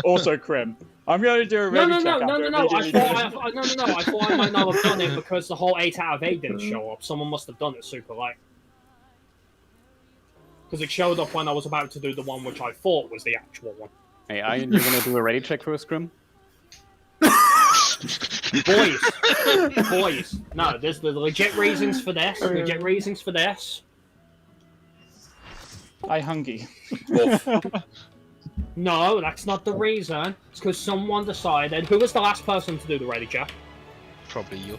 Also, Krim. I'm going to do a ready check after immediately doing- I thought I might not have done it because the whole 8 out of 8 didn't show up. Someone must have done it super late. Because it showed up when I was about to do the one which I thought was the actual one. Hey, Ian, you're gonna do a ready check first, Grim? Boys. No, there's the legit reasons for this. Legit reasons for this. I hungry. No, that's not the reason. It's because someone decided. Who was the last person to do the ready check? Probably you.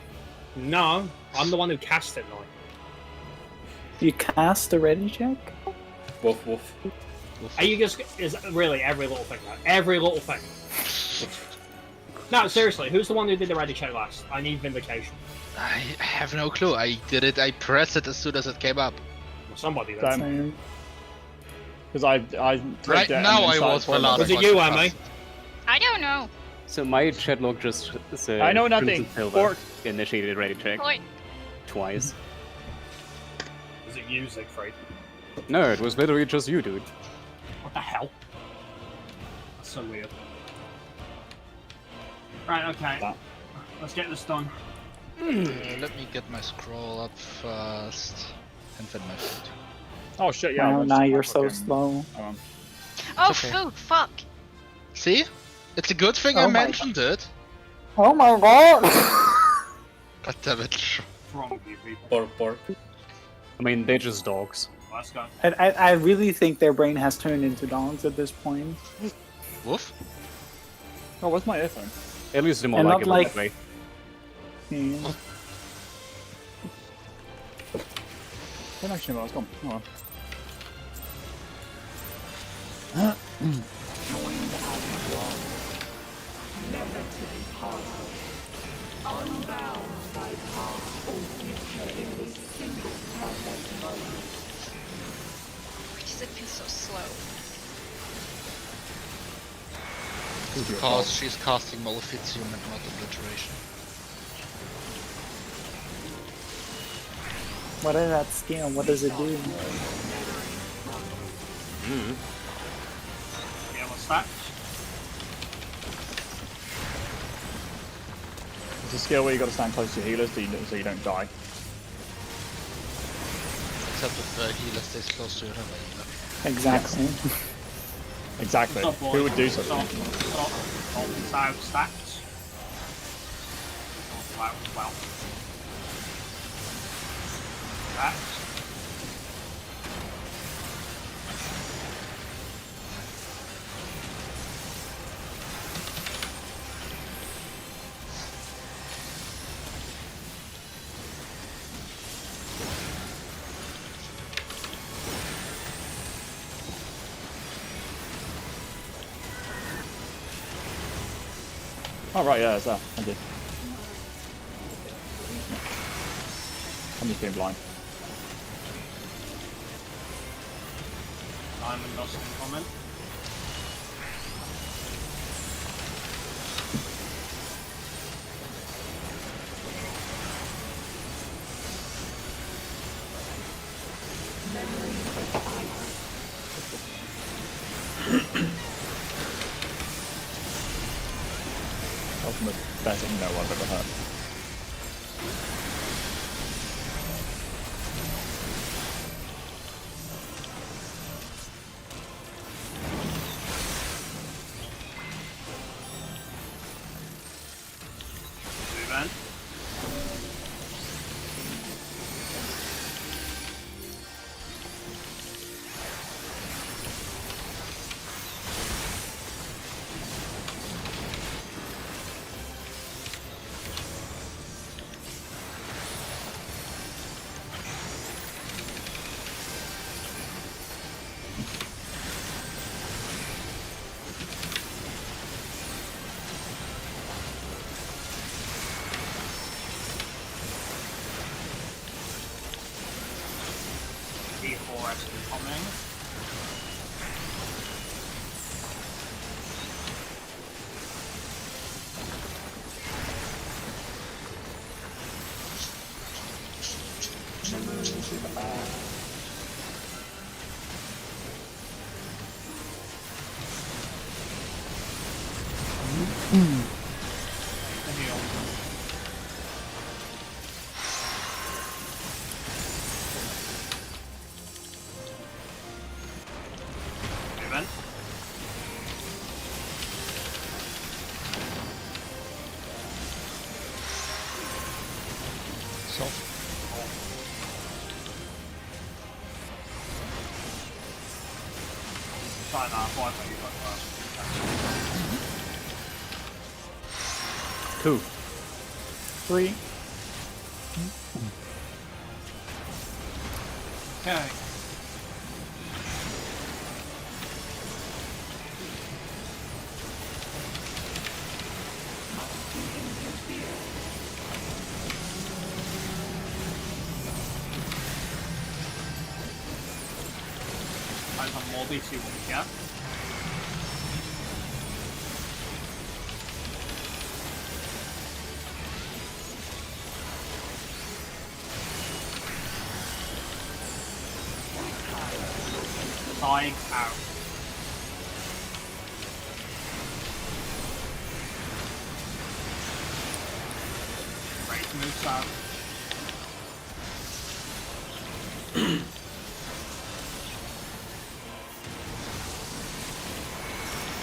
No, I'm the one who cast it, now. You cast a ready check? Woof woof. Are you just is really every little thing? Though? Every little thing. No, seriously, who's the one who did the ready check last? I need vindication. I have no clue. I did it. I pressed it as soon as it came up. Well, somebody did. Because I right now I was the last. Was it you, Emmy? I don't know. So my chat log just said I know nothing. Silver initiated ready check Oi. twice. Was it you, Siegfried? No, it was literally just you, dude. What the hell? That's so weird. Right, okay. Let's get this done. Let me get my scroll up first and then my food. Oh shit, yeah. Oh, now you're so slow. Oh, okay. food, fuck. See? It's a good thing Oh I my mentioned it. Oh my god! God damn it. What's wrong with you people? Pork pork. I mean, they're just dogs. Let's go. I really think their brain has turned into dogs at this point. Woof. Oh, where's my earphone? At least they're more And like not it like- that way. Yeah. Don't actually know where I was gone. Oh, well. Why does it feel so slow? Because she's casting Maleficium and not Obliteration. What is that skill? What does it do? Yeah, what's that? It's a skill where you got to stand close to healers so you don't die. Except if the healer stays close to another healer. Exactly. Exactly. Stop, boys. Who would do such a Stop, thing? stop. Hold out stacks. Hold out as well. Stacks. Oh right, yeah, it's that. I did. I'm just being blind. Diamond lost in comment. That was the best thing I've ever heard. Event. E12S incoming. The heal. Event. Try that, I thought you got first. 2. 3. Okay. Depends on more DC what we get. Side out. Ready to move south.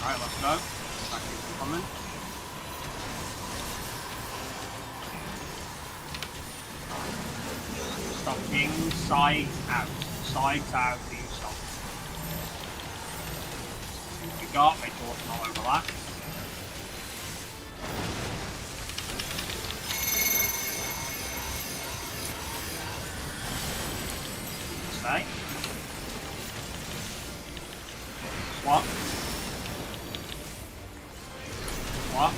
Alright, let's go. That keeps coming. Stopping, sides out. Sides out, do you stop? We got, make sure it's not overlap. Stay. Swap. Swap.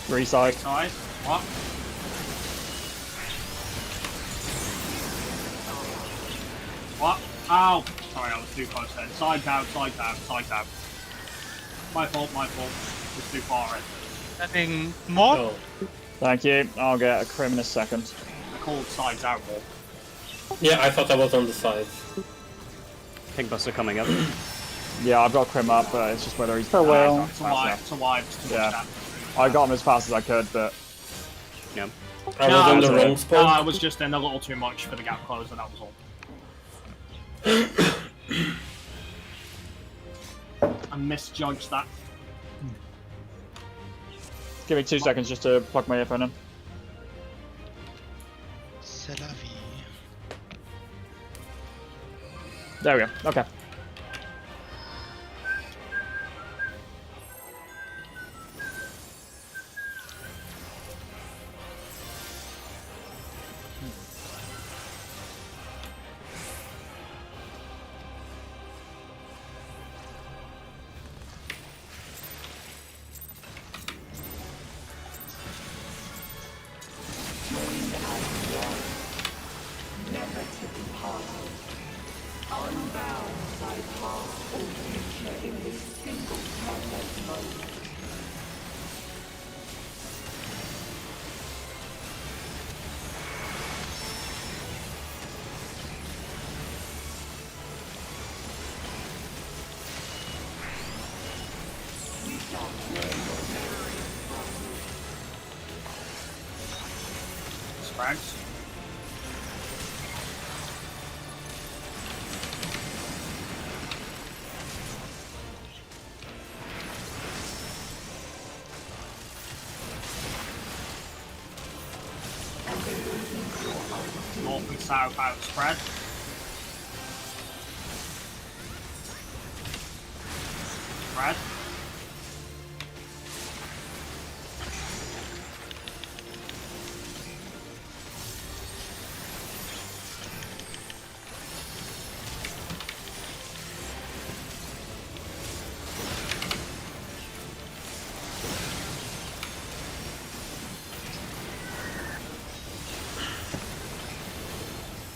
3 side. Side. Swap. What? Ow! Sorry, I was too close then. Side out, side out, side out. My fault, my fault. Was too far in. Adding more? Oh. Thank you. I'll get a crim in a second. I called sides out more. Yeah, I thought I was on the side. Pink Buster coming up. Yeah, I've got crim up, but it's just whether he's Oh, well. It's a wide, it's a wide, it's too Yeah. much damage. I got him as fast as I could, but Yeah. I was No, on that's the it. wrong No, spot. I was just in a little too much for the gap closer, that was all. I misjudged that. give me 2 seconds just to plug my earphone in. C'est la vie. There we go. Okay. Sprags. North and south outspread. Spread.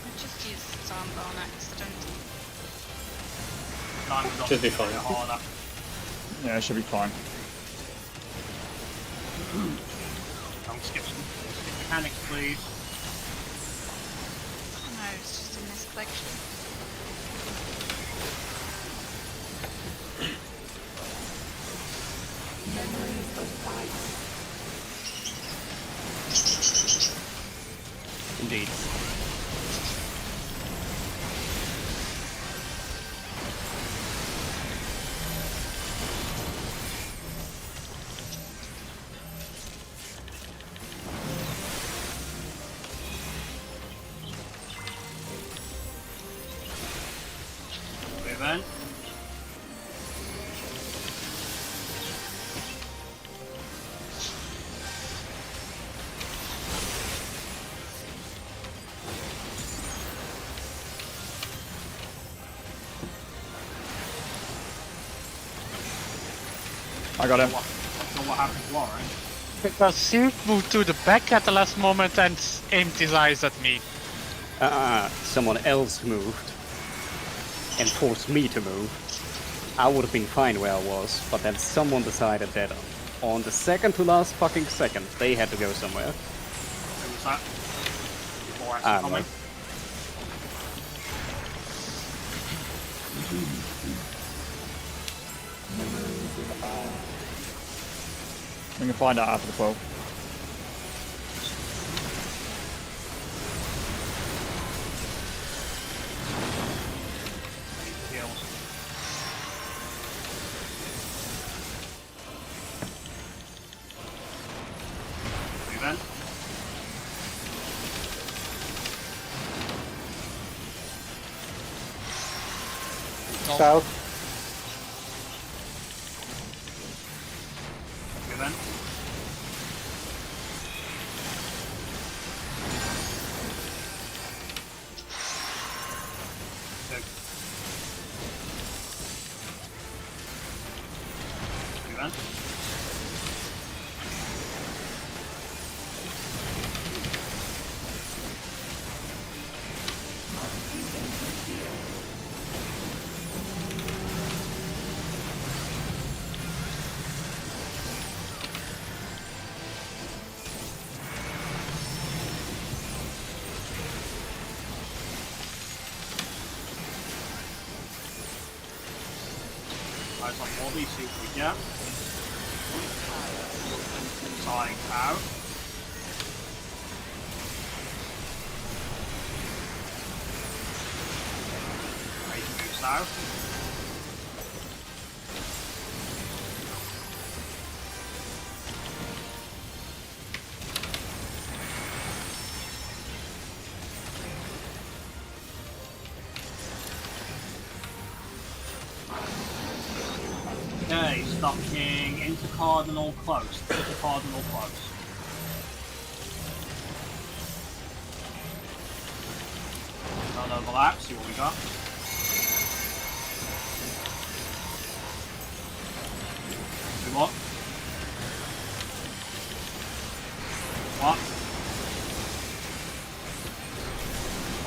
I just used Zombo on accident. Diamond off Should be a bit fine. harder. Yeah, it should be fine. Don't skip mechanics, please. No, it's just a misclick. I got him. That's not what happened to Warren. Because Silk moved to the back at the last moment and aimed his eyes at me. Someone else moved and forced me to move. I would have been fine where I was, but then someone decided that on the second to last fucking second, they had to go somewhere. Who was that? Before I I saw don't know. coming. We can find out after the quote. Heals. Move in. South. Move in. Two. Move in. Eyes on Wobby, see what we get. Side out. Ready to move south. Okay, stocking into cardinal close. Into cardinal close. Don't overlap, see what we got. Do what? What?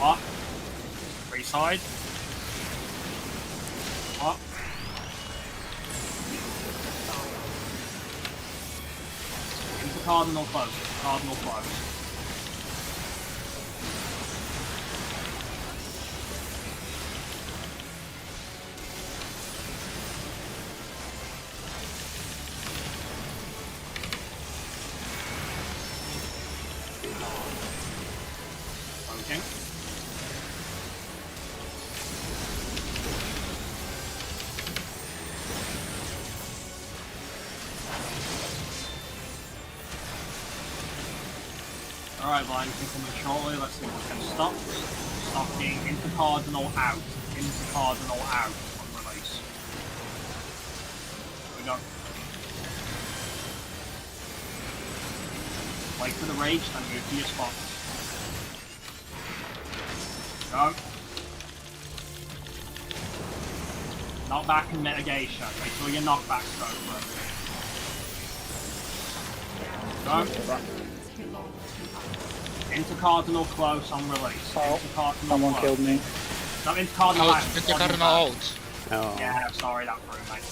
What? Free side? What? Into cardinal close. Cardinal close. Okay. Alright, blind coming shortly. Let's see if we can stop. Stocking into cardinal out. Into cardinal out on release. Here we go. Wait for the rage, then move to your spots. Go. Knockback and mitigation. Make sure your knockbacks go for it. Go. Into cardinal close on release. Oh, Into cardinal someone close. killed me. No, into cardinal out. Into cardinal out. Oh. Yeah, sorry, that threw mate.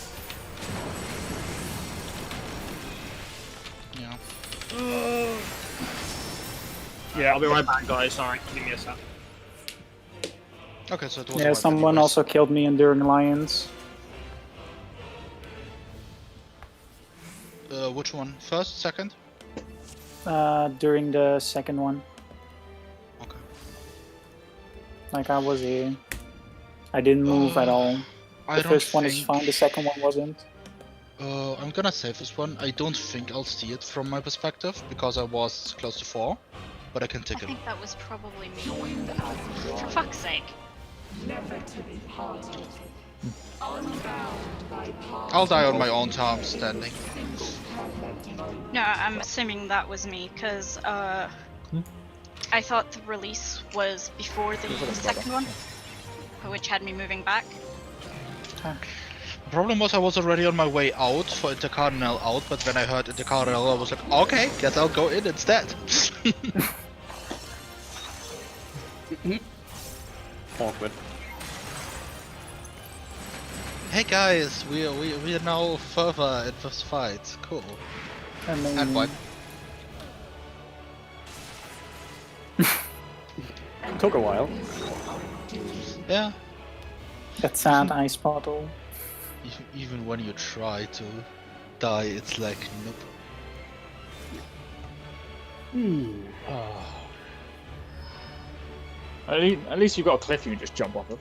Yeah. Yeah, I'll be right back, guys. Sorry, give me a sec. Okay, so it was Yeah, alright someone anyways. also killed me Enduring Lions. Which one? First, second? During the second one. Okay. Like I was here. I didn't move at all. I The don't first one is think- fine, the second one wasn't. I'm gonna save this one. I don't think I'll see it from my perspective because I was close to 4, but I can I take it. think that was probably me. For fuck's sake. I'll die on my own time standing. No, I'm assuming that was me, because I thought the release was before the second one, which had me moving back. Problem was I was already on my way out for Intercardinal out, but when I heard Intercardinal, I was like, okay, guess I'll go in instead. Awkward. Hey guys, we are now further in this fight. Cool. And what? Took a while. Yeah. That sad ice bottle. Even when you try to die, it's like nope. At least you've got a cliff you can just jump off of.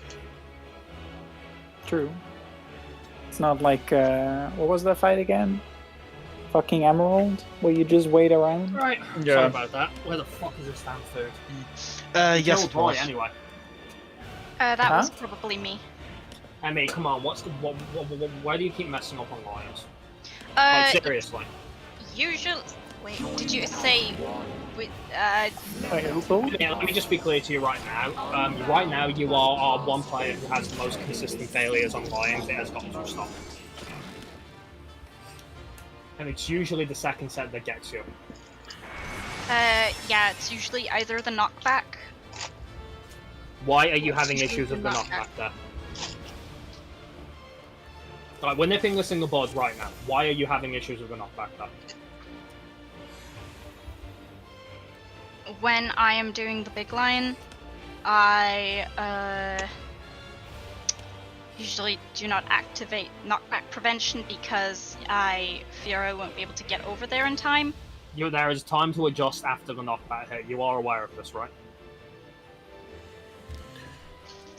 True. It's not like what was that fight again? Fucking Emerald, where you just wait around. Right. Yeah. Sorry about that. Where the fuck is this damn food? Yes, Kill it Roy, was. anyway. That was probably me. Emmy, come on. Why do you keep messing up on lions? Like, seriously. Usually. Wait, did you say? Wait, who? Yeah, let me just be clear to you right now. Right now, you are one player who has the most consistent failures on lions. It has got to stop. And it's usually the second set that gets you. Yeah, it's usually either the knockback. Why are you having issues with the knockback there? Alright, we're nipping this in the bud right now. Why are you having issues with the knockback there? When I am doing the big line, I usually do not activate knockback prevention because I fear I won't be able to get over there in time. There is time to adjust after the knockback hit. You are aware of this, right?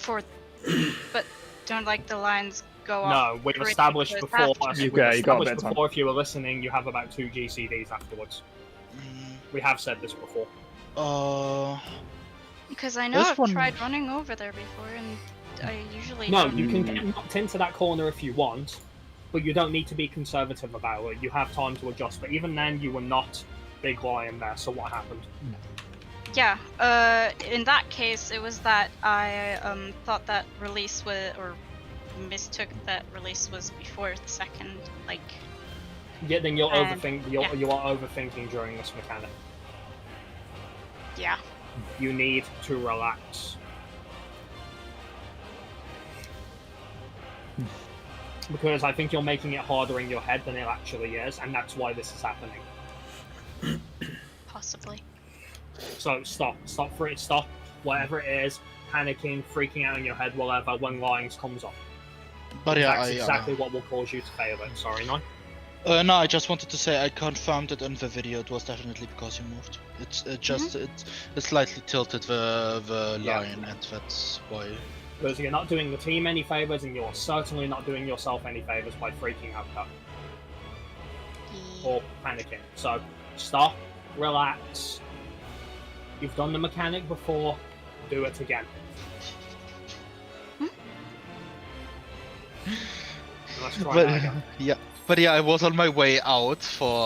But don't like the lines go off. No, we've pretty established quick before. after. You got a bit of time. Before, if you were listening, you have about 2 GCDs afterwards. We have said this before. Because I know This I've one- tried running over there before, and I usually No, don't. you can get knocked into that corner if you want, but you don't need to be conservative about it. You have time to adjust. But even then, you were not big lion there. So what happened? Yeah, in that case, it was that I thought that release was, or mistook that release was before the second, like... Yeah, then you'll And- overthink. yeah. You are overthinking during this mechanic. Yeah. You need to relax. Because I think you're making it harder in your head than it actually is, and that's why this is happening. Possibly. So stop whatever it is, panicking, freaking out in your head, whatever, when Lions comes up. But yeah, That's exactly what will cause you to fail it. Sorry, no? No, I just wanted to say I confirmed it in the video. It was definitely because you moved. It's just it slightly tilted the Yeah. line, and that's why. Because you're not doing the team any favors, and you're certainly not doing yourself any favors by freaking out or panicking. So stop, relax. You've done the mechanic before, do it again. Let's try that again. But yeah, I was on my way out for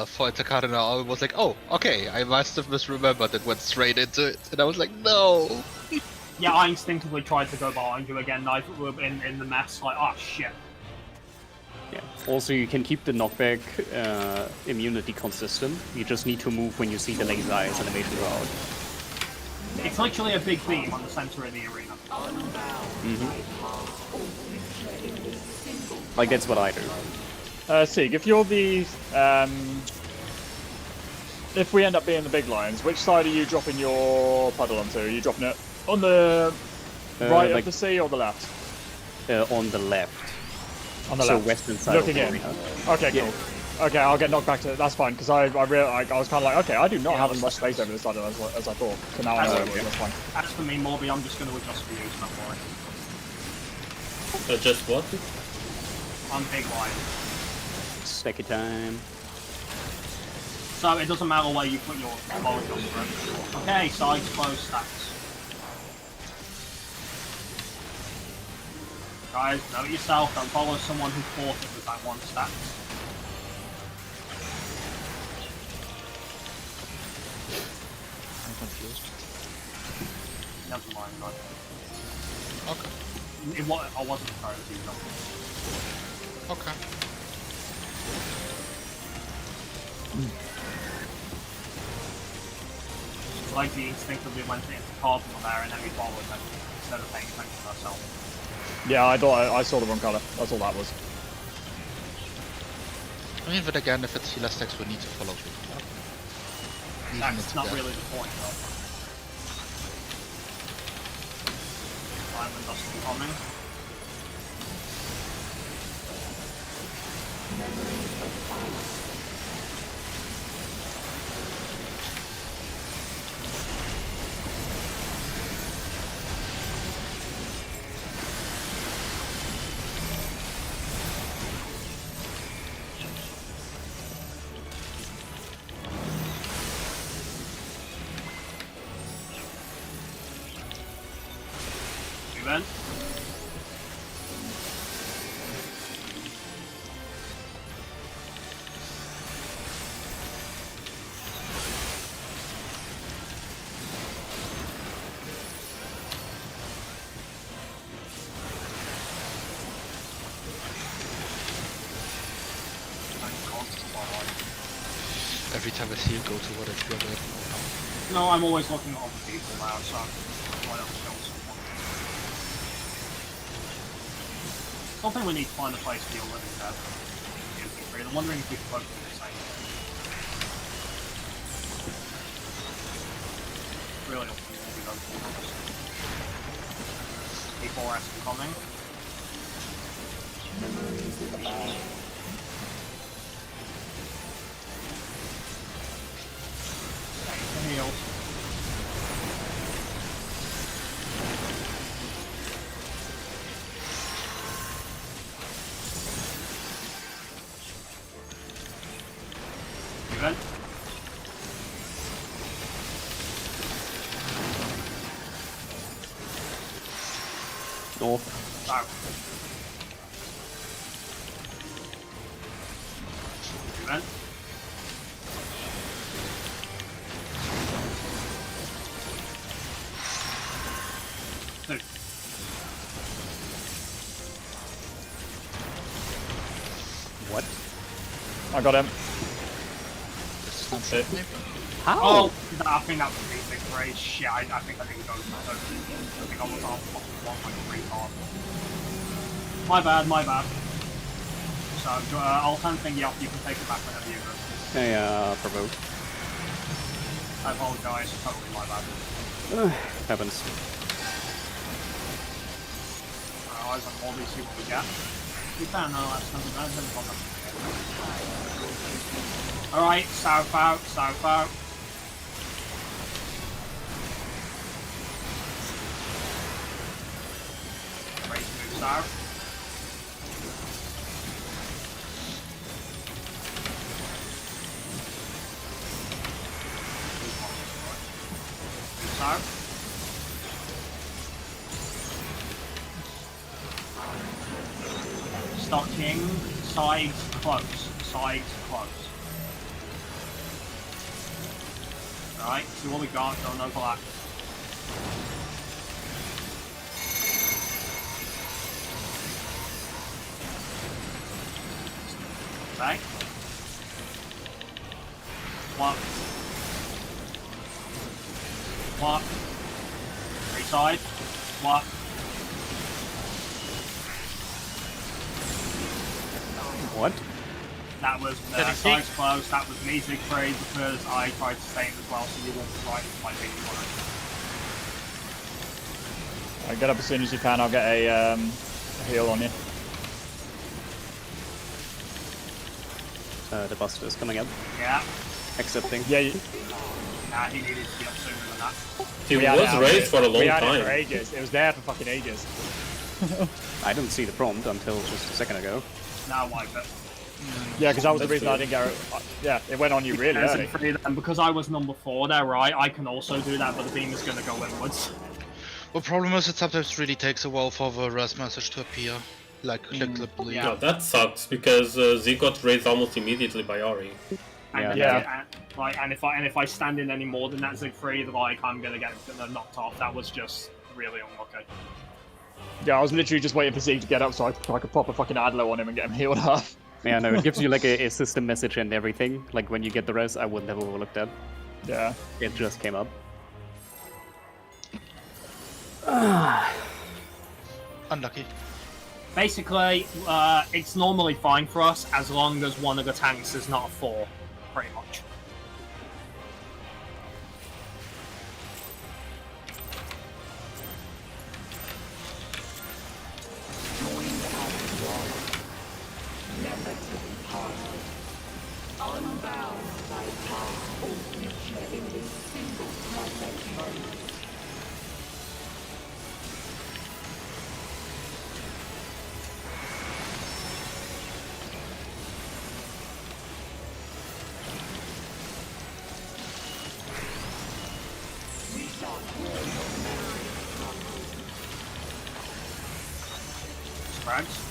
Intercardinal. I was like, oh, okay, I must have misremembered it, went straight into it, and I was like, no. Yeah, I instinctively tried to go behind you again, knife in the mess, like, oh shit. Yeah. Also, you can keep the knockback immunity consistent. You just need to move when you see the laser eyes animation go out. It's literally a big beam on the center of the arena. Like, that's what I do. Sig, if you're the if we end up being the big lions, which side are you dropping your puddle onto? Are you dropping it on the right like, of the sea or the left? On the left. On the So left. western side Looking of the in. arena. Okay, cool. Okay, I'll get knocked back to. That's fine because I was kind of like, okay, I do not Yeah, have that's as much space over this side as I thought. So now I know That's okay. that's fine. As for me, Morby, I'm just going to adjust for you, so don't worry. Just what? I'm big lion. Stacky time. So it doesn't matter where you put your ball adjuster. Okay, sides, close, stacks. Guys, know it yourself, don't follow someone who thought it was that one stack. I'm confused. Never mind, right. Okay. I wasn't entirely either. Okay. Like we instinctively went into carbon there and then we followed them instead of paying attention to ourselves. Yeah, I thought I saw the wrong colour. That's all that was. I mean, but again, if it's healer stacks, we need to follow through. That's not really the point, though. Diamond dust incoming. Event. Every time I see you go to what I feel bad. No, I'm always looking at other people now, so why not kill someone? Something we need to find a place to deal with is that. I'm wondering if we can both do the same thing. Really not sure what we go for, honestly. E12S incoming. Heal. Event. North. South. Event. Two. What? I got him. That's it. Maybe. How? Oh, I think that was a big phrase. Shit, I think I didn't go. I think I was off one like a retard. My bad, my bad. So, I'll hand thing you up. You can take it back whenever you go. Hey, provoke. I apologize. Totally my bad. Happens. Eyes on all these, see what we get. We can know that's something bad. Alright, south out, south out. Ready to move south. Move south. Stocking, sides close, sides close. Right, see what we got, don't overlap. Okay. What? What? Reside. What? What? That was size close, that was me Siegfried because I tried to stay as well so you walked right into my big one. Get up as soon as you can. I'll get a heal on you. The Buster is coming up. Yeah. Accepting. Yeah, Nah, he needed to be up sooner than that. He we had it was out raised here. for a long We had it for time. ages. It was there for fucking ages. I didn't see the prompt until just a second ago. Now wipe it. Yeah, because that was the That's reason I didn't get. Yeah, it went on you really early. And because I was number 4 there, right, I can also do that, but the beam is going to go inwards. The problem is it sometimes really takes a while for the rest message to appear. Like the bleed. Yeah. Yeah, that sucks because Z got raised almost immediately by Ari. And, Yeah. and if I stand in any more than that Siegfried, like I'm gonna get knocked off. That was just really unlucky. Yeah, I was literally just waiting for Zeke to get up so I could pop a fucking Adlo on him and get him healed up. Yeah, no, it gives you like a system message and everything. Like when you get the rest, I wouldn't have overlooked that. Yeah. It just came up. Unlucky. Basically, it's normally fine for us as long as one of the tanks is not a 4, pretty much. Sprags.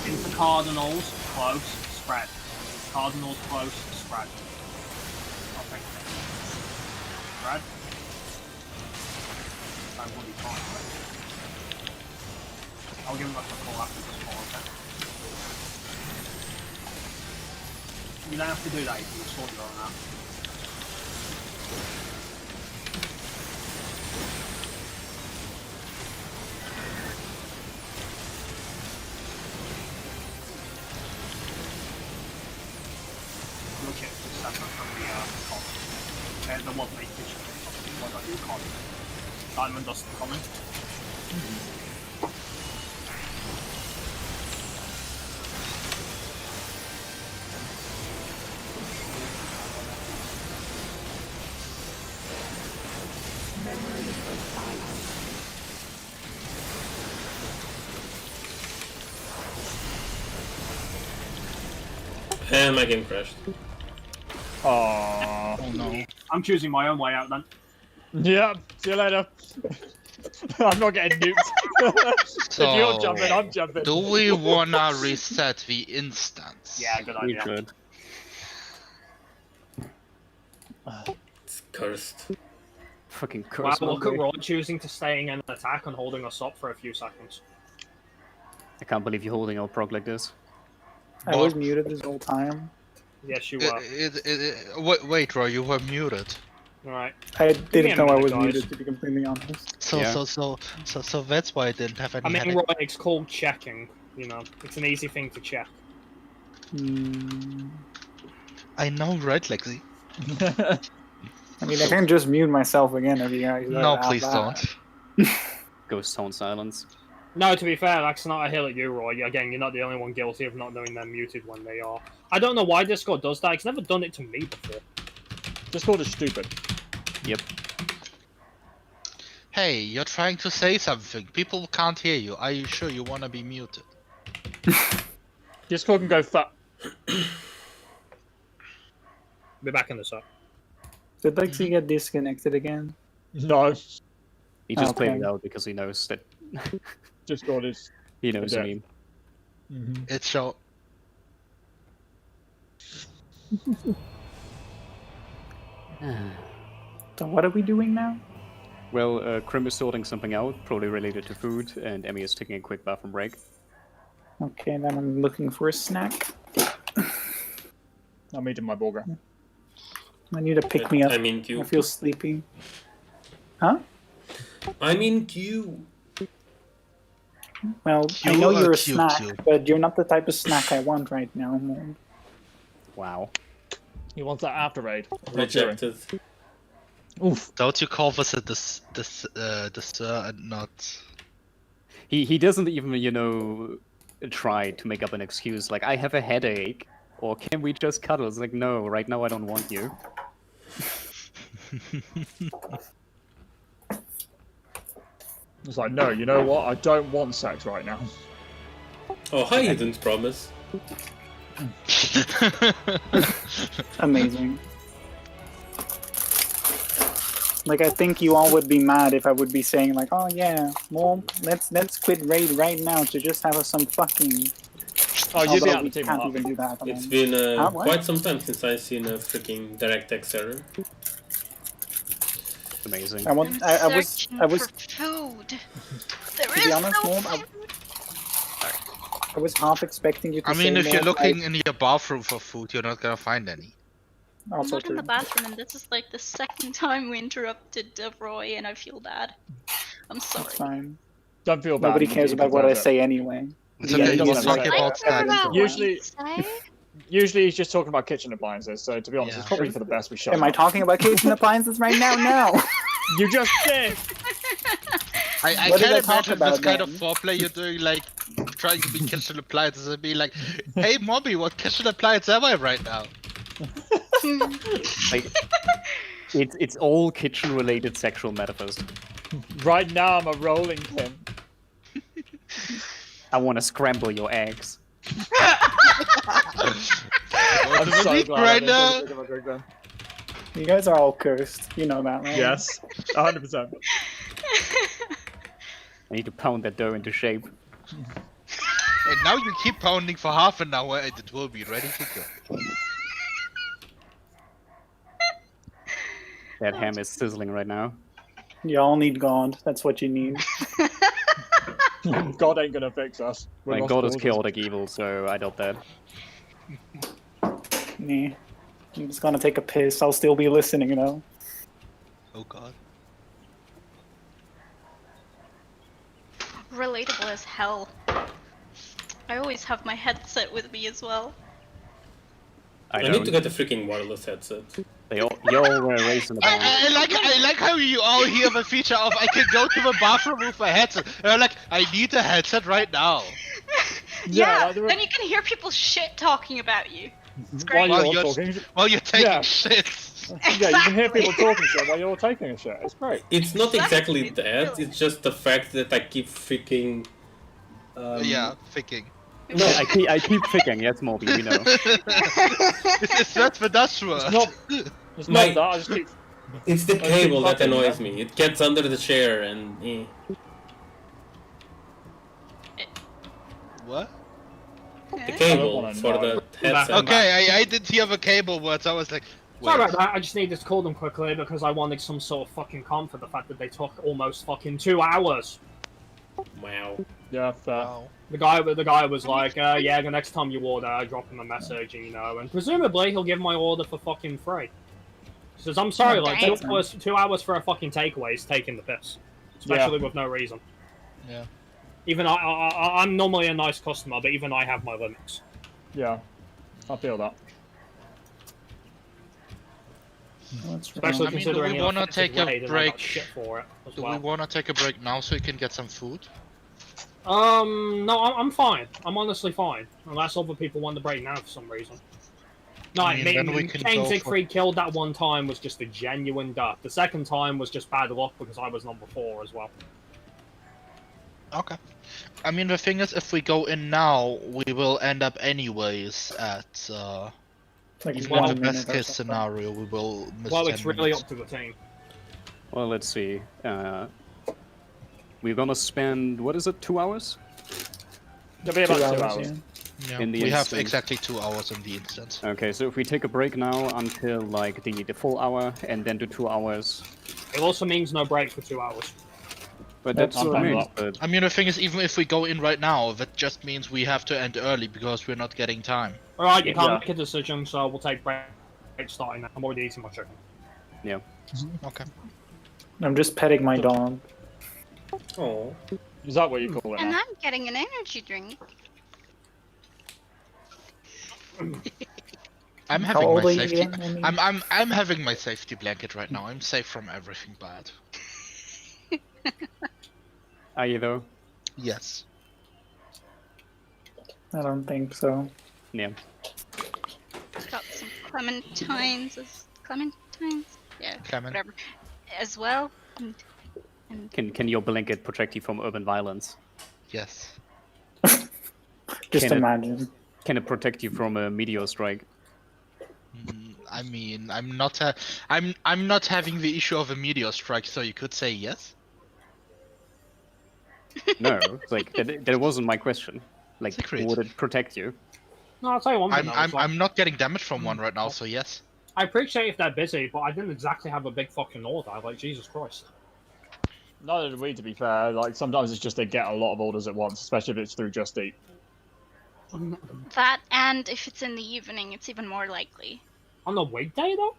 Into Cardinals, close, spread. Cardinals, close, spread. I'll take it. Spread. I'm bloody fine, right? I'll give him a call after this call, okay? You don't have to do that, you can sort your own out. Look at the separate from the column. The one they fish what I do column. Diamond dust coming. And my game crashed. Aww. Oh no. I'm choosing my own way out then. Yeah, see you later. I'm not getting nuked. So, if you're jumping, I'm jumping. do we wanna reset the instance? Yeah, good We idea. could. It's cursed. Fucking Wow, curse. look at Rod choosing to stay in an attack and holding us up for a few seconds. I can't believe you're holding our prog like this. I was muted this whole time. Yes, you were. Wait, Roy, you were muted. Alright. I me didn't a know I minute, was guys. muted, to be completely honest. So Yeah. so that's why I didn't have any I mean, headache. Rod, it's called checking. You know, it's an easy thing to check. I know, right, Lexi? I mean, I can just mute myself again if you guys. No, have please that. don't. Ghost tone silence. No, to be fair, that's not a hill at you, Roy. Again, you're not the only one guilty of not knowing they're muted when they are. I don't know why Discord does that. It's never done it to me before. Discord is stupid. Yep. Hey, you're trying to say something. People can't hear you. Are you sure you wanna be muted? Discord can go fuck. Be backing this up. Did Lexi get disconnected again? No, He just played Okay. it out because he knows that Discord is. he knows Yeah. the meme. Mm-hmm. It's so. So what are we doing now? Well, Krim is sorting something out, probably related to food, and Emmy is taking a quick bathroom break. Okay, then I'm looking for a snack. I'm eating my burger. I need to pick me up. I mean I Q. feel sleepy. Huh? I mean Q. Well, I You know are you're a cute, snack, you. but you're not the type of snack I want right now, Mold. Wow. He wants that after raid. Rejected. Oof. Don't you call this a dessert and not? He doesn't even, you know, try to make up an excuse like, I have a headache, or can we just cuddle? It's like, no, right now I don't want you. It's like, no, you know what? I don't want sex right now. Oh, hi, Eden's promise. Amazing. Like, I think you all would be mad if I would be saying like, oh yeah, well, let's quit raid right now to just have some fucking. Oh, you'd be Although out we of the team. can't Up. even do that. It's been what? quite some time since I've seen a freaking DirectX error. Amazing. I want. I was. Searching I was. for food. There To be is honest, no Mom, food. I was half expecting you to I mean, say if you're more, looking like, in your bathroom for food, you're not gonna find any. I'm also not in true. the bathroom, and this is like the second time we interrupted Roy, and I feel bad. I'm sorry. It's fine. Don't feel bad. Nobody he cares about what I deserves it. say anyway. It's Yeah, okay, he he was doesn't talking have to about say I care that. about Usually- what you say. Usually he's just talking about kitchen appliances, so to be honest, Yeah. it's probably for the best we shut Am I up. talking about kitchen appliances right now? No. You just did! I What did I can't talk imagine this about kind of then? foreplay you're doing, like trying to be kitchen appliances and be like, "Hey, mommy, what kitchen appliance am I right now?" Like, it's all kitchen-related sexual metaphors. Right now I'm a rolling pin. I want to scramble your eggs. I'm so Weak glad right I now. didn't take a drink then. You guys are all cursed. You know that, right? Yes, 100%. I need to pound that dough into shape. And now you keep pounding for half an hour, and it will be ready to go. That ham is sizzling right now. You all need God. That's what you need. God ain't gonna fix us. We're Like, lost God is causes. chaotic evil, so I doubt that. Nah. I'm just gonna take a piss. I'll still be listening, you know. Oh god. Relatable as hell. I always have my headset with me as well. I I need to don't. get a freaking wireless headset. You all were racing the band. I like how you all hear the feature of I can go to the bathroom with my headset. And I'm like, I need a headset right now. Yeah, Yeah, like, there were- then you can hear people shit talking about you. It's While great. While you're you're- talking. While you're taking Yeah. shit. Yeah, you can hear people talking shit while you're taking a shit. It's great. It's not exactly Exactly, that. really. It's just the fact that I keep freaking. Yeah, thinking. No, I keep picking, yes, Moby, we know. It's not the Dutch word. It's not. It's My- not that. I just keep. it's the I keep cable that fucking, annoys man. me. It gets under the chair and. What? The Yeah. I don't cable wanna for know. the headset. Okay, I didn't hear the cable words. I was like, wait. Sorry about that, I just needed to call them quickly because I wanted some sort of fucking calm for the fact that they took almost fucking 2 hours. Wow. Yeah, fair. Wow. The guy was like, yeah, the next time you order, I drop him a message, and, you know, and presumably he'll give my order for fucking free. He says, I'm sorry, Oh, like, damn. 2 hours for a fucking takeaway is taking the piss. Especially with no reason. Yeah. Even I'm normally a nice customer, but even I have my limits. Yeah, I feel that. Especially I mean, do considering we you know, wanna offensive take a raid and I got break? shit for it as Do well. we want to take a break now so we can get some food? No, I'm fine. I'm honestly fine. Unless other people want to break now for some reason. No, I mean, then we can Kane go for- Siegfried killed that one time was just a genuine duck. The second time was just bad luck because I was number 4 as well. Okay. I mean, the thing is, if we go in now, we will end up anyways at, Like even one in the minute best or case something. scenario, we will miss Well, 10 it's really minutes. up to the team. Well, let's see. We're gonna spend, what is it, 2 hours? It'll be about 2 hours. Yeah. Yeah, in the we have instance. exactly 2 hours in the instance. Okay, so if we take a break now until like the full hour and then do 2 hours. It also means no break for 2 hours. But That's that's what fine, I mean. Rob. But I mean, the thing is, even if we go in right now, that just means we have to end early because we're not getting time. Alright, you can't Yeah. make a decision, so we'll take break starting now. I'm already eating my chicken. yeah. Okay. I'm just petting my dog. Oh. Is that what you call it And now? I'm getting an energy drink. I'm How having old my are you safety. again? I mean- I'm having my safety blanket right now. I'm safe from everything bad. Are you though? Yes. I don't think so. Yeah. Got some clementines. Clementines? Yeah, Clement. whatever. As well. And Can your blanket protect you from urban violence? Yes. Just Can it- imagine. Can it protect you from a meteor strike? I mean, I'm not having the issue of a meteor strike, so you could say yes. No, it's like that wasn't my question. Like, Secret. would it protect you? No, I'll tell you one thing. I'm not getting damage from one right now, so yes. I appreciate if they're busy, but I didn't exactly have a big fucking order. Like, Jesus Christ. Neither did we, to be fair. Like, sometimes it's just they get a lot of orders at once, especially if it's through Just Eat. That, and if it's in the evening, it's even more likely. On a weekday, though?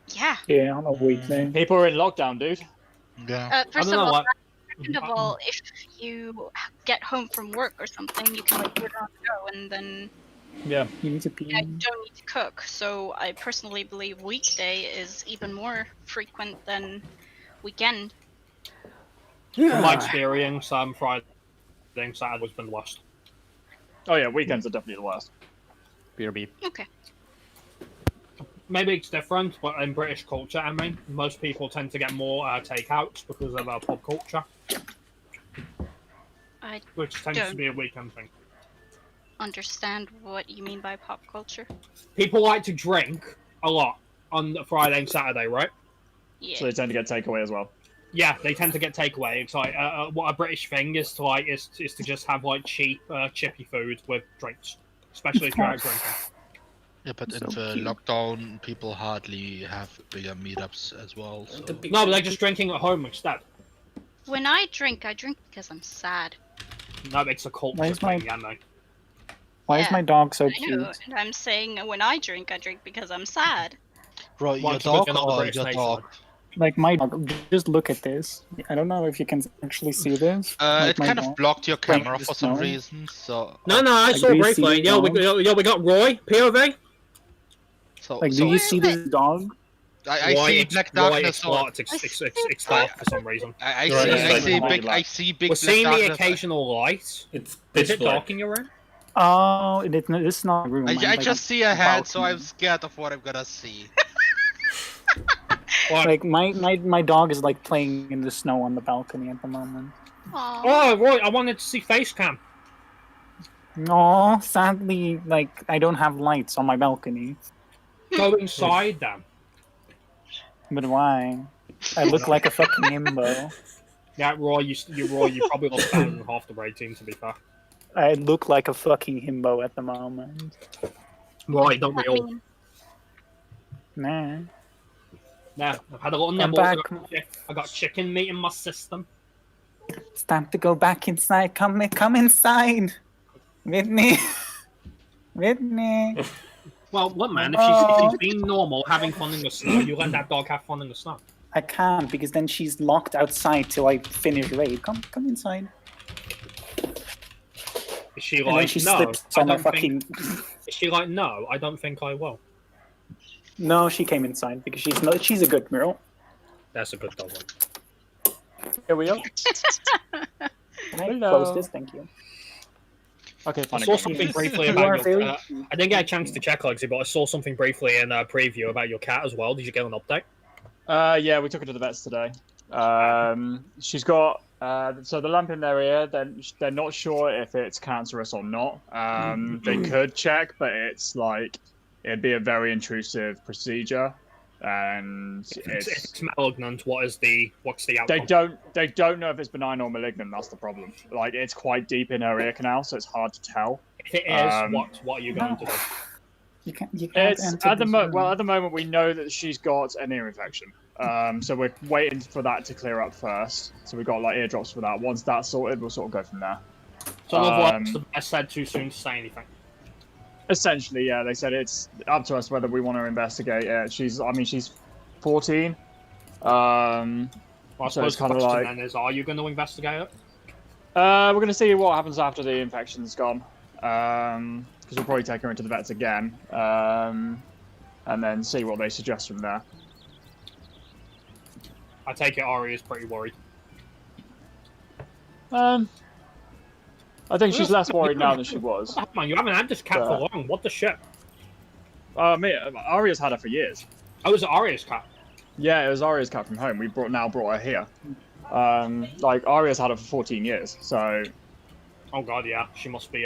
Yeah. Yeah, on a weekday. People are in lockdown, dude. Yeah. First of know all, what- second of all, if you get home from work or something, you can like order on the go, and then Yeah. You need to pee. you don't need to cook. So I personally believe weekday is even more frequent than weekend. From my experience, Friday and Saturday has been the worst. Oh yeah, weekends are definitely the worst. BRB. Okay. Maybe it's different, but in British culture, I mean, most people tend to get more takeouts because of pub culture, I which tends to Don't. be a weekend thing. understand what you mean by pop culture. People like to drink a lot on Friday and Saturday, right? Yeah. So they tend to get takeaway as well. Yeah, they tend to get takeaway. It's like what a British thing is to like is to just have like cheap, chippy food with drinks, especially if you're out drinking. Yeah, but So in the cute. lockdown, people hardly have bigger meetups as well. So. No, but they're just drinking at home instead. When I drink because I'm sad. No, it's a culture Why is my- thing, yeah, no. Why is Yeah, my dog so I know, cute? and I'm saying when I drink because I'm sad. Right, Well, your it's because dog you're not a or British your nation. dog? Like my dog. Just look at this. I don't know if you can actually see this. Like It my kind of dog. blocked your Playing camera in for the some snow. reason, so... No, I Like, saw do you see briefly. the Yeah, dog? we got Roy, POV. So, Like, do so you see this dog? I Why see it's- black why darkness. it's dark, it's dark for some reason. I Right, see, it's I like see white big, light. I see big We're black seeing the darkness. occasional light. It's Is pitch it dark black. in your room? Oh, this is not a room. I I'm, like, just see a head, so I'm balcony. scared of what I'm gonna see. Like my dog is like playing in the snow on the balcony at the moment. Aww. Oh, Roy, I wanted to see face cam. No, sadly, like I don't have lights on my balcony. Go inside then. But why? I look like a fucking himbo. Yeah, Roy, you probably lost better than half the rating, to be fair. I look like a fucking himbo at the moment. Roy, don't we That all? mean- Nah. Yeah, I've had a little I'm nibble. back. I got chicken meat in my system. It's time to go back inside. Come inside. Whitney. Whitney. Well, look, man, if she's being normal, having fun in the snow, you let that dog have fun in the snow. I can't because then she's locked outside till I finish raid. Come inside. Is she And then like, she no? slips I on my don't fucking. think... Is she like, no? I don't think I will. No, she came inside because she's a good girl. That's a good dog. Here we are. Can I Hello. close this? Thank you. Okay, I fine. saw something briefly You are about very. your. I didn't get a chance to check, Lexi, but I saw something briefly in a preview about your cat as well. Did you get an update? Yeah, we took her to the vets today. She's got so the lump in their ear. They're not sure if it's cancerous or not. They could check, but it's like it'd be a very intrusive procedure, and It's malignant. What's the outcome? they don't know if it's benign or malignant. That's the problem. Like it's quite deep in her ear canal, so it's hard to tell. If it is, Um, what are you going to do? You can't It's enter at the this moment. Well, room. at the moment, we know that she's got an ear infection. So we're waiting for that to clear up first. So we've got like eardrops for that. Once that's sorted, we'll sort of go from there. So, in other words, um, I said too soon to say anything. Essentially, yeah. They said it's up to us whether we want to investigate it. She's 14. Well, I So suppose it's the kinda question like- then is, are you going to investigate it? We're gonna see what happens after the infection's gone. Because we'll probably take her into the vets again. And then see what they suggest from there. I take it Ari is pretty worried. I think she's less worried now than she was. Oh, man, you haven't had this cat for long. What the shit? Aria's had her for years. Oh, it was Ari's cat. Yeah, it was Aria's cat from home. We brought her here. Like Aria's had her for 14 years, so Oh god, yeah. She must be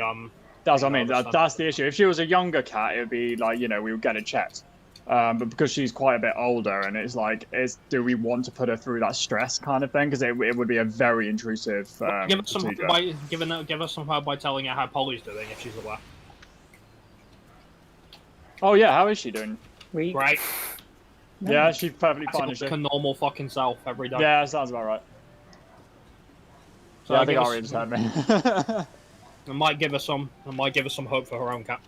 that's what I mean. understand. That's the issue. If she was a younger cat, it would be like we would get it checked. But because she's quite a bit older, and it's like, do we want to put her through that stress kind of thing? Because it would be a very intrusive give us some procedure. give us some help by telling her how Polly's doing if she's aware. Oh yeah, how is she doing? Weak. Great. Yeah, she's perfectly fine. Is Like she? a normal fucking self every day. Yeah, sounds about right. So Yeah, I think give us- Ari just heard me. It might give us some hope for her own cat.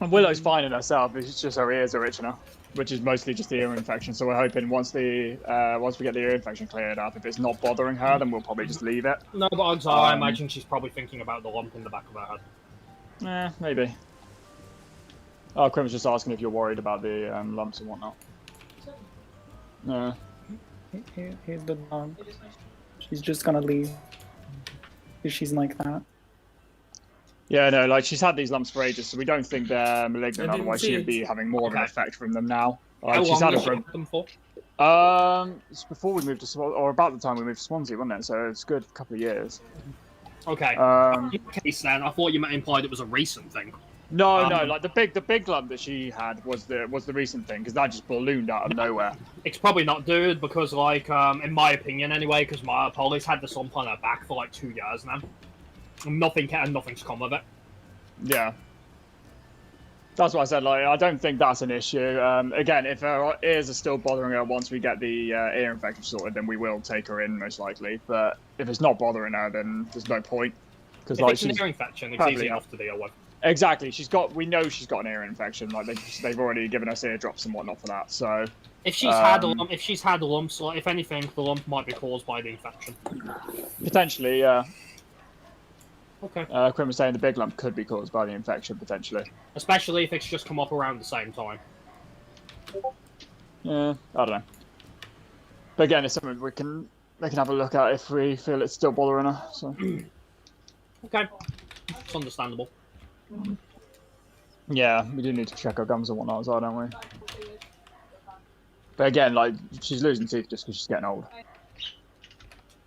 And Willow's fine in herself. It's just her ears are itching her, which is mostly just the ear infection. So we're hoping once we get the ear infection cleared up, if it's not bothering her, then we'll probably just leave it. No, but odds are, I imagine she's probably thinking about the lump in the back of her head. Maybe. Oh, Quinn was just asking if you're worried about the lumps and whatnot. No. Here's the dog. She's just gonna leave. If she's like that. Yeah, no, like she's had these lumps for ages, so we don't think they're malignant. didn't Otherwise, see she'd it. be having more of an effect from them now. How She's long had it has she for. had them for? It's before we moved to Swansea, or about the time we moved to Swansea, wasn't it? So it's a good couple of years. Okay. Um, In that case, then I thought you implied it was a recent thing. No, Um, no, like the big lump that she had was the recent thing because that just ballooned out of nowhere. It's probably not, dude, because like in my opinion anyway, because my Polly's had this lump on her back for like 2 years now. And nothing's come of it. Yeah, that's what I said. Like, I don't think that's an issue. Again, if her ears are still bothering her once we get the ear infection sorted, then we will take her in most likely. But if it's not bothering her, then there's no point. Because If like it's an she's ear infection, it's probably easy not. enough to deal with. exactly, we know she's got an ear infection. Like they've already given us eardrops and whatnot for that. So If she's had a lump, so if anything, the lump might be caused by the infection. potentially, yeah. Okay. Quinn was saying the big lump could be caused by the infection potentially. Especially if it's just come up around the same time. Yeah, I don't know. But again, it's something they can have a look at if we feel it's still bothering her. So Okay. It's understandable. yeah, we do need to check our gums and whatnot as well, don't we? But again, like she's losing teeth just because she's getting old.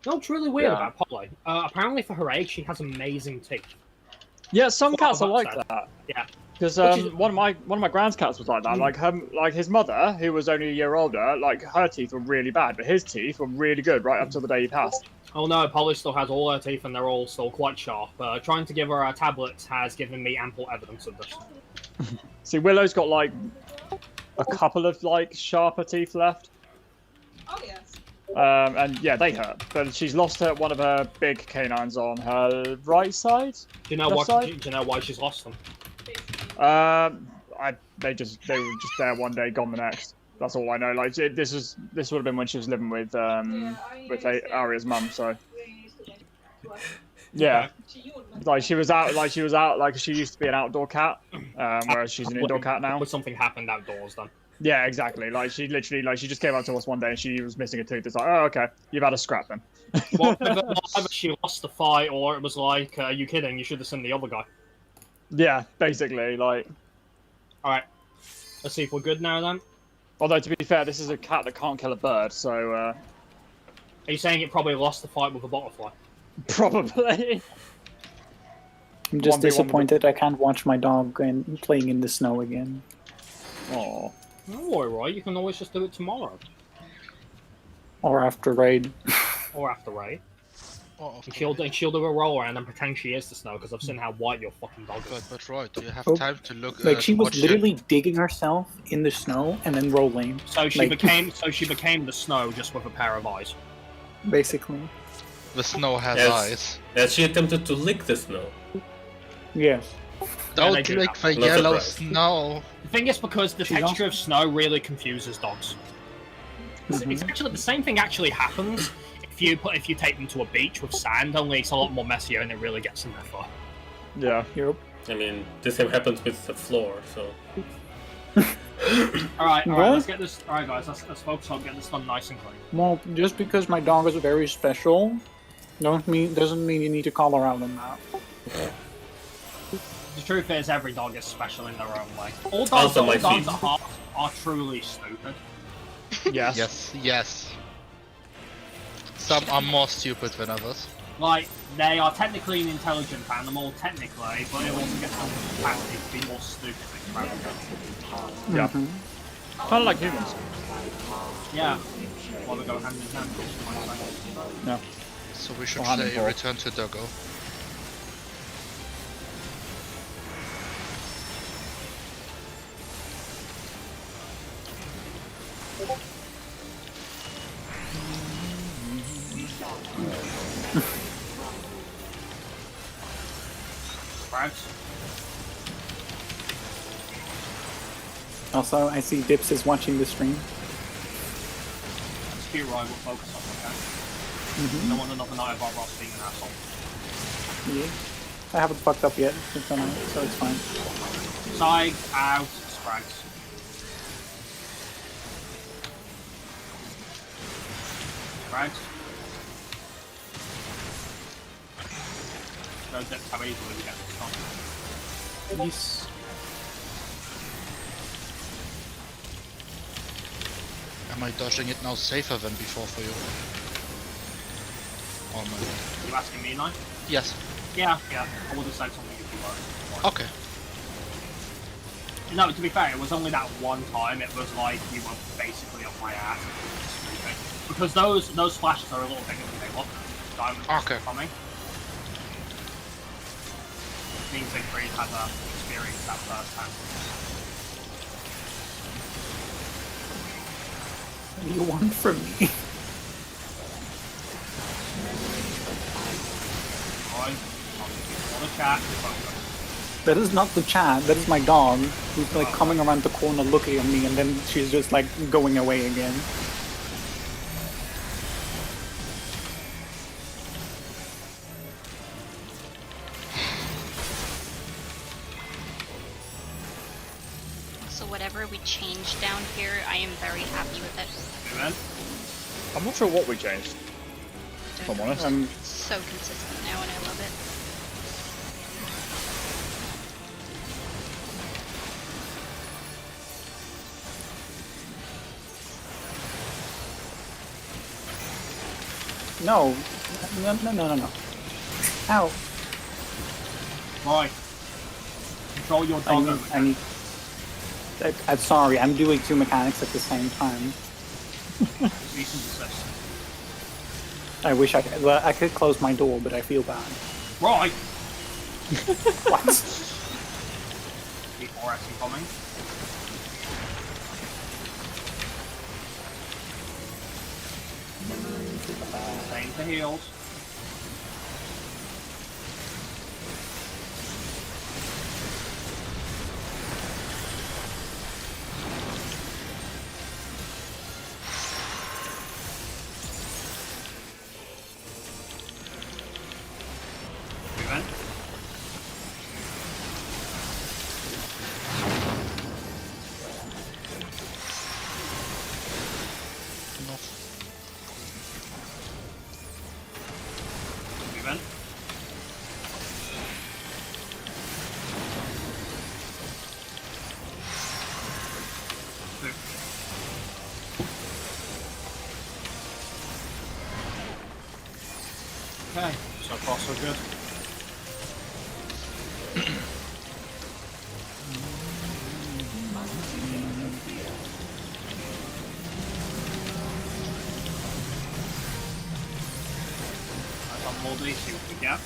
You know what's really weird Yeah. about Polly? Apparently for her age, she has amazing teeth. Yeah, some cats are Well, like that's that. Yeah. Because Which is- one of my grand's cats was like that. Like his mother, who was only a year older, like her teeth were really bad, but his teeth were really good right up till the day he passed. Oh no, Polly still has all her teeth and they're all still quite sharp. Trying to give her tablets has given me ample evidence of this. See, Willow's got like a couple of like sharper teeth left. Oh yes. And yeah, they hurt. But she's lost one of her big canines on her right side. Do you know Left what? side? Do you know why she's lost them? They were just there one day, gone the next. That's all I know. Like this would have been when she was living with Aria's mum. So yeah, like she was out. Like she used to be an outdoor cat, whereas she's an indoor cat now. But something happened outdoors then. Yeah, exactly. Like she literally, she just came up to us one day and she was missing a tooth. It's like, oh, okay, you've had a scrap then. Well, either she lost the fight, or it was like, are you kidding? You should have seen the other guy. Yeah, basically, like. All right, let's see if we're good now then. Although to be fair, this is a cat that can't kill a bird, so. Are you saying it probably lost the fight with a butterfly? Probably. I'm just 1v1 disappointed I can't watch my dog and playing in the snow again. Oh. No worry, Roy. You can always just do it tomorrow Or after raid. or after raid. Oh, And she'll do a roll around and pretend she is the snow because I've seen how white your fucking dog is. but Roy, do you have Oh. time to look? Like she was watch it? literally digging herself in the snow and then rolling, So she Like- became the snow just with a pair of eyes. basically. The snow has Yes. eyes. As she attempted to lick the snow. Yes. they Don't do lick that. the Not yellow surprised. snow. The thing is because the She's texture of snow really confuses dogs. It's actually the same thing actually happens if you take them to a beach with sand, only it's a lot more messier and it really gets in their fur. Yeah. Yep. I mean, the same happens with the floor, so. Alright, What? let's get this. Alright, guys, let's focus on getting this done nice and clean. Well, just because my dog is very special, doesn't mean you need to call her out on that. The truth is, every dog is special in their own way. All dogs, Also all my dogs feet. are truly stupid. Yes. Yes, yes. Some are more stupid than others. Like, they are technically an intelligent animal, technically, but it also gets them the capacity to be more stupid than crap. Yeah. Mm-hmm. Kind of like humans. Yeah. While we go hand in hand. Yeah. So we should Or hand and say paw. return to Doggo. Right? Also, I see Dips is watching the stream. It's cute, right? We'll focus on that. Mm-hmm. I don't want another night of Bob Ross being an asshole. Yeah. I haven't fucked up yet, so it's fine. Side, out, Sprags. Sprags. No, that's how easily we get this on. Yes. Am I dodging it now safer than before for you? Oh no. You asking me now? Yes. Yeah. I would have said something if you were. Okay. No, to be fair, it was only that one time. It was like you were basically on my ass. Because those flashes are a little bigger than they look. Diamond Okay. coming. Means Siegfried had experienced that first time. What do you want from me? Alright, on the chat, focus. That is not the chat, that is my dog, who's like coming around the corner looking at me and then she's just like going away again. So whatever we change down here, I am very happy with it. Amen. I'm not sure what we changed, if I'm honest. It's so consistent now and I love it. No. No. Ow. Right. Control your dog. I'm sorry, I'm doing two mechanics at the same time. Cease and desist. I wish I could. Well, I could close my door, but I feel bad. Right. What? D4S incoming. Same for heals. Movement. Movement. Okay, so far so good. I've got more DC, see what we get.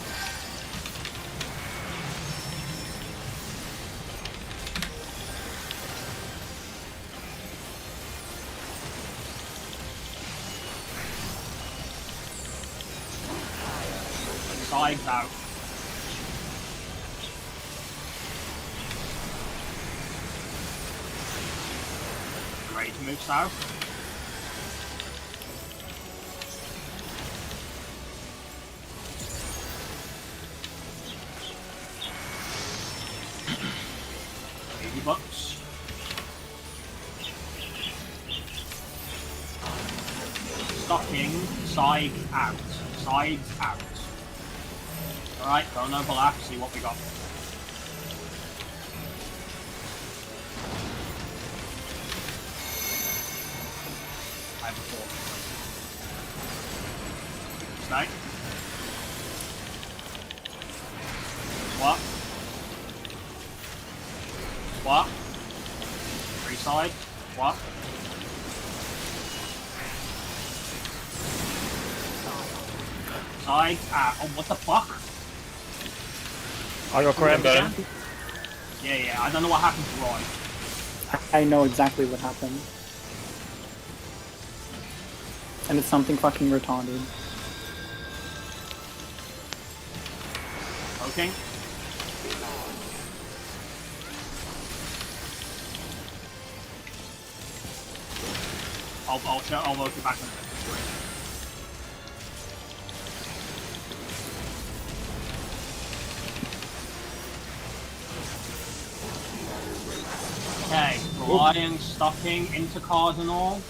Sides out. Ready to move south. $80. Stocking, side out. Sides out. Alright, don't overlap, see what we got. I have a 4. Stay. What? Free side? What? Side? Ah, oh, what the fuck? I got Crim. Got him. Yeah, I don't know what happened to Roy. I know exactly what happened. And it's something fucking retarded. Okay. I'll work it back in a minute. Okay, flying, stuffing, intercardinal.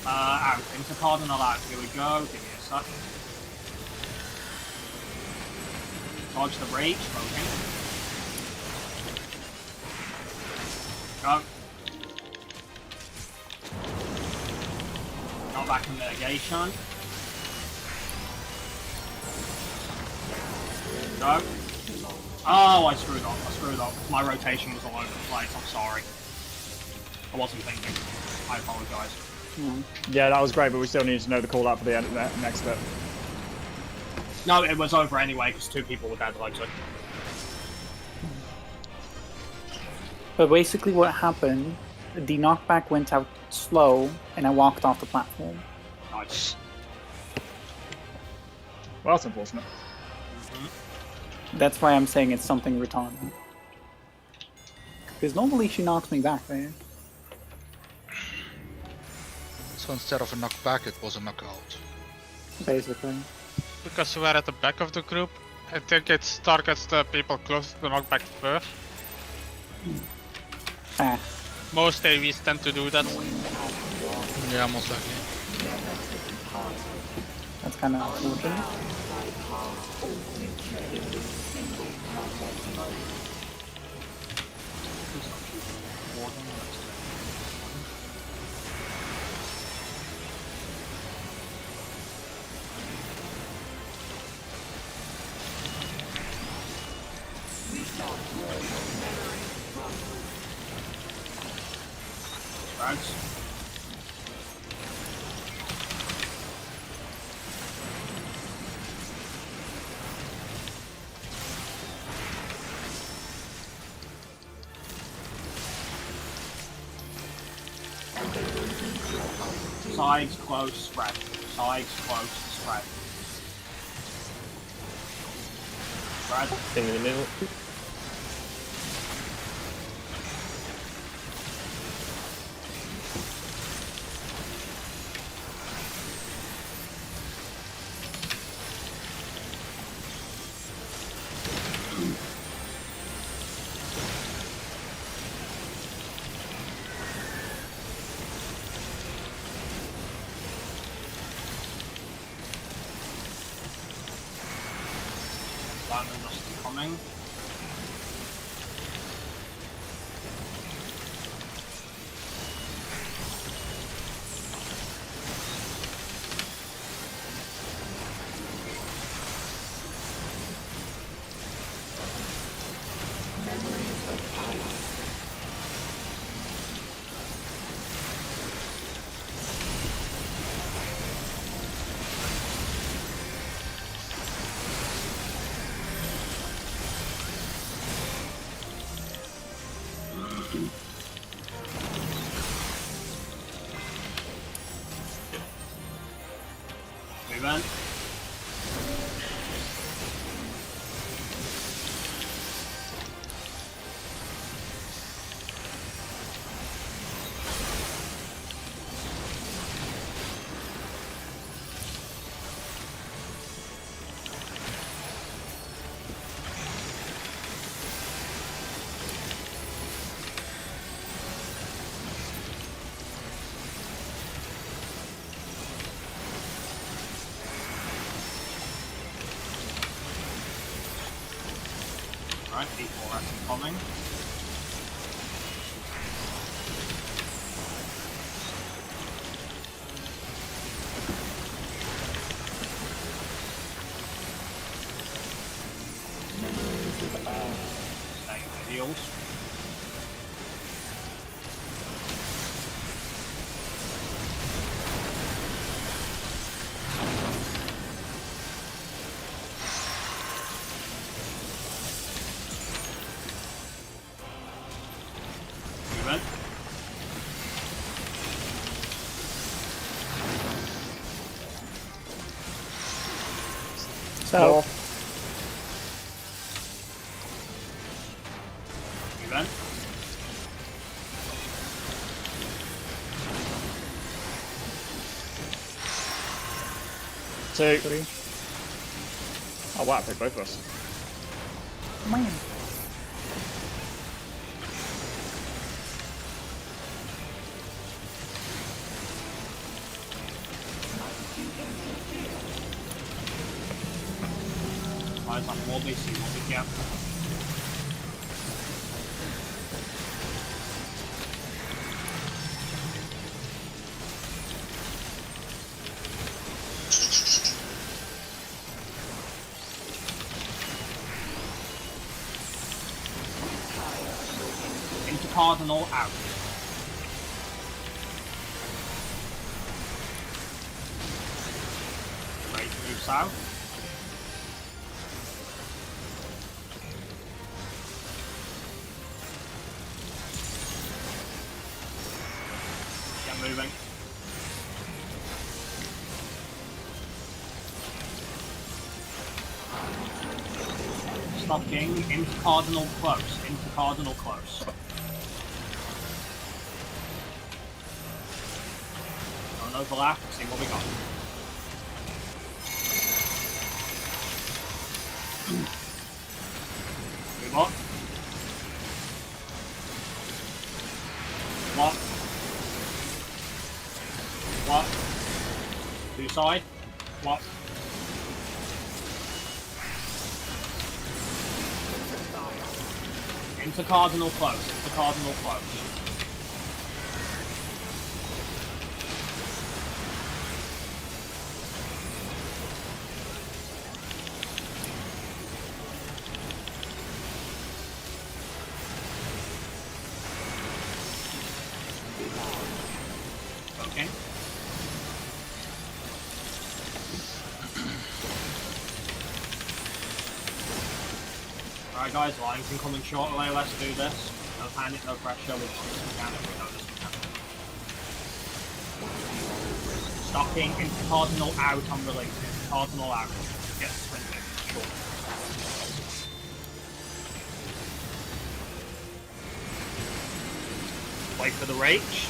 Out, intercardinal out. Here we go. Give me a sec. Dodge the reach. Okay. Go. Not back in mitigation. Go. Oh, I screwed up. My rotation was all over the place. I'm sorry. I wasn't thinking. I apologize. Yeah, that was great, but we still need to know the call out for the next bit. No, it was over anyway because 2 people were dead, like so. But basically what happened, the knockback went out slow, and I walked off the platform. Nice. Well, that's unfortunate. That's why I'm saying it's something retarded. Because normally she knocks me back there. So instead of a knockback, it was a knockout. Basically. Because we're at the back of the group, I think it targets the people closest to knockback first. Ah. Most AVs tend to do that. Yeah, most likely. That's kind of unfortunate. Thanks. Sides close, spread. Sides close, spread. Spread. Thing in the middle. Diamond dust coming. Movement. Right, E12S coming. Staying in the heels. South. Even. Two. 3. Oh wow, I picked both of us. Man. Guys, I'm more busy. What we get? Into Cardinal out. Ready to move south. Get moving. Stopping into Cardinal close. Into Cardinal close. Don't overlap. See what we got. Move on. What? What? To side. What? Into Cardinal close. Into Cardinal close. Okay. Alright guys, lines incoming shortly, let's do this. No panic, no pressure, we've got this we can if we know this we can. Stopping into Cardinal out, I'm releasing. Cardinal out. Get sprinting, sure. Wait for the reach.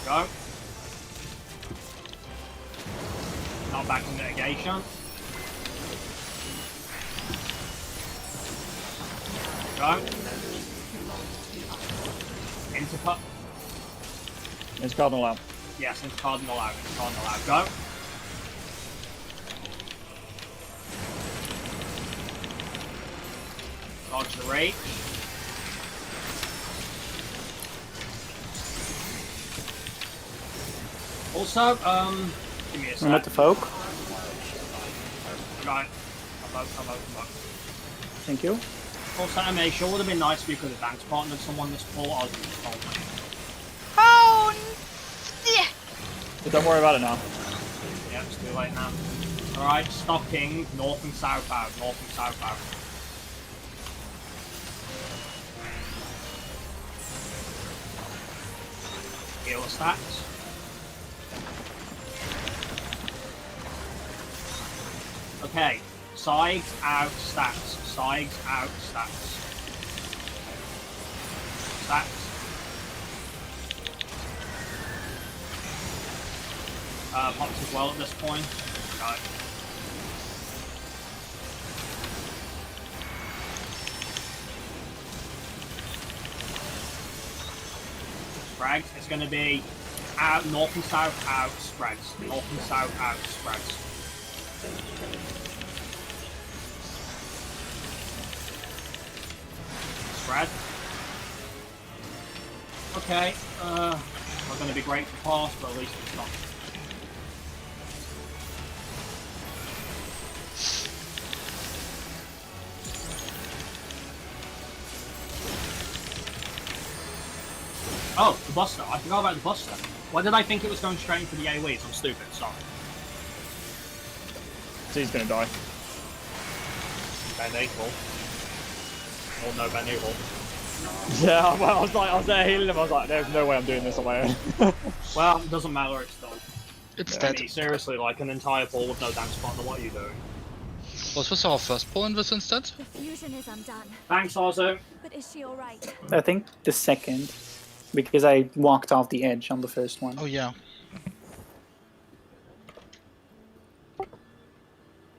Go. Not back in mitigation. Go. Into cut. It's Cardinal out. Yes, into Cardinal out. Into Cardinal out. Go. Dodge the reach. Also, give me a sec. I'm at the folk. Right. I'm out. Thank you. Also, I made sure it would have been nice if you could have dance partnered someone this pull. I was just told me. Oh, yeah. But don't worry about it now. Yeah, it's too late now. Alright, stopping north and south out. North and south out. Heal the stats. Okay, sides out stats. Sides out stats. Stats. Pops as well at this point. Right. Spreads. It's going to be out, north and south out spreads. North and south out spreads. Spread. Okay, not going to be great for pass, but at least it's not. Oh, the Buster. I forgot about the Buster. Why did I think it was going straight into the AoEs? I'm stupid, sorry. He's gonna die. Ben Equal. Oh no, Ben Equal. Yeah, well, I was there healing him. I was like, there's no way I'm doing this on my own. Well, it doesn't matter, it's done. It's I dead. mean, seriously, like an entire ball with no dance partner, what are you doing? Was this our first pull in this instance? The fusion is undone. Thanks, Arzo. But is she alright? I think the second, because I walked off the edge on the first one. Oh yeah.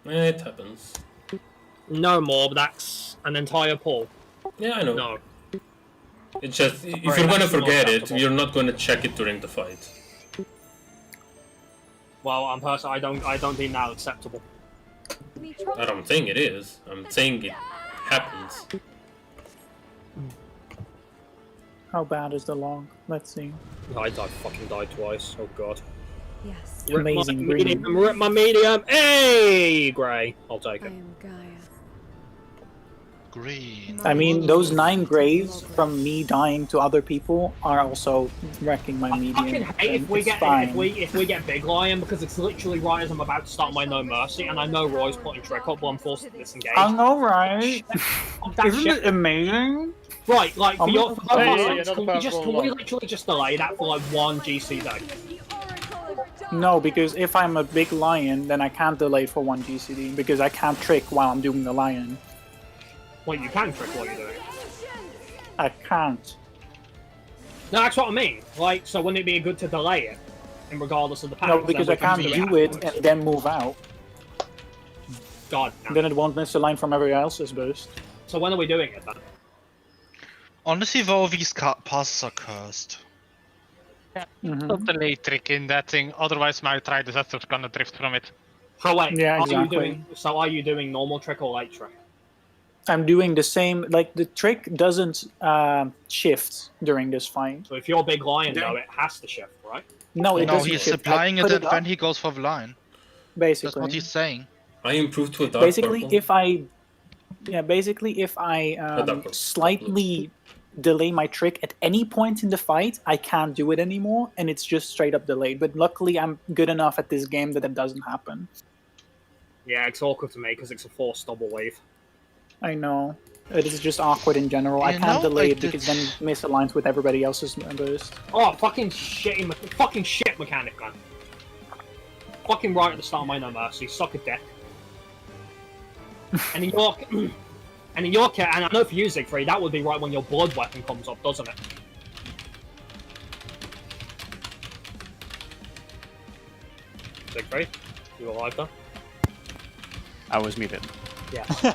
It happens. No more, but that's an entire pull. Yeah, I know. No. It's just, if Right, you're gonna that's not forget it, acceptable. you're not gonna check it during the fight. Well, I don't deem that acceptable. We tried. I don't think it is. I'm saying it happens. How bad is the log? Let's see. I fucking died twice. Oh god. Yes. Amazing Rip green. rip my medium. Hey, Grey. I'll take I it. am Gaia. Green. I mean, those 9 graves from me dying to other people are also wrecking my I medium. fucking hate if and we it's get fine. if we get Big Lion because it's literally right as I'm about to start my No Mercy, and I know Roy's putting Trick up, but I'm forced to disengage. I know, right? That Isn't shit- it amazing? Right, like for your for Hey, those another can we literally just delay that for like one GC day? No, because if I'm a big lion, then I can't delay for 1 GCD because I can't trick while I'm doing the lion. Well, you can trick while you're doing it. I can't. No, that's what I mean. Like, so wouldn't it be good to delay it, in regardless of the pattern? No, because I can't do it and then move out. God. No. Then it won't miss a line from everybody else's burst. So when are we doing it then? Honestly, though, these passes are cursed. Mhm. Totally trick in that thing, otherwise my try disaster's gonna drift from it. So wait, Yeah, are you exactly. doing? So are you doing normal trick or light trick? I'm doing the same, like the trick doesn't shift during this fight. So if you're Big Lion, though, it has to shift, right? No, it No, doesn't he's shift. supplying I it put and up, then he goes for the line. basically. That's what he's saying. I improved to a dark Basically, purple. if I purple. slightly delay my trick at any point in the fight, I can't do it anymore, and it's just straight up delayed. But luckily, I'm good enough at this game that it doesn't happen. Yeah, it's awkward to me because it's a forced double wave. I know. It is just awkward in general. I You can't know, delay like it because then it misaligns with everybody else's burst. Oh, fucking shit mechanic, man. Fucking right at the start of my No Mercy, suck a dick. And in your case, and I know for you, Siegfried, that would be right when your blood weapon comes up, doesn't it? Siegfried, you alive though? I was muted. Yeah. Yeah,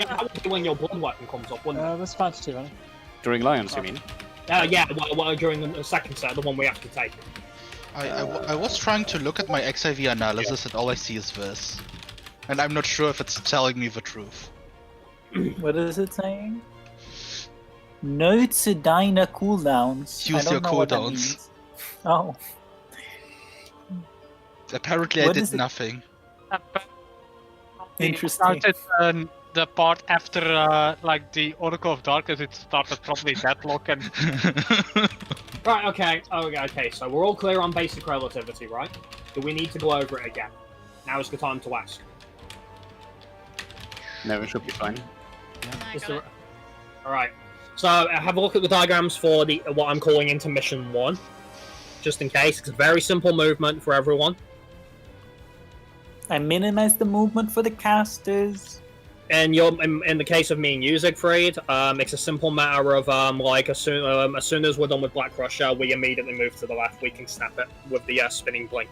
that would be when your blood weapon comes up, wouldn't it? That's fine too, honey. During Lions, you mean? Yeah, well, during the second set, the one we have to take. I was trying to look at my XIV analysis and all I see is this. And I'm not sure if it's telling me the truth. What is it saying? Notes Sedina cooldowns. I Use don't your know what that cooldowns. means. Oh, Apparently I What did is it? nothing. interesting. Started the part after like the Oracle of Darkness, it started probably deadlock and Right, okay, so we're all clear on basic relativity, right? Do we need to go over it again? Now is the time to ask. No, it should be fine. I Is got there- it. Alright, so have a look at the diagrams for the what I'm calling intermission 1. Just in case, it's a very simple movement for everyone. I minimize the movement for the casters. And in the case of me and you, Siegfried, it's a simple matter of like as soon as we're done with Black Crusher, we immediately move to the left. We can snap it with the spinning blink.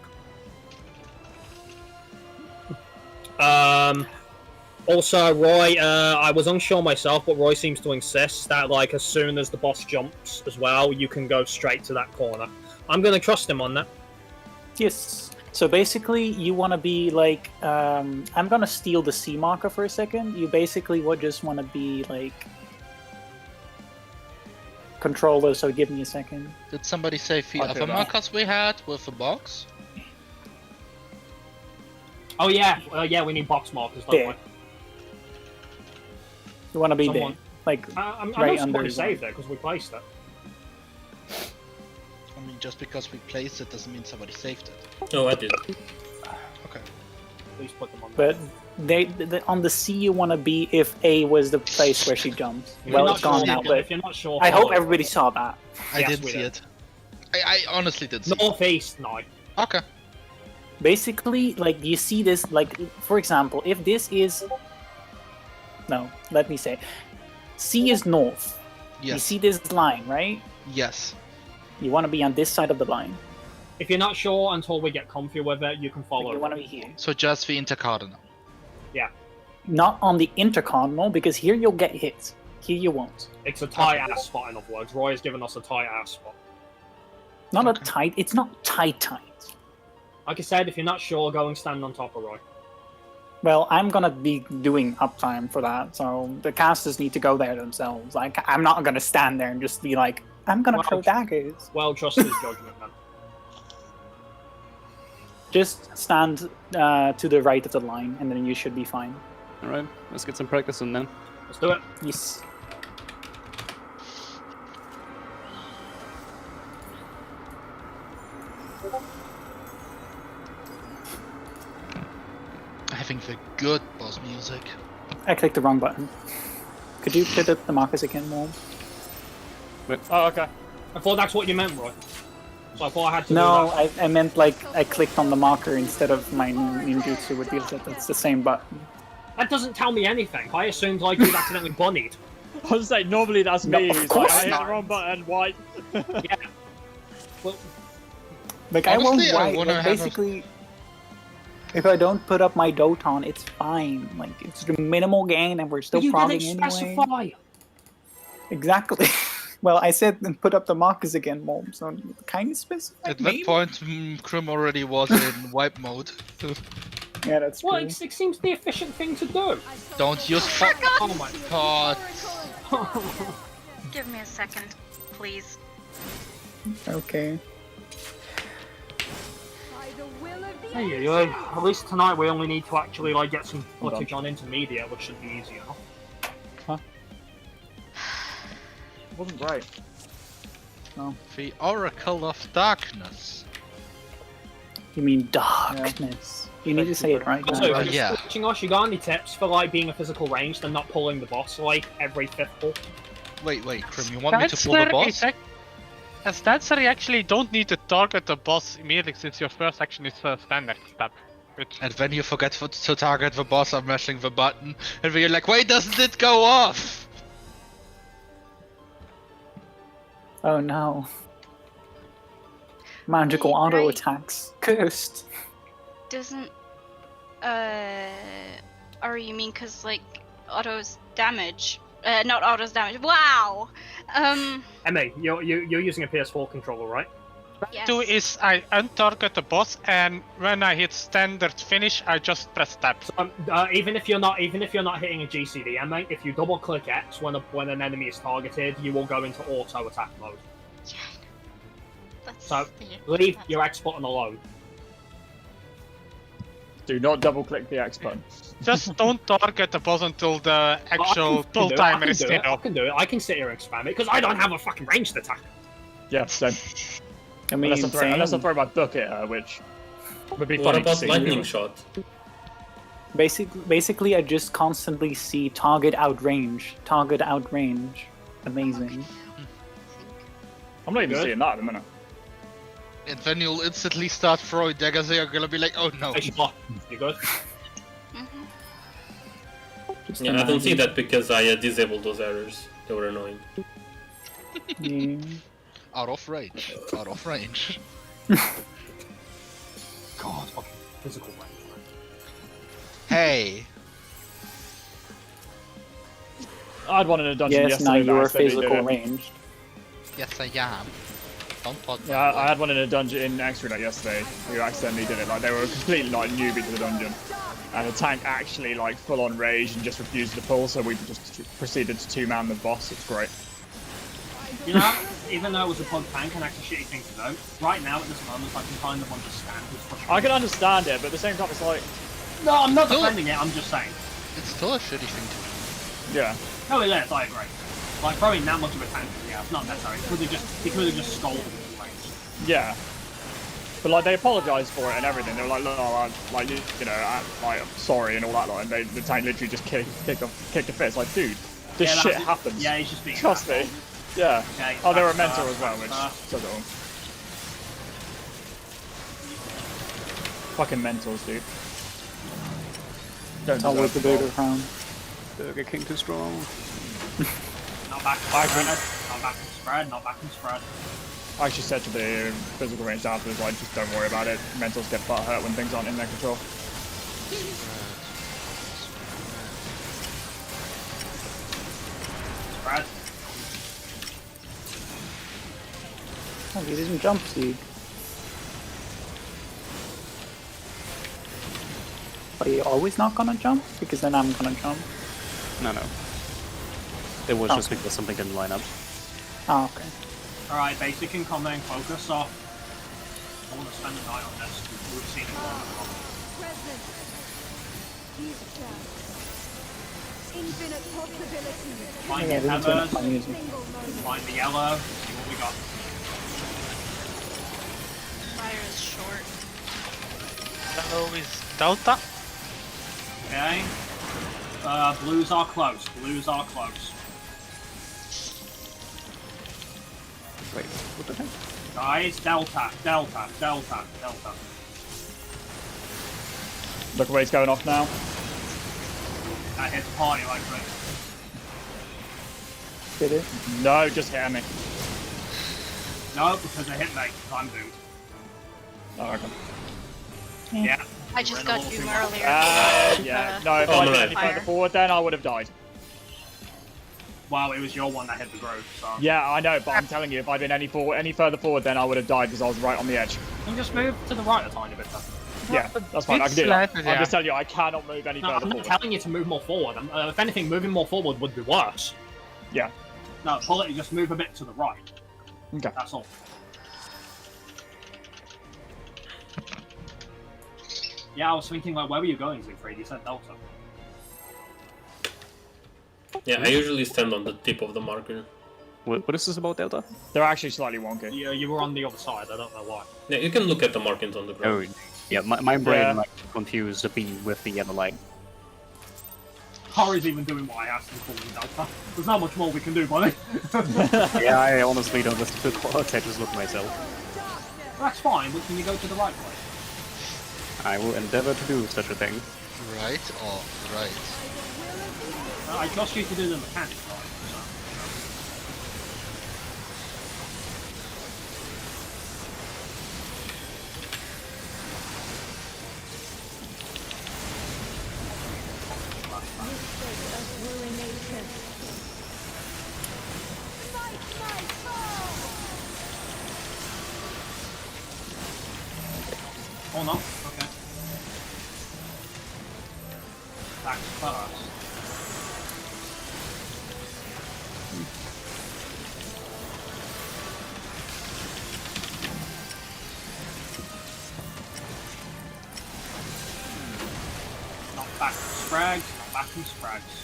Also, Roy, I was unsure myself, but Roy seems to insist that like as soon as the boss jumps as well, you can go straight to that corner. I'm gonna trust him on that. Yes. So basically, you want to be like, I'm gonna steal the C marker for a second. You basically would just want to be like controller. So give me a second. Did somebody say the I'll do other that. markers we had with the box? Oh yeah, we need box markers, don't There. we? You want to be Someone- there, like I'm right not under supposed to his save arm. there because we placed it. I mean, just because we placed it doesn't mean somebody saved it. No, I did. Okay. Please put them on. But they on the C you want to be if A was the place where she jumped. If Well, you're it's not gone sure, now, but if you're not sure, I hope follow. everybody saw that. I Yes, did we see did. it. I honestly did see it. Northeast, no. Okay. Basically, like, you see this, like, for example, if this is... No, let me say. C is north. You Yes. see this line, right? Yes. You want to be on this side of the line. If you're not sure until we get comfy with it, you can Like, follow. you want to be here. So just the intercardinal. Not on the intercardinal, because here you'll get hit. Here you won't. It's a tight ass spot, in other words. Roy has given us a tight ass spot. Not Okay. a tight... It's not tight. Like I said, if you're not sure, go and stand on top of Roy. Well, I'm gonna be doing uptime for that, so the casters need to go there themselves. Like, I'm not gonna stand there and just be like, I'm gonna Well, throw daggers. Well, trust his judgment, man. Just stand to the right of the line, and then you should be fine. Alright, let's get some practice in then. Let's do it. Yes. Having the good boss music. I clicked the wrong button. Could you put up the markers again, more? Oh, okay. I thought that's what you meant, Roy. So I thought I had to No, do that. I meant like I clicked on the marker instead of my ninjutsu with the It's the same button. That doesn't tell me anything. I assumed like you'd accidentally bunnied. I was like, normally that's No, me. of It's course like, I hit not. the wrong button, white. Yeah. Well, Like, I Honestly, won't I white. wanna Like, have a- basically, if I don't put up my Doton, it's fine. Like, it's the minimal gain, and we're still you progging didn't anyway. specify. Exactly. Well, I said then put up the markers again, Mom. So kind of specific. At that maybe? point, Krim already was in wipe mode. Yeah, that's Well, true. it seems the efficient thing to do. Don't use Oh my god. Give me a second, please. Okay. By the will of the Hey, at least tonight we only need to actually like get some footage on intermediate, which should be easy enough. It wasn't great. The Oracle of Darkness. You mean darkness? You need to say it right Also, now. if Right. you're Yeah. watching us, you got any tips for like being a physical range and not pulling the boss like every fifth pull? Wait, Krim, you want me to pull the boss? As Dancer, you actually don't need to target the boss immediately since your first action is a standard step. Which And when you forget to target the boss, I'm mashing the button. And when you're like, wait, doesn't it go off? Oh no. Magical auto Right. attacks. Cursed. Doesn't or you mean cause like autos damage? Not autos damage. Wow. Emmy, you're using a PS4 controller, right? Yes. do is I untarget the boss, and when I hit standard finish, I just press tab. So, even if you're not hitting a GCD, Emmy, if you double click X when an enemy is targeted, you will go into auto attack mode. Yeah, I know. That's So, yeah, Leave that's- your X button alone. Do not double click the X button. Just don't target the boss until the I actual can pull do it, I timer can is do it, I zero. can do it. I can sit here and spam it because I don't have a fucking ranged attack. Yeah, same. I mean, Unless I same. throw my book at her, which would be What funny to about see. lightning shot? Basically, I just constantly see target outrange. Target outrange. Amazing. I'm not even Good. seeing that at the minute. And then you'll instantly start throwing daggers, and you're gonna be like, oh no. Hey, Shabbat, you good? Mhm. Just Yeah, I don't see imagine. that because I disabled those errors. They were annoying. Yeah. Out of range. Out of range. God, fucking physical range. Hey. I had one in a dungeon Yes, now yesterday. you that are accidentally did physical it. ranged. Yes, I am. Don't talk Yeah, I had one in a dungeon in X-Ray yesterday who accidentally did it. Like they were completely like newbie to the dungeon, and the tank actually like full on rage and just refused to pull. So we just proceeded to two-man the boss. It's great. You know, even though it was a pug tank and that's a shitty thing to do, right now at this moment I can kind of understand who's frustrated. I can understand it, but at the same time, it's like, No, I'm not Still- defending it, I'm just saying. It's still a shitty thing to do. yeah, No, it is, I agree. Like, throwing that much of a tank, yeah, it's not necessary. He could have just scolded his range. yeah. But like they apologized for it and everything. They were like, "Look, I'm like I'm sorry" and all that. Like, and the tank literally just kicked a fit. It's like, dude, this Yeah, shit that's- happens. Yeah, he's just being Trust me. asshole. Yeah. Okay, Oh, they were a that's, mentor as well, which that's, says it all. Fucking mentals, dude. Don't It's always the deserve bigger crown. Burger King too strong. Not back and spread. Not back and spread. Not back and spread. I actually said to the physical range afterwards, like, just don't worry about it. Mentals get butt hurt when things aren't in their control. Spread. Oh, he didn't jump, Sieg. But are you always not gonna jump? Because then I'm gonna jump. No. It was Oh. just because something didn't line up. Oh, okay. Alright, basic incoming, focus off. I want to spend the night on this. We've seen it all. Present. Future. Infinite possibilities. Find Yeah, the we need to Evers, my music. Single moment. find the yellow, see what we got. Fire is short. Yellow is Delta. Okay. Blues are close. Blues are close. Wait, what the heck? Guys, Delta, Delta, Delta, Delta. Look away, it's going off now. That hits the party like this. Did it? No, just hit me. No, because it hit me. I'm doomed. Oh, okay. Yeah. I just We're in a got little Doom too much. earlier. Yeah. No, if Oh, I'd been no. any further forward, then I would have died. Well, it was your one that hit the grove, so. Yeah, I know, but I'm telling you, if I'd been any further forward, then I would have died because I was right on the edge. You can just move to the right a tiny bit then. Yeah, that's fine. I can do that. I'm Yeah. just telling you, I cannot move any No, further I'm not forward. telling you to move more forward. If anything, moving more forward would be worse. Yeah. No, pull it, you just move a bit to the right. Okay. That's all. Yeah, I was thinking, like, where were you going, Siegfried? You said Delta. Yeah, I usually stand on the tip of the marker. What is this about Delta? They're actually slightly wonky. You were on the other side, I don't know why. Yeah, you can look at the markings on the Oh, ground. yeah, my brain Yeah. like confused the B with the other line. Hari's even doing what I asked him for in Delta. There's not much more we can do, buddy. Yeah, I honestly don't listen to the quotes, I just look myself. That's fine, but can you go to the right place? I will endeavor to do such a thing. Right or right? I trust you to do the mechanics right. Oh no, okay. Back first. Not back from Sprags, not back from Sprags.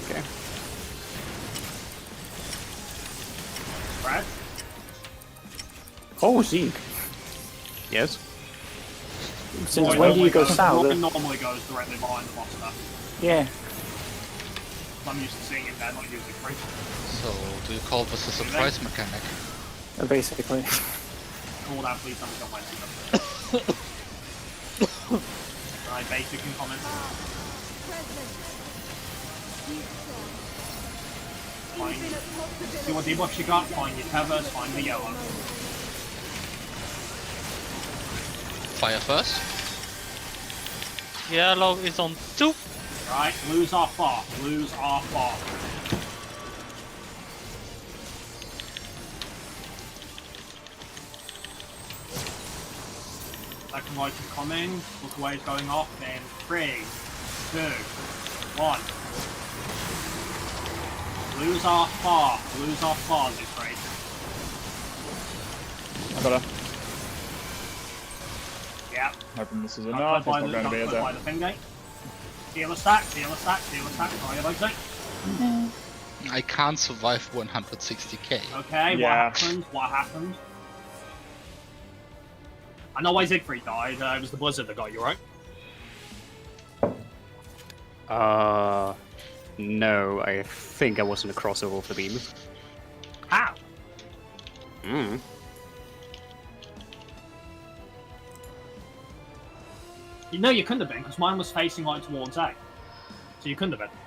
Okay. Brad? Oh, Sieg. Yes? Since Roy when do you go normally south? Roy normally goes directly behind the monster. Yeah. I'm used to seeing it there, not using free. So, do you call this a surprise mechanic? Basically. Call that, please, don't my name. Right, basic and comments. Find, see what debuff you got, find your tethers, find the yellow. Fire first. Yellow is on 2. Right, blues are far, blues are far. Black and white are coming, look away is going off, then 3, 2, 1. Blues are far, this race. I got her. Yeah. Hoping this is Don't enough. It's click not going to be, is by it? the thing gate. Deal a stack, try your legs out. I can't survive 160k. Okay, Yeah. what happened? I know why Siegfried died, it was the blizzard that got you, right? No, I think I was in the crossover of the beams. How? Hmm. No, you couldn't have been, because mine was facing like towards A. So you couldn't have been.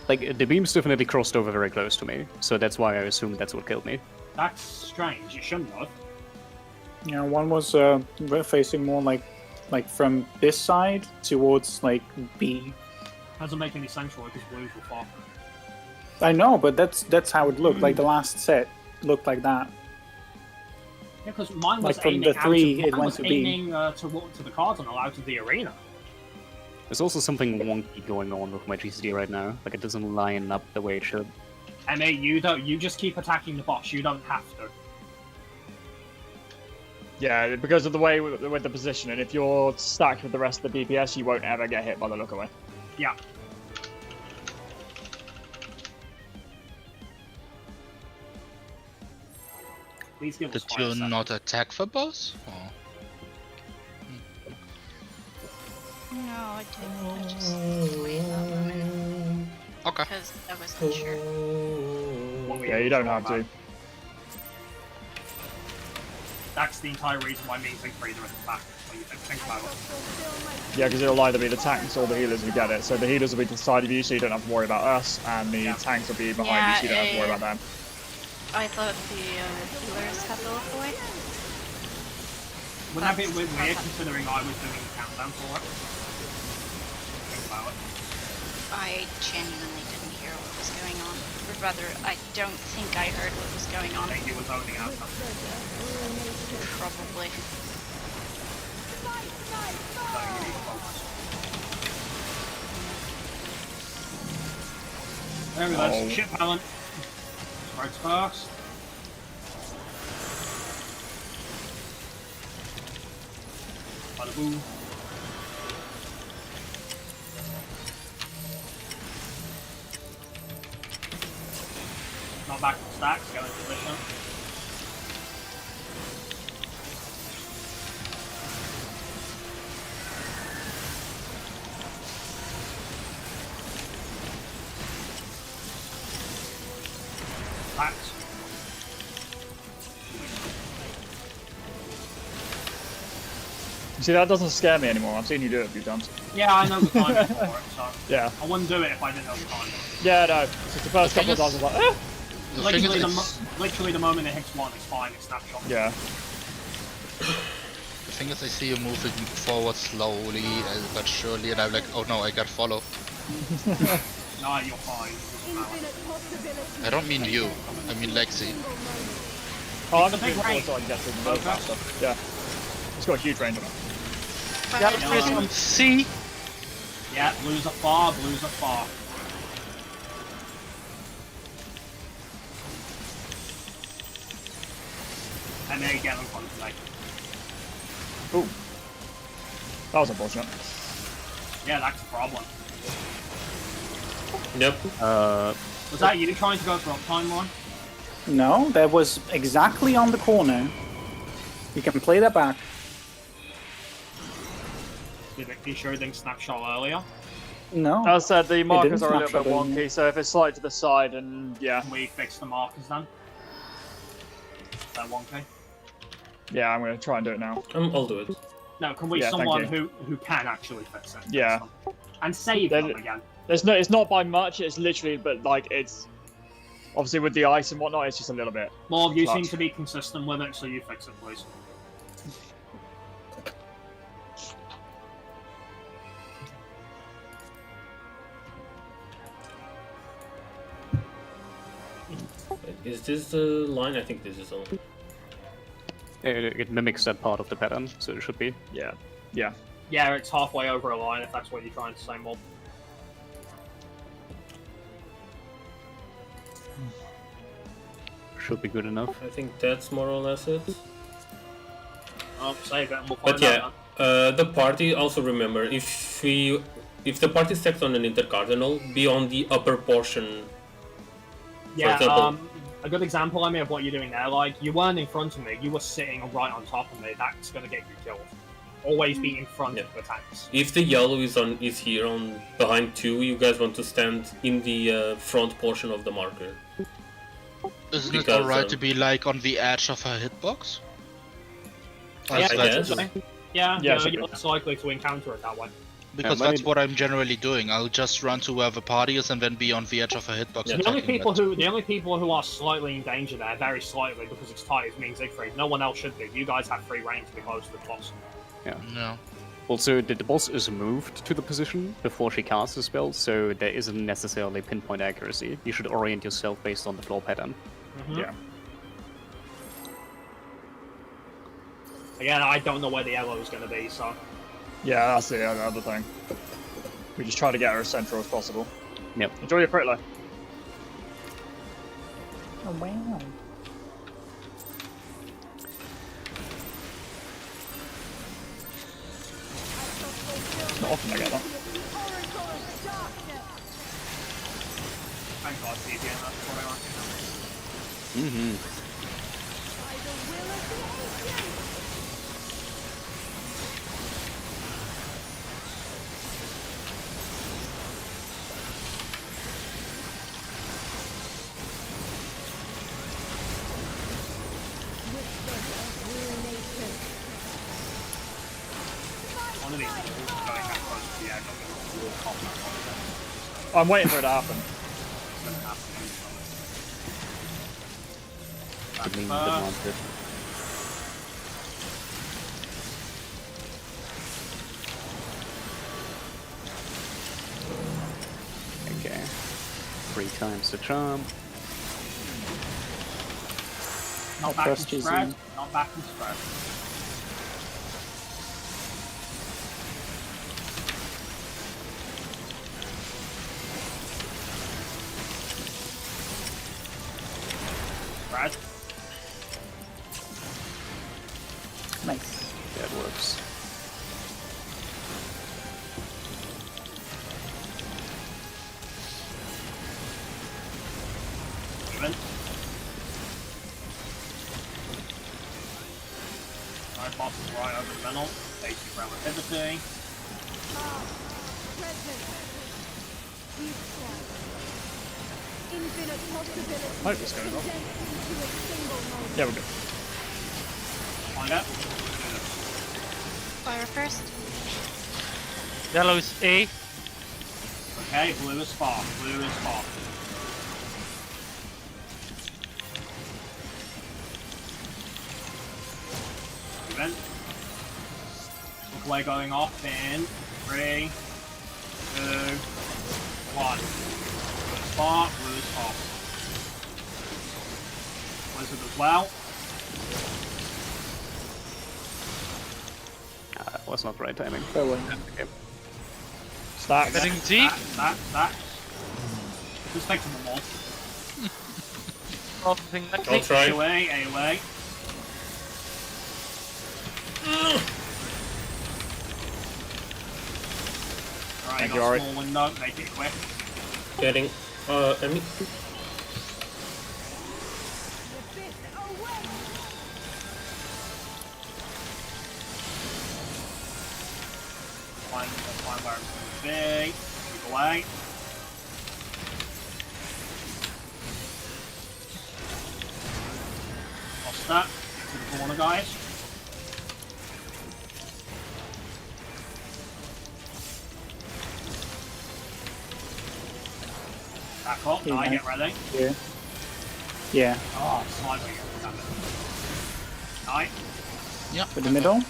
Like, the beams definitely crossed over very close to me, so that's why I assumed that's what killed me. That's strange. You shouldn't have. Yeah, one was facing more like from this side towards like B. Doesn't make any sense because blues were far. I know, but that's how it looked. Like the last set looked like that. Yeah, because mine was Like, from aiming the three, out it mine went was to B. aiming to the cardinal out of the arena. There's also something wonky going on with my GCD right now. Like, it doesn't line up the way it should. And mate, you don't. You just keep attacking the boss. You don't have to. Yeah, because of the way with the position, and if you're stacked with the rest of the DPS, you won't ever get hit by the look away. Yeah. Please give us Did 5 you seconds. not attack the boss? Or... No, I didn't. I just waited that moment Okay. because I wasn't sure. What we Yeah, you do don't is have to. That's the entire reason why me and Siegfried are at the back. When you think about it. Yeah, because it'll either be the tanks or the healers who get it. So the healers will be to the side of you, so you don't have to worry about us, and the Yeah. tanks will be behind you, so you don't have to worry about them. I thought the healers had the look away. Wouldn't that be weird considering I was doing the countdown for it? Think about it. I genuinely didn't hear what was going on. Or rather, I don't think I heard what was going on. I think he was owning out. Probably. So you need to focus. There we go. Oh. Ship balance. Strikes first. Bada boom. Not back to stacks, get in position. Stacks. See, that doesn't scare me anymore. I've seen you do it a few times. Yeah, I know the timing for it, so Yeah. I wouldn't do it if I didn't know the timing. Yeah, no. Since the first couple of times, I was like, eh. The thing is, Literally the moment it hits one, it's fine, it's snapshot. Yeah. the thing is, I see you moving forward slowly but surely, and I'm like, oh no, I got follow. Nah, you're fine. It doesn't matter. Infinite possibilities. I don't mean you, I mean Lexi. Oh, I'm It's a just big moving forward range. so I can get to the Okay. faster. Yeah. It's got a huge range on it. Yeah, But press on C. Yeah, blues are far, blues are far. And there you get them constantly. Ooh. That was unfortunate. Yeah, that's the problem. Yep. Was that you trying to go for uptime one? No, that was exactly on the corner. You can play that back. Did it, you sure it didn't snapshot earlier? No. As I said, the markers didn't are a little bit snapshot, wonky, so if it's slightly to the side, and yeah. Can we fix the markers then? Is that 1k? Yeah, I'm going to try and do it now. I'll do it. No, can we Yeah, thank someone you. who can actually fix it? Yeah. And save Then- them again. There's no, it's not by much, it's literally, but like, it's... Obviously with the ice and whatnot, it's just a little bit. More, you seem Clutch. to be consistent with it, so you fix it, please. Is this the line? I think this is on. It mimics that part of the pattern, so it should be. Yeah. Yeah. Yeah, it's halfway over a line if that's what you're trying to say, Mob. Should be good enough. I think that's more or less it. Oh, save it and we'll find But yeah, out. the party, also remember, if the party is stacked on an intercardinal, be on the upper portion. Yeah, example- a good example, I mean, of what you're doing there, like, you weren't in front of me, you were sitting right on top of me, that's gonna get you killed. always be in front of the tanks. If the yellow is here on behind 2, you guys want to stand in the front portion of the marker. Isn't it Because, alright to be like on the edge of her hitbox? Or is I that- guess. Yeah, Yeah, should you're be. less likely to encounter it that way. Because let that's me- what I'm generally doing. I'll just run to where the party is and then be on the edge of her hitbox. Yeah. The only attacking people who are slightly in danger there, very slightly, because it's tight, is me and Siegfried. No one else should be. You guys have free reign to be close to the boss. that. No. Also, the boss is moved to the position before she casts the spell, so there isn't necessarily pinpoint accuracy. You should orient yourself based on the floor pattern. Yeah. Again, I don't know where the yellow is going to be, so... Yeah, that's the other thing. We just try to get her as central as possible. Yep. Enjoy your crit, though. Oh, wow. Not often I get that. Thank God, CDN, that's what I want to know. Mm-hmm. One of these is going that close to the edge, I'm going to walk off that one. I'm waiting for it to happen. It's going to happen anyway. The mean Uh, demanded. Okay. 3 times the charm. Not back and Trust is spread. in. Not back and spread. Spread. Nice. That works. Even. Right, boss is right over the middle. Basic relativity. Infinite possibilities Hope it's going on. condensed into a single moment. Yeah, we're good. Find out. Fire first. Yellow is A. Okay, blue is far. Blue is far. Even. Look away going off in 3, 2, 1. Blue is far, blue is off. Blizzard as well. That was not the right timing. Farewell. Okay. Stacks. Getting D. That. Just take some more. Processing I'll next. try. AOA, AOA. Alright, Thank got you, a Ori. small window, make it quick. Getting. I mean, Find where it's going to be. Move away. Lost that. To the corner, guys. Back up. Yeah, Now nice. get ready. Yeah. Yeah. Oh, slightly. Night. For the middle.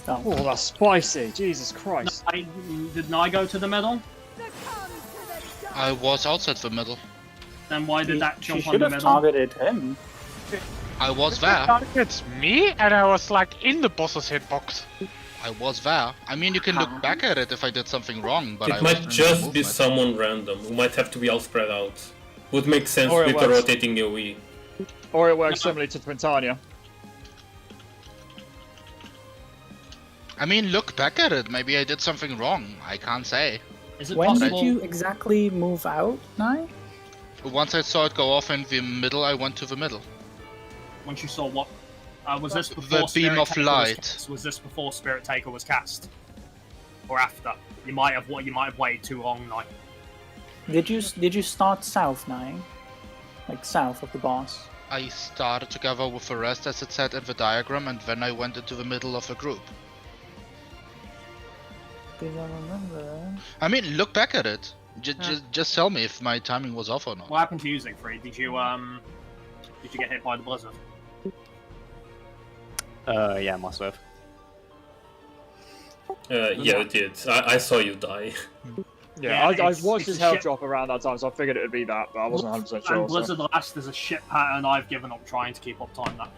Oh, Oh, that's spicy. Jesus Christ. Did I go to the middle? I was outside the middle. Then why did that she jump on should the have middle? targeted him. I was there. It's me, and I was like in the boss's hitbox. I was there. I mean, you can look back at it if I did something wrong, but I it was might in just the be movement. someone random who might have to be all spread out. Would make sense Or it with the works. rotating AoE. Or it works similarly to Twintania. I mean, look back at it. Maybe I did something wrong. I can't say. Is it When possible? did you exactly move out, Nai? Once I saw it go off in the middle, I went to the middle. Once you saw what? Was this The before beam Spirit of Taker light. Was cast? Was this before Spirit Taker was cast, or after? You might have waited too long, now. Did you start south now? Like south of the boss? I started together with the rest as it said in the diagram, and then I went into the middle of a group. Because I remember. I mean, look back at it. Just tell me if my timing was off or not. What happened to you, Siegfried? Did you get hit by the blizzard? Yeah, must have. Yeah, it did. I saw you die. Yeah, I it's watched his a health shit- drop around that time, so I figured it would be that, but I wasn't 100% sure. And So. Blizzard Last is a shit pattern. I've given up trying to keep up time now.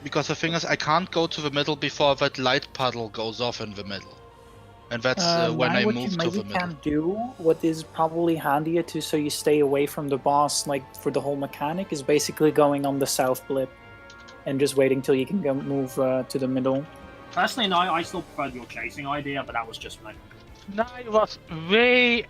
Because the thing is, I can't go to the middle before that light puddle goes off in the middle. And that's when Now I what move you to maybe the middle. can do, what is probably handier to so you stay away from the boss, like for the whole mechanic, is basically going on the south blip and just waiting till you can go move to the middle. Personally, no, I still preferred your chasing idea, but that was just me. No, it was way.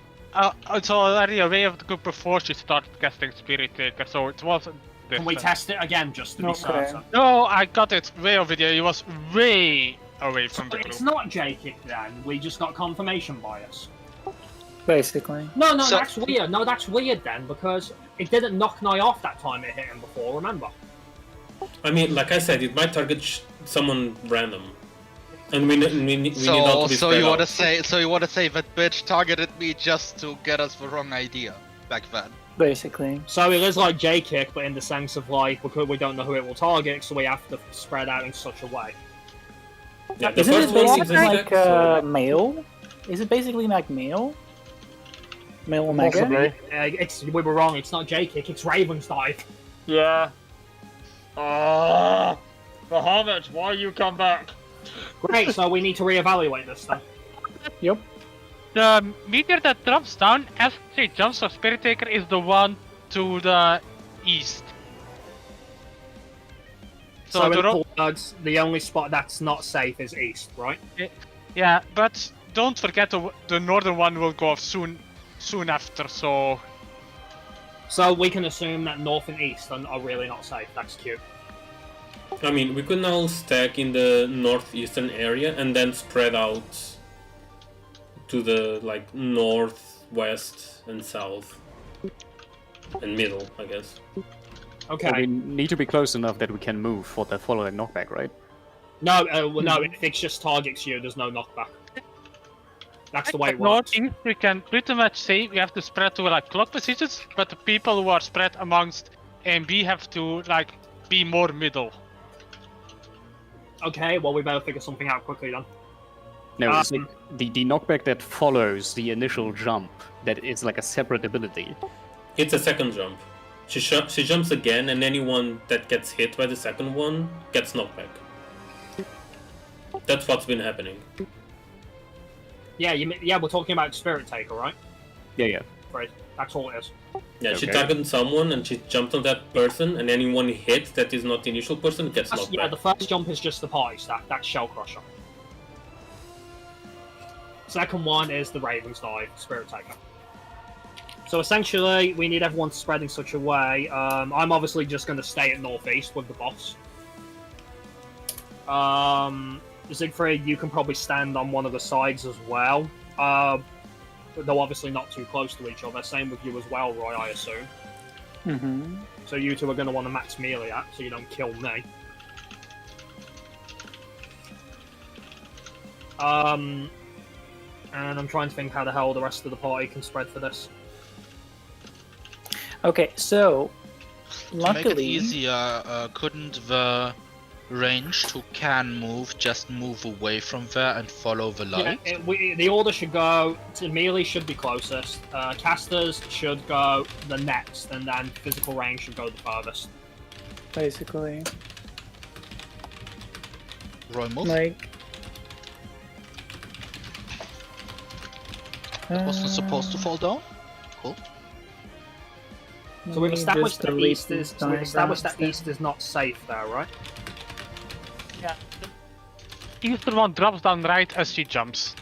It's already a way of the group before she started casting Spirit Taker, so it wasn't. Can we test it again just to be Okay. certain? No, I got it way over there. It was way away from the It's group. not J-kick then. We just got confirmation bias. Basically. No, So- that's weird. No, that's weird then because it didn't knock Nye off that time it hit him before. Remember? I mean, like I said, it might target someone random, and we need all to So, be so spread you want to out. say that bitch targeted me just to get us the wrong idea back then? Basically. So it is like J-kick, but in the sense of like because we don't know who it will target, so we have to spread out in such a way. Yeah, the Isn't first it one is basically like male? Is it basically like male? Male Omega? Possibly. We were wrong. It's not J-kick. It's Raven's dive. Yeah. Ah, Bahamut, why you come back? Great. So we need to reevaluate this then. Yep. The meteor that drops down as she jumps of Spirit Taker is the one to the east. So the in ro- other words, the only spot that's not safe is east, right? Yeah, but don't forget the northern one will go off soon after. So So we can assume that north and east are really not safe. That's cute. I mean, we could now stack in the northeastern area and then spread out to the like north, west, and south, and middle, I guess. Okay. But we need to be close enough that we can move for the following knockback, right? No, no. If it just targets you, there's no knockback. That's the way it works. northeast we can pretty much say we have to spread to like clock positions, but the people who are spread amongst A and B have to like be more middle. Okay, well we better figure something out quickly then. No, it's like the knockback that follows the initial jump, that is like a separate ability. It's a second jump. She jumps again, and anyone that gets hit by the second one gets knocked back. That's what's been happening. Yeah, yeah, we're talking about Spirit Taker, right? Yeah. Right. That's all it is. Yeah, she Okay. targeted someone, and she jumped on that person, and anyone hit that is not the initial person gets knocked Yeah, back. the first jump is just the party stat. That's Shell Crusher. Second one is the Raven's Dive, Spirit Taker. So essentially, we need everyone to spread in such a way. I'm obviously just going to stay at northeast with the boss. Siegfried, you can probably stand on one of the sides as well. Though obviously not too close to each other. Same with you as well, Roy, I assume. Mm-hmm. So you two are going to want to max melee at, so you don't kill me. And I'm trying to think how the hell the rest of the party can spread for this. Okay, so To make it luckily, easier, couldn't the ranged who can move just move away from there and follow the light? Yeah, the order should go to melee should be closest. Casters should go the next, and then physical range should go the furthest. basically, Roy move? like That wasn't supposed to fall down? Cool. So we've established that east east east is not safe there, right? Yeah. The eastern one drops down right as she jumps.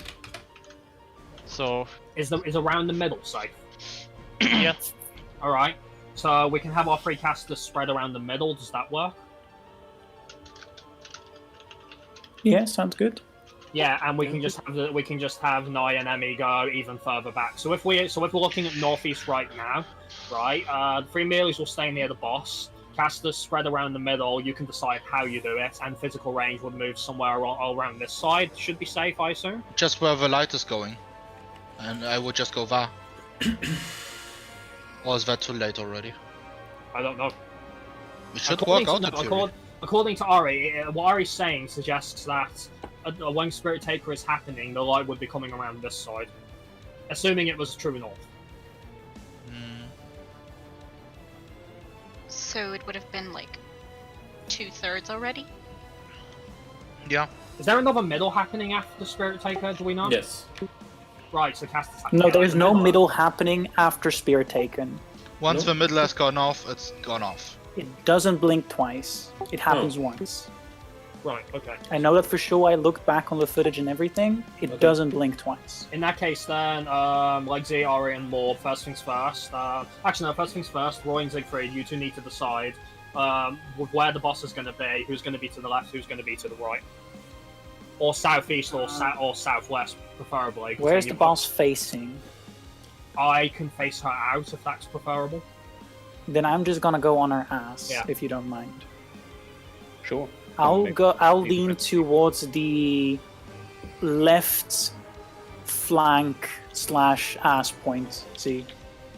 So Is around the middle safe? yeah. All right. So we can have our three casters spread around the middle. Does that work? Yeah, sounds good. Yeah, and we can just have Nai and Emmy go even further back. So if we're looking at northeast right now, right? The three melee will stay near the boss. Casters spread around the middle. You can decide how you do it, and physical range would move somewhere around this side. Should be safe, I assume. Just where the light is going. And I would just go there. Or is that too late already? I don't know. It should work out in theory. According to Ari, what Ari's saying suggests that when Spirit Taker is happening, the light would be coming around this side. Assuming it was true north. So it would have been like 2/3 already. Yeah. Is there another middle happening after the Spirit Taker? Do we know? Yes. Right, so cast is No, there's no middle happening after Spear Taken. Once No. the middle has gone off, it's gone off. It doesn't blink twice. It happens once. Right, okay. I know that for sure. I looked back on the footage and everything. It Okay. doesn't blink twice. In that case, then, Legsy, Ari, and Morb, first things first. Actually, no, first things first. Roy and Siegfried, you two need to decide where the boss is going to be, who's going to be to the left, who's going to be to the right. Or southeast or southwest, preferably. 'cause Where's then the you've boss facing? got- I can face her out if that's preferable. Then I'm just gonna go on her ass, Yeah. if you don't mind. Sure. I'll Make- go. I'll make lean it. towards the left flank / ass point. See,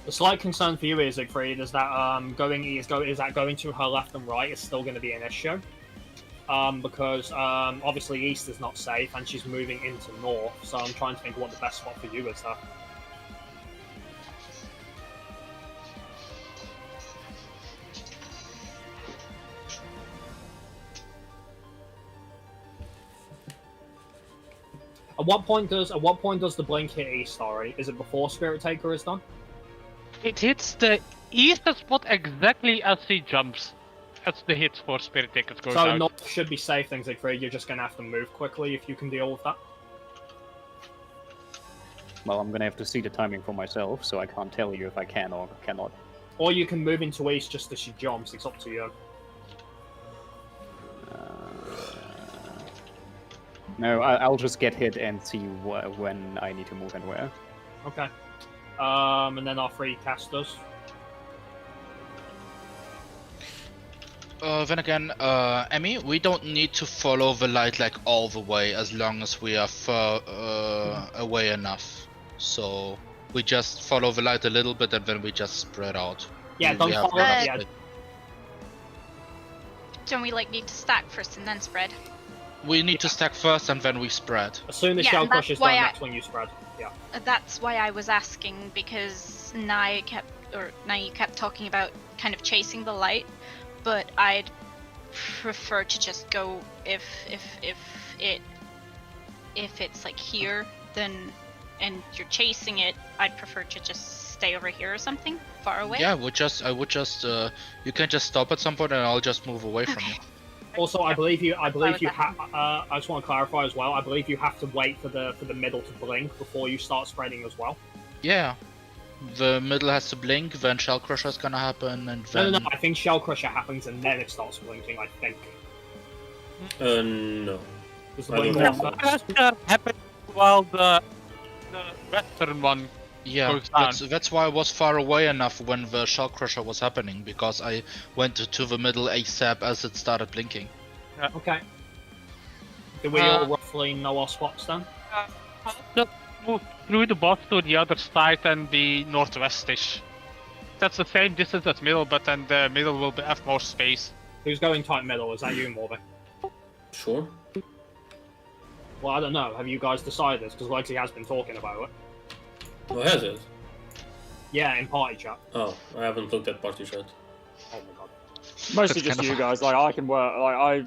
The slight concern for you is, Siegfried, is that going to her left and right is still going to be an issue. Because obviously east is not safe and she's moving into north, so I'm trying to think what the best spot for you is there. At what point does the blink hit east, Ari? Is it before Spirit Taker is done? It hits the east spot exactly as he jumps. That's the hit for Spirit Takers goes So out. north should be safe, things like Siegfried. You're just going to have to move quickly if you can deal with that. Well, I'm gonna have to see the timing for myself, so I can't tell you if I can or cannot. Or you can move into east just as she jumps. It's up to you. No, I'll just get hit and see when I need to move and where. Okay. And then our three casters. Then again, Emmy, we don't need to follow the light like all the way as long as we are far away enough. So we just follow the light a little bit and then we just spread out. Yeah, We don't have follow enough that. Yeah, space. Don't we like need to stack first and then spread? We need to stack first and then we spread. as soon as Yeah, Shell and Crush that's is done, why that's when you spread. Yeah. That's why I was asking, because Nai kept talking about kind of chasing the light, but I'd prefer to just go if it's like here, then and you're chasing it, I'd prefer to just stay over here or something far away. Yeah, I would just you can just stop at some point and I'll just move away from you. Also, I believe you would have. I just want to clarify as well. I believe you have to wait for the middle to blink before you start spreading as well. Yeah. The middle has to blink, then Shell Crusher's gonna happen, and then... No. I think Shell Crusher happens and then it starts blinking. I think. No. Does the I don't blink know. go first? Cluster happened while the western one. Yeah, goes down. that's why I was far away enough when the Shell Crusher was happening, because I went to the middle ASAP as it started blinking. Okay. Do we all roughly know our spots then? Just move through the boss to the other side and be northwestish. That's the same distance as middle, but then the middle will have more space. Who's going tight middle? Is that you, Morby? Sure. Well, I don't know. Have you guys decided this? Because Lexi has been talking about it. Oh, has it? Yeah, in party chat. Oh, I haven't looked at party chat. Oh my god. Mostly That's just kind you of- guys. Like I can work. Like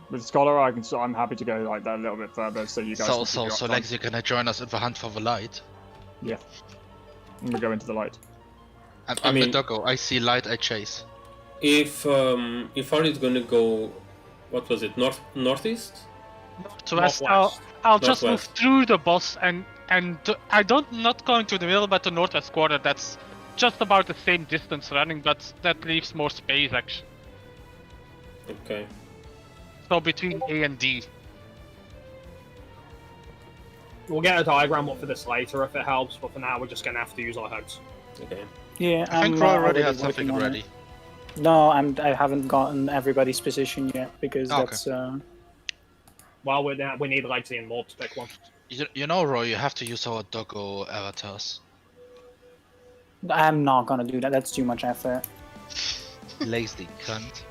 with Scholar, I'm happy to go like that a little bit further, so you guys. So can figure out time. Lexi, can I join us in the hunt for the light? I'm gonna go into the light. I'm mean- the doggo. I see light, I chase. If Ari's gonna go, what was it? Northeast? Northwest. Northwest. I'll just move Northwest. through the boss and I don't not going to the middle, but the northwest corner. That's just about the same distance running, but that leaves more space actually. Okay. So between A and D. We'll get a diagram up for this later if it helps, but for now we're just gonna have to use our heads. Okay. Yeah, I think I'm Roy already has working something on it. ready. No, I haven't gotten everybody's position yet because Okay. that's Well, we need Legsy and Morb to pick one. You know, Roy, you have to use our doggo avatars. I'm not gonna do that. That's too much effort. Lazy cunt.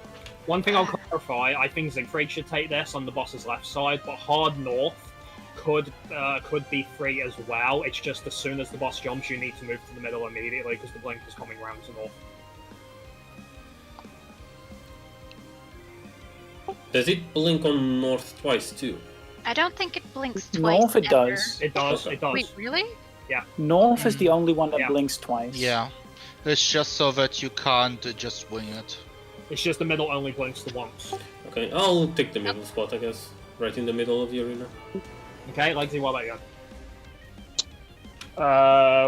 One thing I'll clarify, I think Siegfried should take this on the boss's left side, but hard north could be free as well. It's just as soon as the boss jumps, you need to move to the middle immediately because the blink is coming round to north. Does it blink on north twice too? I don't think it blinks twice. North it ever. does. It does. It does. Wait, really? North is the only one that Yeah. blinks twice. Yeah. It's just so that you can't just wing it. It's just the middle only blinks the once. Okay, I'll take the middle spot, I guess. Right in the middle of the arena. Okay, Legsy, what about you?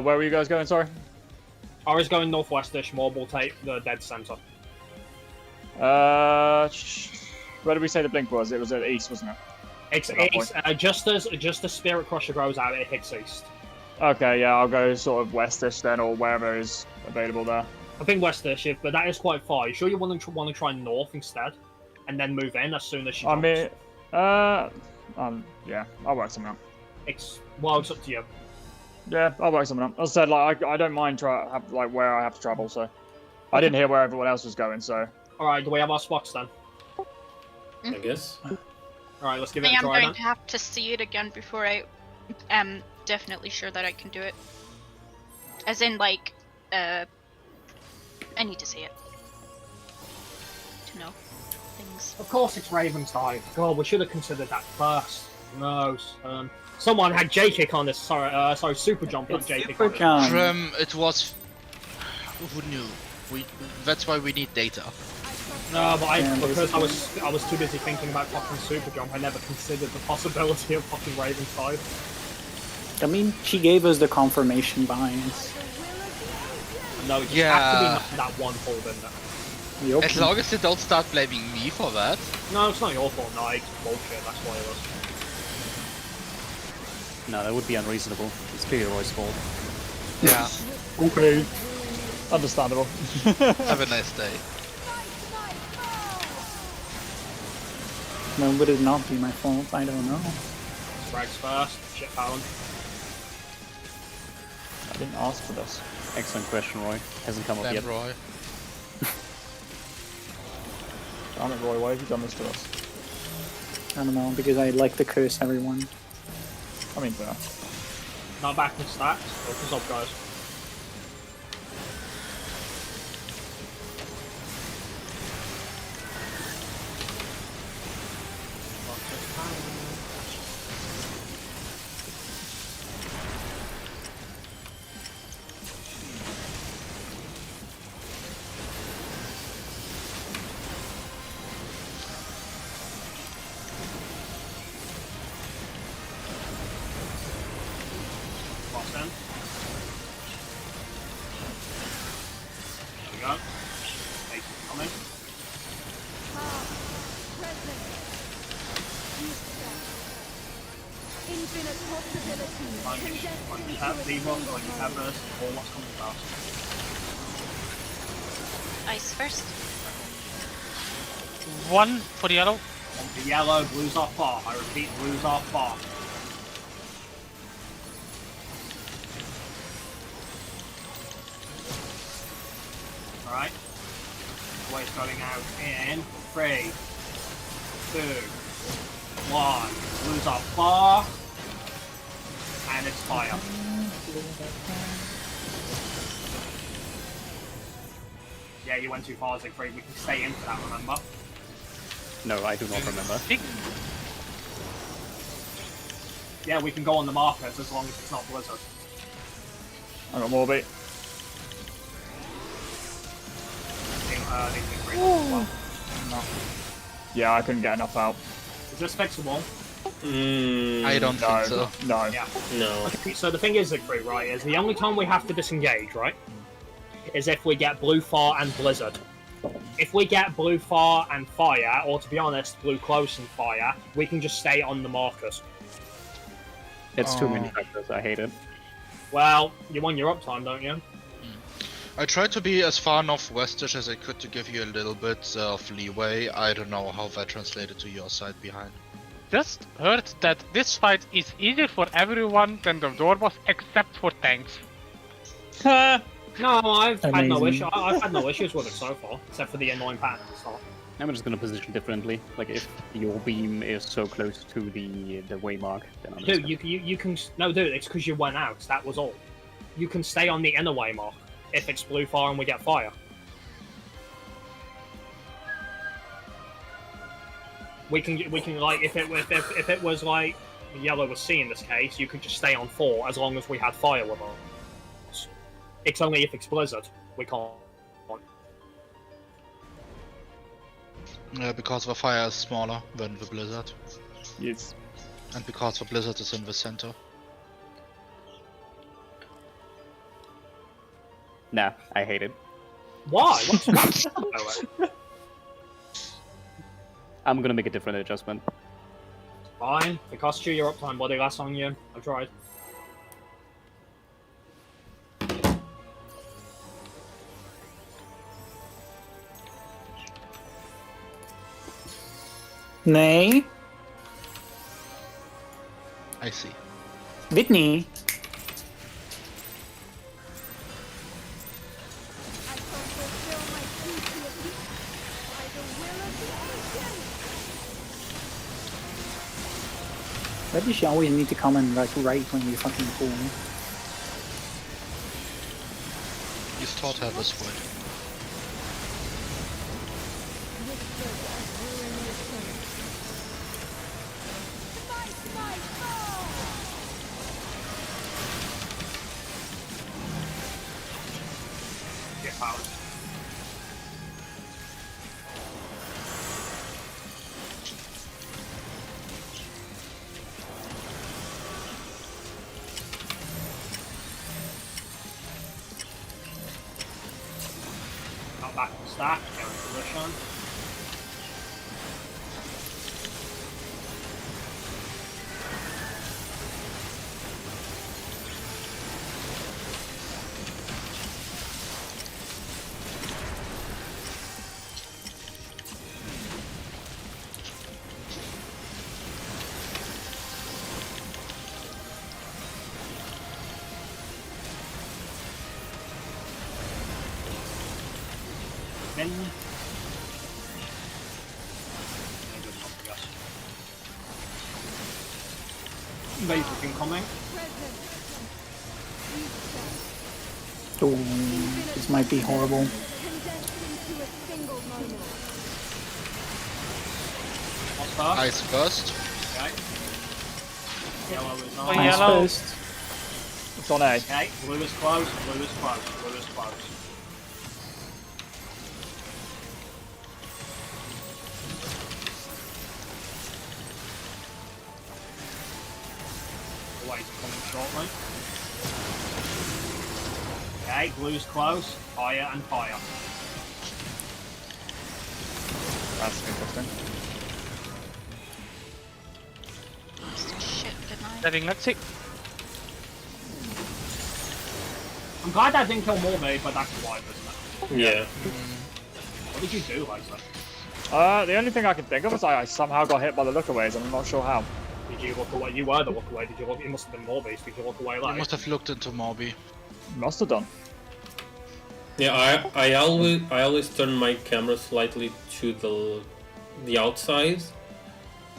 Where were you guys going? Sorry. Ara's going northwestish, Morb will take the dead center. Where did we say the blink was? It was at east, wasn't it? It's, At that just as Spirit Crusher grows out, it hits east. Okay, yeah, I'll go sort of westish then, or wherever is available there. I think westish, but that is quite far. You sure you want to try north instead, and then move in as soon as she I jumps? mean, yeah, I'll work something out. It's up to you. Yeah, I'll work something out. As I said, like, I don't mind where I have to travel, so I didn't hear where everyone else was going, so. All right, do we have our spots then? I guess. All right, let's give I it think a I'm try going then. to have to see it again before I am definitely sure that I can do it. As in, like, I need to see it to know things. Of course, it's Ravenside. God, we should have considered that first. No, someone had J-kick on this. Sorry, super jump, not It's J-kick. super on it. jump. It was. Who knew? That's why we need data. No, but Yeah, because I was too busy thinking about fucking super jump, I never considered the possibility of fucking Ravenside. I mean, she gave us the confirmation bias. No, it just Yeah. has to be that one pulled in there. Yup. As long as you don't start blaming me for that. No, it's not your fault. No, it's bullshit. That's why it was. No, that would be unreasonable. It's clearly Roy's fault. Yeah. Okay. Understandable. Have a nice day. When would it not be my fault? I don't know. Frags first. Shit, Fallon. I didn't ask for this. Excellent question, Roy. Hasn't come up Then yet. Roy. Damn it, Roy, why have you done this to us? I don't know, because I like to curse everyone. I mean, fair. Not back in stacks. Focus up, guys. Boss in. There we go. Take it coming. Present. Future. Infinite possibilities. Like you have debuff, like you have this, or what's coming fast. Ice first. 1 for yellow. And the yellow, blues are far. I repeat, blues are far. Alright. Wave's going out in 3, 2, 1. Blues are far. And it's fire. Yeah, you went too far, Siegfried. We can stay in for that, remember? No, I do not remember. Yeah, we can go on the markers as long as it's not Blizzard. I got more beat. Yeah, I couldn't get enough out. Is this fixable? I don't No, think so. no. Yeah. No. Okay, so the thing is, Siegfried, right, is the only time we have to disengage, right, is if we get Blue Far and Blizzard. If we get blue far and fire, or to be honest, blue close and fire, we can just stay on the markers. It's too many Oh. factors. I hate it. Well, you want your uptime, don't you? I tried to be as far northwestish as I could to give you a little bit of leeway. I don't know how that translated to your side behind. Just heard that this fight is easier for everyone than the door boss, except for tanks. No, I've had no Amazing. issue. I've had no issues with it so far, except for the annoying pattern at the start. I'm just gonna position differently. Like if your beam is so close to the waymark, then I'm just Dude, you can no, dude. It's because you went out. That was all. You can stay on the inner way mark if it's blue fire and we get fire. We can like if it was like yellow was C in this case, you could just stay on 4 as long as we had fire with us. It's only if it's blizzard we can't. Because the fire is smaller than the blizzard, Yes. and because the blizzard is in the center. nah. I hate it. Why? What's about it? I'm gonna make a different adjustment. Fine. It cost you your uptime, buddy. That's on you. I tried. Nee, I see. Whitney. I shall fulfill my duty of by the will of the ancients. Why does she always need to come and like right when we fucking pull? He's taught her this way. Whispers of ruination. Smite my fall! Get powered. Not back to stack, go into position. Then Laser incoming. Present. Reset. Oh, this might be horrible. Condensed into a single moment. What's first? Ice first. Okay. Yellow is Oh, on. yeah. Eyes Yellow. first. It's on A. Okay, blue is close, blue is close, blue is close. White coming shortly. Okay, blue's close, fire and fire. That's interesting. Shit, didn't I? Setting, let's see. I'm glad I didn't kill Mormade, but that's why, isn't it? Yeah. What did you do, Liza? The only thing I can think of is I somehow got hit by the lookaways, and I'm not sure how. Did you look away? You were the look away. Did you look? It must have been Morbius. Did you look away You like? must have looked into Morbi. Must have done. Yeah, I always turn my camera slightly to the outside,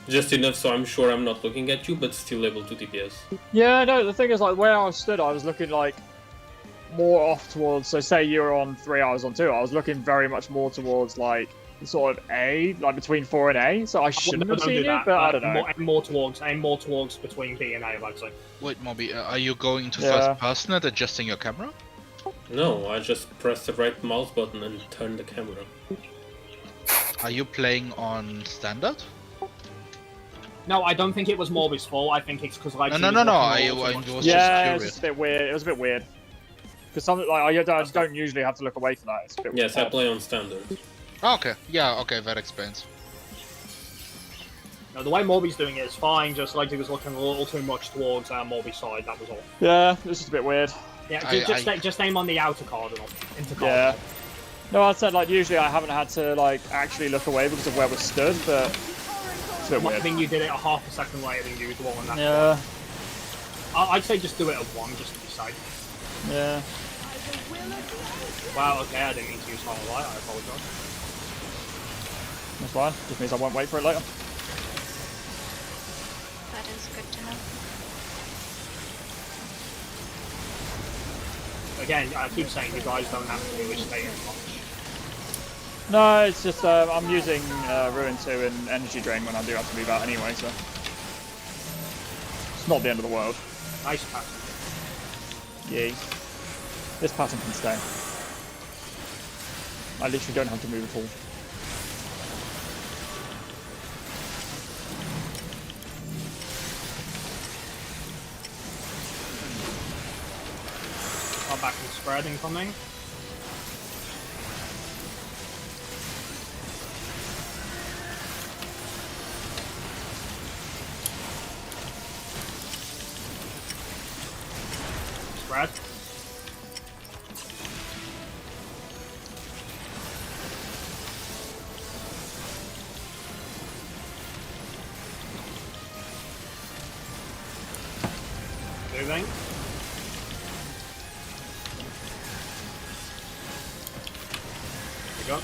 just enough so I'm sure I'm not looking at you, but still able to DPS. Yeah, no, the thing is, like, where I stood, I was looking, like, more off towards, so say you were on 3, I was on 2, I was looking very much more towards, like, sort of A, like, between 4 and A, so I shouldn't have seen you, but I don't know. Aim more towards between B and A, I'd say. Wait, Morbi, are you going to Yeah. first person and adjusting your camera? No, I just press the right mouse button and turn the camera. Are you playing on standard? No, I don't think it was Morbius' fault. I think it's because like. No. I was Yeah, just it's curious. just a bit weird. It was a bit weird. Because something like I don't usually have to look away for that. It's a bit Yes, I odd. play on standard. Okay, yeah, okay, that explains. No, the way Morby's doing it is fine, just like he was looking a little too much towards Morby's side, that was all. Yeah, it's just a bit weird. Yeah, I- just aim on the outer cardinal. Intercardinal. Yeah. No, I said like usually I haven't had to like actually look away because of where we stood, but it's a bit I weird. think you did it a half a second later than usual on that. Yeah, I'd say just do it at 1, just to be safe. yeah. Wow, okay, I didn't mean to use Hollow Light, I apologise. That's fine. Just means I won't wait for it later. That is good to know. Again, I keep saying you guys don't have to really stay as much. No, it's just I'm using Ruin 2 and Energy Drain when I do have to move out anyway, so it's not the end of the world. Nice pattern. Yay. This pattern can stay. I literally don't have to move at all. Come back and spread incoming. Spread. Moving. There we go.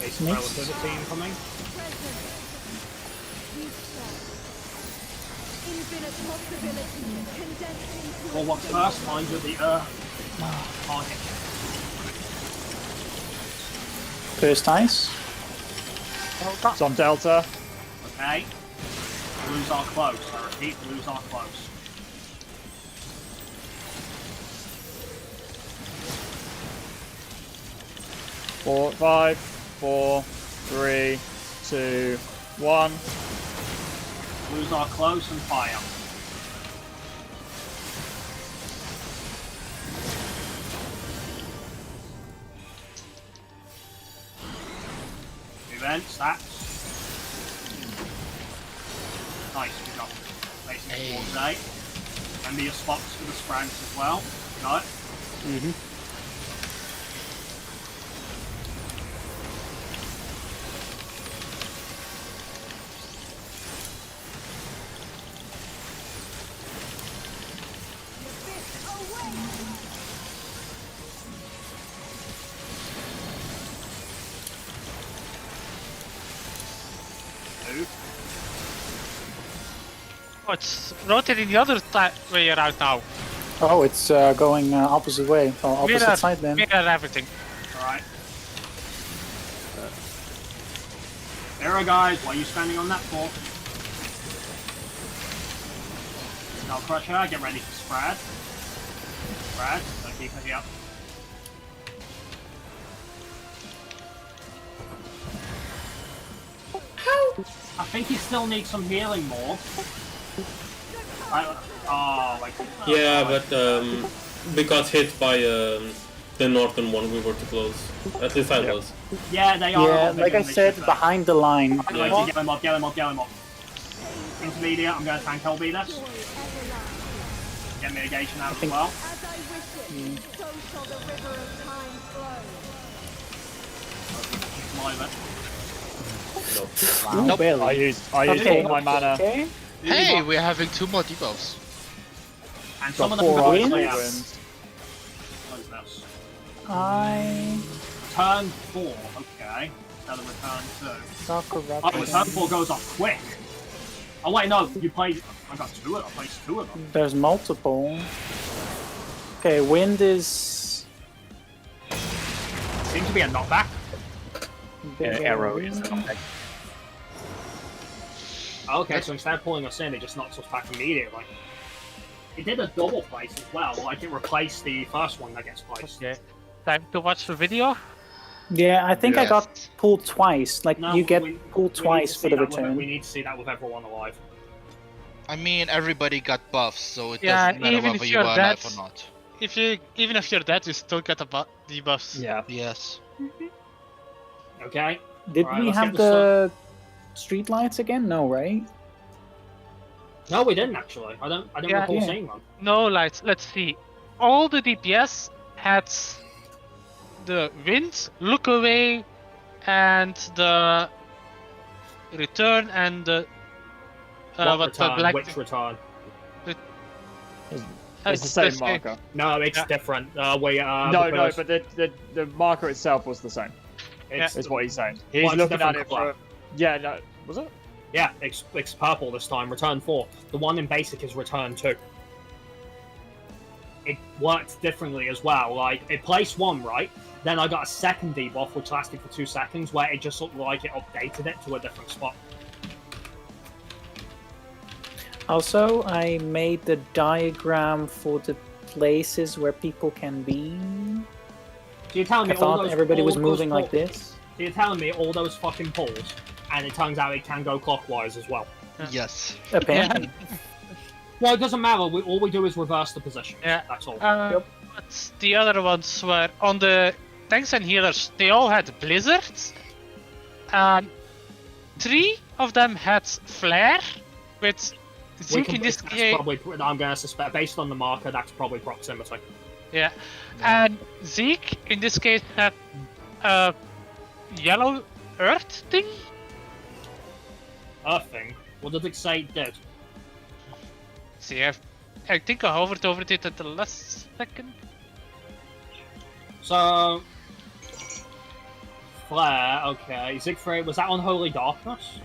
Basic relativity incoming. Infinite possibilities condensed into Well, what's first? Find you the target. First ice. So I'm Delta. Okay. Blues are close. I repeat, blues are close. Four, 5, 4, 3, 2, 1. Blues are close and fire. Events, that's nice, good job. Facing towards A. Remember your spots for the sprags as well. Got it? Mm-hmm. Move. Oh, it's rotating the other way around now. Oh, it's going opposite way. Oh, opposite Mirror, side then. mirror everything. Alright. There, guys, what are you standing on that for? Now, Crusher, get ready for Sprad. Sprad, don't keep it here. I think you still need some healing more. Yeah, but because hit by the northern one, we were too close. At least I was. Yeah, they are. Yeah, like I said, behind the line. Yeah. Get him up, get him up, get him up. Intermediate, I'm going to tank LB this. Get mitigation out as well. as I wish it, so shall the river of time flow. Live it. Wow, Nope. barely. I used Okay, all my mana. okay. Hey, we're having 2 more debuffs. And Got some of them 4 got ice clear. winds. What is this? I Turn 4, okay. Instead of return 2. saw Oh, corruption. return 4 goes off quick. Oh wait, no, you played. I got 2 of them. I placed 2 of them. There's multiple. Okay, wind is. Seems to be a knockback. Arrow is the knockback. Okay, so instead of pulling us in, it just knocks us back immediately. It did a double place as well, like it replaced the first one that gets placed. Okay. Time to watch the video. Yeah, I think I Yes. got pulled twice. Like No, you get we- pulled we need twice to for see the that with- return. We need to see that with everyone alive. I mean, everybody got buffs, so it Yeah, doesn't matter even whether if you you're are dead. alive or not. Even if you're dead, you still get the debuffs. Yeah. Yes. Okay. Did Alright, we let's have get the the street lights again? No, right? No, we didn't actually. I don't Yeah. recall Yeah. seeing one. No lights. Let's see. All the DPS had the wind, look away, and the return, and the What what the return? black. Which return? It's the same this way. marker. No, it's Yeah. different. No, because but the marker itself was the same. it's, Is what he's saying. He's Well, it's a looking at different it colour. for. Yeah, no, was it? Yeah, it's purple this time. Return 4. The one in basic is return 2. It worked differently as well. Like, it placed 1, right? Then I got a second debuff, which lasted for 2 seconds, where it just looked like it updated it to a different spot. Also, I made the diagram for the places where people can be. So you're telling I me all thought those everybody was all those moving like poles- this. So you're telling me all those fucking poles, and it turns out it can go clockwise as well. Yes. Apparently. Well, it doesn't matter. All we do is reverse the position. Yeah. That's all. But the other ones were on the tanks and healers. They all had blizzards, and 3 of them had flare, with Zeke in this that's case. probably, I'm going to suspect, based on the marker, that's probably proximity. Yeah, and Zeke in this case had a yellow earth thing. Earthing. What did it say it did? See, I think I hovered over it at the last second. So, flare. Okay, Siegfried, was that Unholy Darkness?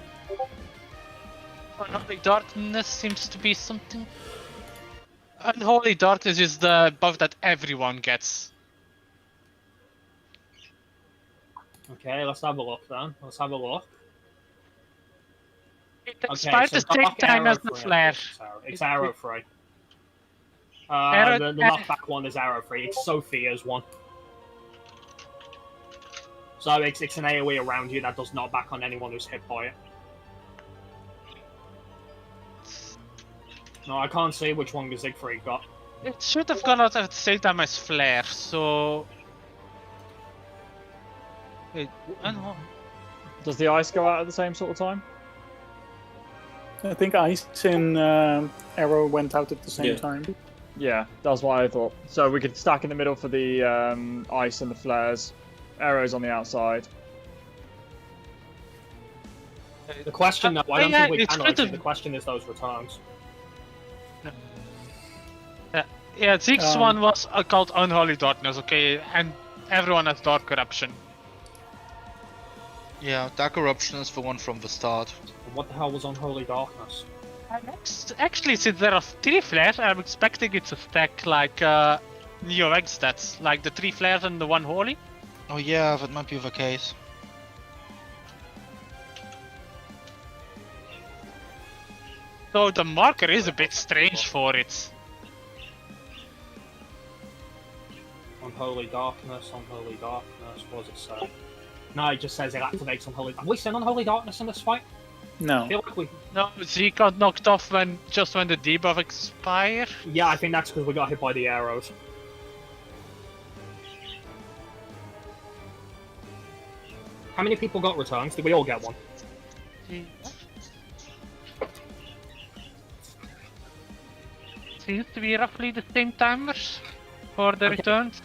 Unholy Darkness seems to be something. Unholy Darkness is the buff that everyone gets. Okay, let's have a look then. Let's have a look. It Okay, expires so the same dark time as arrow the free, flare. It's arrow free. Arrow- The knockback one is arrow free. It's Sophia's one. So it's an AoE around you that does knockback on anyone who's hit by it. No, I can't see which one Siegfried got. It should have gone out at the same time as flare, so. Wait, Does the ice go out at the same sort of time? I think Ice and Arrow went out at the same Yeah. time. Yeah, that's what I thought. So we could stack in the middle for the ice and the flares. Arrows on the outside. The question, though, I don't yeah, think we it's can good answer. to- The question is those returns. Yeah, Zeke's Um, one was called Unholy Darkness, okay, and everyone has Dark Corruption. Yeah, Dark Corruption is the one from the start. What the hell was Unholy Darkness? Actually, since there are 3 flares, I'm expecting it to stack like Neo X stats, like the 3 flares and the 1 holy. Oh yeah, that might be the case. So the marker is a bit strange for it. Unholy Darkness, Unholy Darkness, what does it say? No, it just says it activates Unholy. Have we seen Unholy Darkness in this fight? I No. feel like we. No, Zeke got knocked off when the debuff expired. Yeah, I think that's because we got hit by the arrows. How many people got returns? Did we all get one? Seems to be roughly the same timers for the Okay. returns.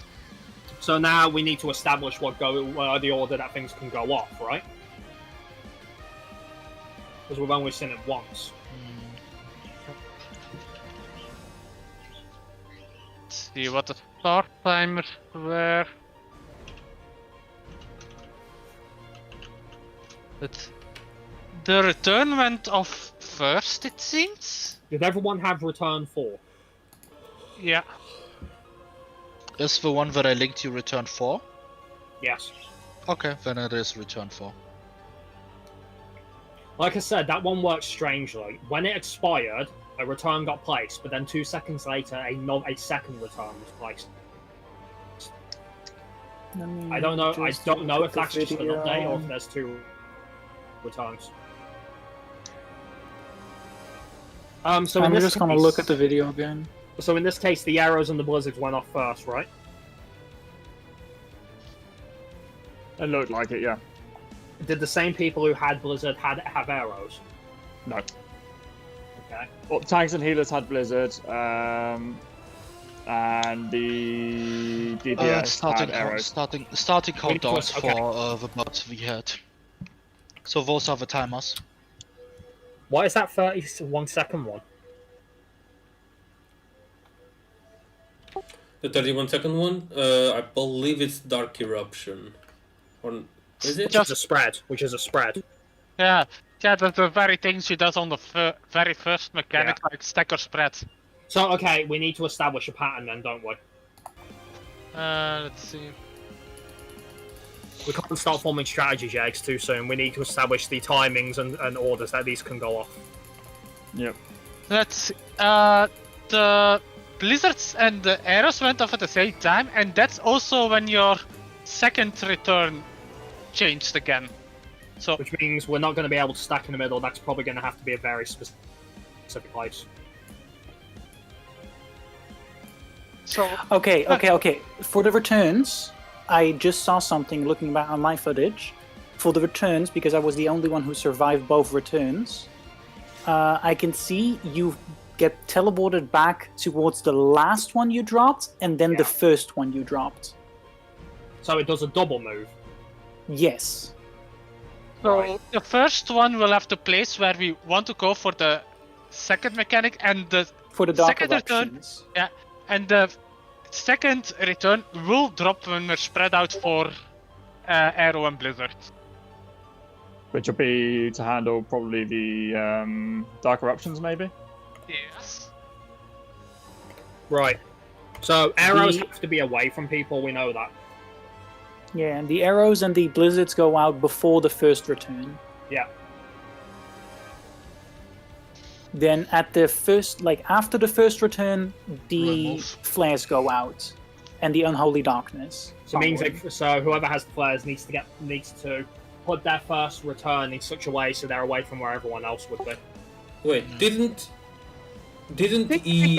So now we need to establish what the order that things can go off, right? Because we've only seen it once. Let's see what the start timers were. But the return went off first, it seems. Did everyone have return 4? Yeah. Is the one that I linked you return 4? Yes. Okay, then it is return 4. Like I said, that one worked strangely. When it expired, a return got placed, but then 2 seconds later, a second return was placed. I don't know. I don't know if that's just an update or if there's 2 returns. So I'm in this just gonna case- look at the video again. So in this case, the arrows and the blizzards went off first, right? It looked like it, yeah. did the same people who had Blizzard have arrows? No. Okay. Well, tanks and healers had Blizzard, and the DPS had arrows. Starting countdowns okay. for the mods we had. So those are the timers. What is that 31-second one? The 31-second one, I believe it's Dark Eruption. Or is it? Which is a spread. Yeah, that's the very thing she does on the very first mechanic, like stack or spread. So, okay, we need to establish a pattern then, don't we? Let's see. We can't start forming strategy eggs too soon. We need to establish the timings and orders that these can go off. Yep. Let's see. The blizzards and the arrows went off at the same time, and that's also when your second return changed again. So, Which means we're not going to be able to stack in the middle. That's probably going to have to be a very specific place. so Okay. For the returns, I just saw something looking back on my footage. For the returns, because I was the only one who survived both returns, I can see you get teleported back towards the last one you dropped, and then the first one you dropped. So it does a double move. Yes. So the first one will have the place where we want to go for the second mechanic, and the For the dark second return, eruptions. and the second return will drop when we're spread out for Arrow and Blizzard. Which will be to handle probably the Dark Eruptions, maybe? Yes. Right. So arrows have to be away from people, we know that. Yeah, and the arrows and the blizzards go out before the first return. Yeah. Then at the first, after the first return, the Remove. flares go out, and the unholy darkness. So it means so whoever has the flares needs to put their first return in such a way so they're away from where everyone else would be. Wait, didn't E...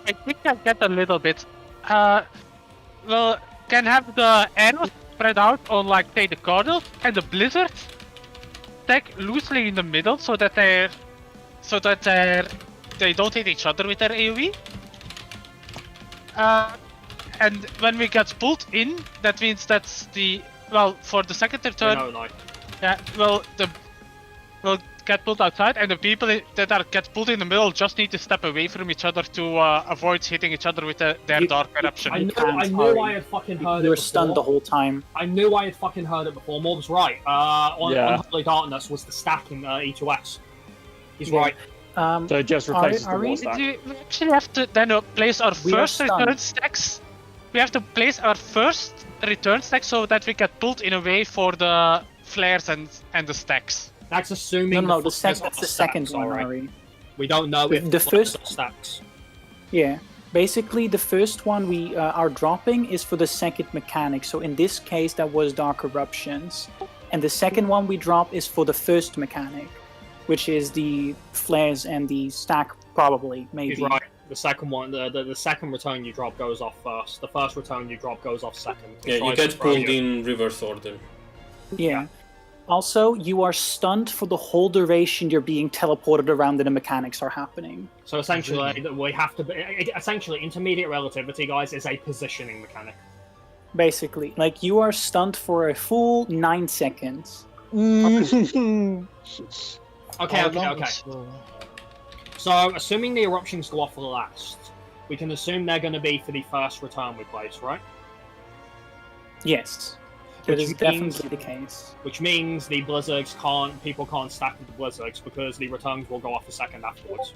I think I get a little bit. Well, can have the arrows spread out on, say, the cardinal, and the blizzard stack loosely in the middle so that they don't hit each other with their AoE. And when we get pulled in, that means that's for the second return. No. Yeah, we'll get pulled outside, and the people that get pulled in the middle just need to step away from each other to avoid hitting each other with their dark eruption. I knew I had fucking heard it. You were before. stunned the whole time. I knew I had fucking heard it before. Morb's right. Unholy Darkness was the stack in E12S. He's right. So it just replaces the war stack. We actually have to then place our We are first return stunned. stacks. We have to place our first return stack so that we get pulled in a way for the flares and the stacks. That's assuming That's the second one, Ari. We don't know if The first- stacks. Yeah. Basically, the first one we are dropping is for the second mechanic. So in this case, that was Dark Eruptions. And the second one we drop is for the first mechanic, which is the flares and the stack, probably, maybe. He's right. The second one, the second return you drop goes off first. The first return you drop goes off second. Yeah, you get pulled in reverse order. Yeah. Also, you are stunned for the whole duration you're being teleported around and the mechanics are happening. So essentially, we have to. Essentially, intermediate relativity, guys, is a positioning mechanic. Basically, you are stunned for a full 9 seconds. Okay. So, assuming the eruptions go off last, we can assume they're going to be for the first return we place, right? Yes. That Which is means- definitely the case. Which means the blizzards people can't stack with the blizzards because the returns will go off a second afterwards.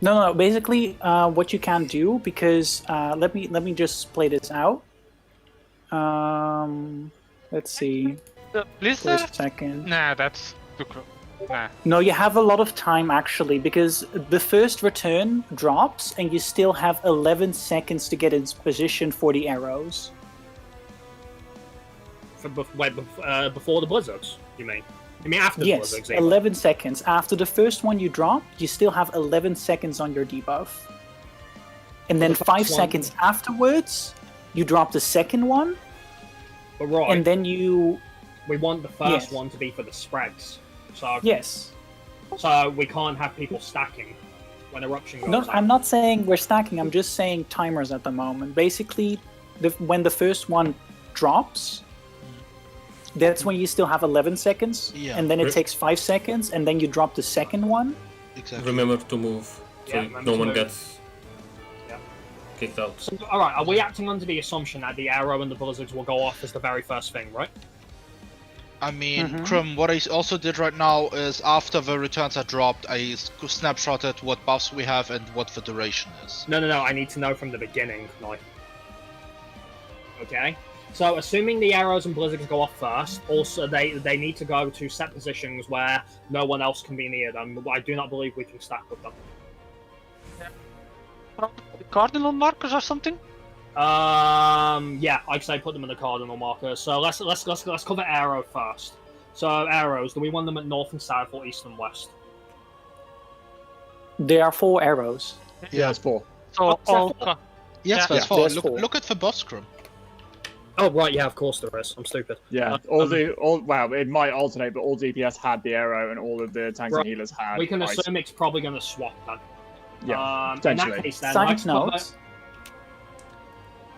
No. Basically, what you can do, because let me just play this out. Let's see. The For blizzard? a second. Nah, that's too close. Nah. No, you have a lot of time actually, because the first return drops and you still have 11 seconds to get in position for the arrows. Before the blizzards, you mean? You mean after the Yes, blizzards? even? 11 seconds. After the first one you drop, you still have 11 seconds on your debuff. And then the first 5 one- seconds afterwards, you drop the second one. But right, and then you we want the first Yes. one to be for the spreads. So yes. so we can't have people stacking when eruption goes No, out. I'm not saying we're stacking. I'm just saying timers at the moment. Basically, when the first one drops, that's when you still have 11 seconds, Yeah. and then it takes 5 seconds, and then you drop the second one. Exactly. Remember to move, so Yeah, remember no to one move. gets Yeah. kicked out. So, all right, are we acting under the assumption that the arrow and the blizzards will go off as the very first thing, right? I mean, Mhm. Krim, what I also did right now is after the returns are dropped, I snapshotted what buffs we have and what the duration is. No, I need to know from the beginning, like. Okay? So, assuming the arrows and blizzards go off first, also they need to go to set positions where no one else can be near them. I do not believe we can stack with them. Cardinal markers or something? Yeah, I'd say put them in the cardinal markers. So let's cover arrow first. So arrows, do we want them at north and south or east and west? There are 4 arrows. Yeah, it's 4. So What's that all. for? Yes, Yeah, that's yeah, four. there's Look, 4. look at the boss, Krim. Oh right, yeah, of course there is. I'm stupid. Yeah, wow, it might alternate, but all DPS had the arrow, and all of the tanks Right. and healers had. We can ice. assume it's probably going to swap then. Yeah, In that potentially. case, then, Side let's cover- note,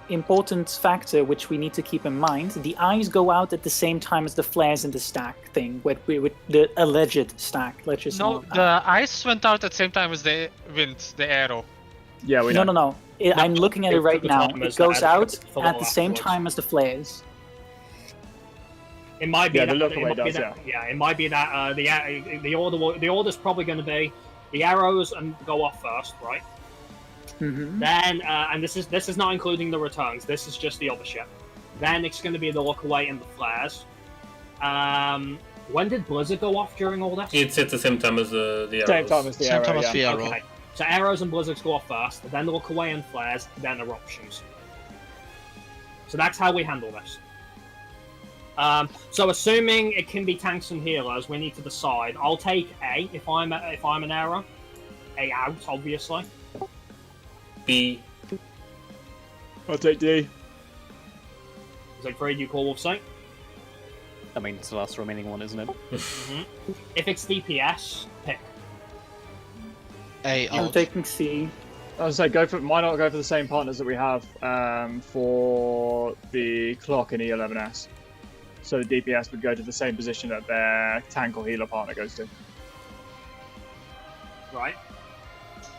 important factor which we need to keep in mind: the eyes go out at the same time as the flares in the stack thing, with the alleged stack. Let's just No, not- the ice went out at the same time as the wind, the arrow. Yeah, we know. no. I'm looking at it right the now. time It as goes the out for at the same afterwards. time as the flares. It might be Yeah, that. the look it away might be does, that- yeah, it might be that the order's probably going to be the arrows and go off first, right? Mm-hmm. Then and this is not including the returns. This is just the other ship. Then it's going to be the look away and the flares. When did Blizzard go off during all this? It's at the same time as the arrows. Same time as the Same arrow. time as yeah. the arrow. Okay. So arrows and blizzards go off first, then look away and flares, then eruptions. So that's how we handle this. So assuming it can be tanks and healers, we need to decide. I'll take A if I'm an arrow. A out, obviously. B. I'll take D. Is it free? You call Wolf Sight? I mean, it's the last remaining one, isn't it? If it's DPS, pick. A I'm out. taking C. I was say why not go for the same partners that we have for the clock in E11S? So the DPS would go to the same position that their tank or healer partner goes to. Right.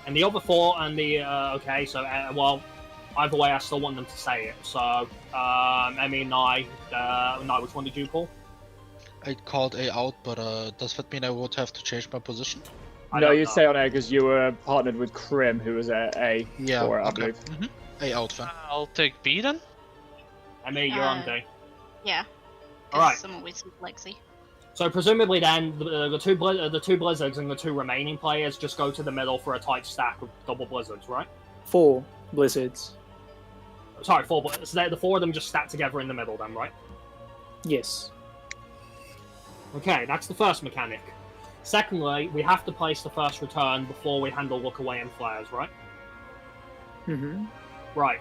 And the other 4 and the okay, so well, either way, I still want them to say it. So, Emmy, Nye, which one did you call? I called A out, but does that mean I would have to change my position? I No, don't you'd know. stay on A because you were partnered with Krim, who was at A. Yeah, for it, I okay. believe. A out then. I'll take B then. Emmy, you're on D. Yeah. Alright. I'm always with Lexi. So presumably, then the two blizzards and the 2 remaining players just go to the middle for a tight stack of double blizzards, right? 4 blizzards. Sorry, 4 blizzards. So the 4 of them just stack together in the middle, then, right? Yes. Okay, that's the first mechanic. Secondly, we have to place the first return before we handle look away and flares, right? Mm-hmm. Right.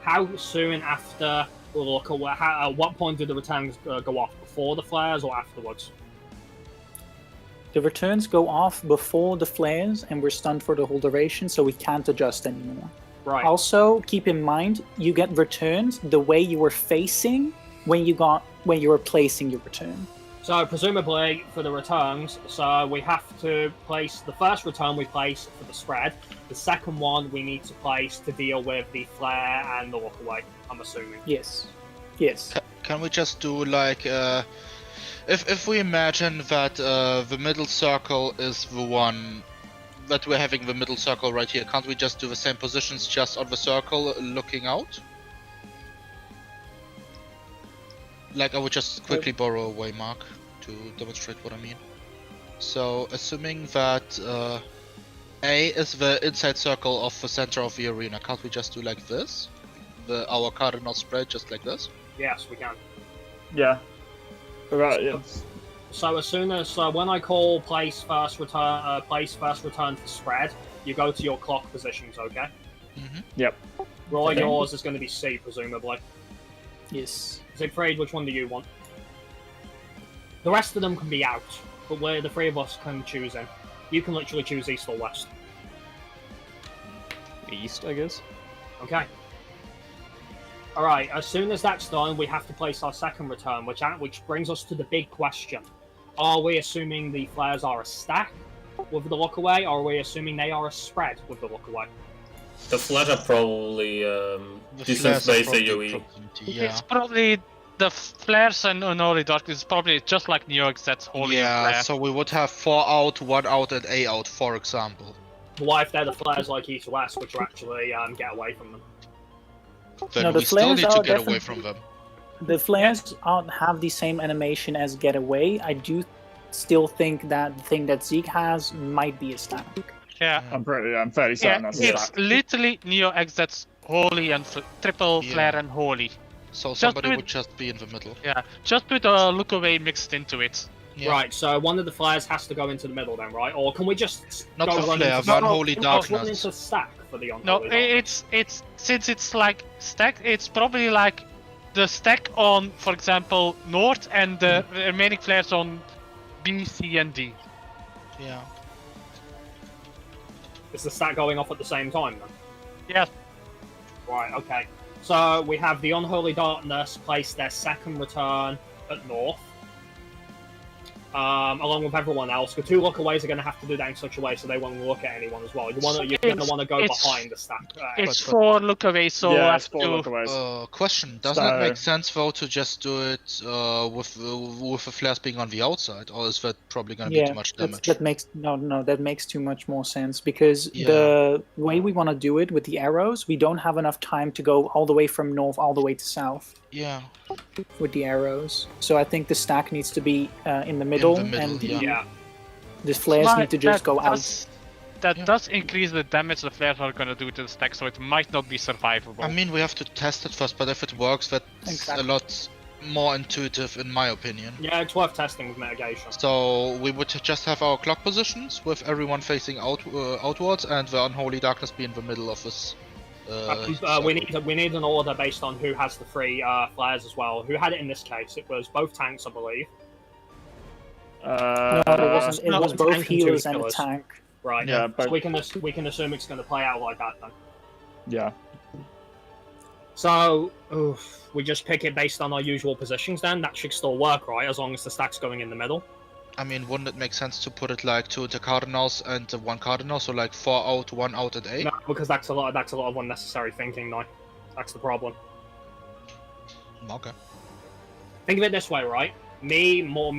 How soon after look away? At what point do the returns go off? Before the flares or afterwards? The returns go off before the flares, and we're stunned for the whole duration, so we can't adjust anymore. Right. Also, keep in mind, you get returned the way you were facing when you were placing your return. So presumably for the returns, so we have to place the first return we place for the spread. The second one we need to place to deal with the flare and the look away. I'm assuming. Yes. Yes. Can we just do like if we imagine that the middle circle is the one that we're having the middle circle right here, can't we just do the same positions just on the circle looking out? Like I would just quickly borrow a waymark to demonstrate what I mean. So assuming that A is the inside circle of the center of the arena, can't we just do like this? Our cardinal spread just like this? Yes, we can. Yeah. Right. Yeah. So as soon as when I call place first return for spread, you go to your clock positions. Okay. Mm-hmm. Yep. Roy, Okay. yours is going to be C, presumably. Yes. Siegfried, which one do you want? The rest of them can be out, but where the three of us can choose in. You can literally choose east or west. East, I guess. Okay. Alright, as soon as that's done, we have to place our second return, which brings us to the big question. Are we assuming the flares are a stack with the look away, or are we assuming they are a spread with the look away? The flash are probably The distance flares are based probably AoE. proximity, yeah. It's probably the flares and Unholy Darkness is probably just like New York, that's holy and Yeah, flare. so we would have 4 out, 1 out, and A out, for example. What if they're the flares like E12S, which are actually get away from them? Then No, the we still flares need to are get away definitely- from them. The flares aren't have the same animation as Get Away. I do still think that the thing that Zeke has might be a stack. Yeah. I'm fairly Yeah, certain that's a it's stack. literally Neo X that's holy and triple Yeah. flare and holy. So somebody with- would just be in the middle. Yeah, just put a look away mixed into it. Yeah. Right, so one of the flares has to go into the middle then, right? Or can we just Not go the run flare, into the Unholy run Darkness. into stack for the No, Unholy Darkness? it's since it's like stack, it's probably like the stack on, for example, North and the remaining flares on B, C, and D. Yeah. Is the stack going off at the same time then? Yeah, Right, okay. So we have the Unholy Darkness place their second return at North. Along with everyone else. The two lookaways are going to have to do that in such a way so they won't look at anyone as well. You're going to want to go It's- behind the stack. it's 4 look away, so yeah, I it's have 4 to. lookaways. Question: Doesn't it So- make sense though to just do it with the flares being on the outside, or is that probably going to be Yeah, too much damage? that makes that makes too much more sense because Yeah. the way we want to do it with the arrows, we don't have enough time to go all the way from north all the way to south Yeah. with the arrows. So I think the stack needs to be in the middle, middle, and yeah. Yeah. the flares But need to just that go out. does- That Yeah. does increase the damage the flares are gonna do to the stack, so it might not be survivable. I mean, we have to test it first, but if it works, that's Exactly. a lot more intuitive, in my opinion. Yeah, it's worth testing with mitigation. So we would just have our clock positions with everyone facing outwards, and the Unholy Darkness be in the middle of this. We need an order based on who has the three flares as well. Who had it in this case? It was both tanks, I believe. No, it wasn't. It no, was it's both tank and two healers and a killers. tank. Right. Yeah, So but- we can assume it's going to play out like that then. Yeah. So we just pick it based on our usual positions then. That should still work, right? As long as the stack's going in the middle. I mean, wouldn't it make sense to put it like 2 into Cardinals and 1 Cardinal, so like 4 out, 1 out, and 8? No, because that's a lot of unnecessary thinking now. That's the problem. Okay. Think of it this way, right? Me, more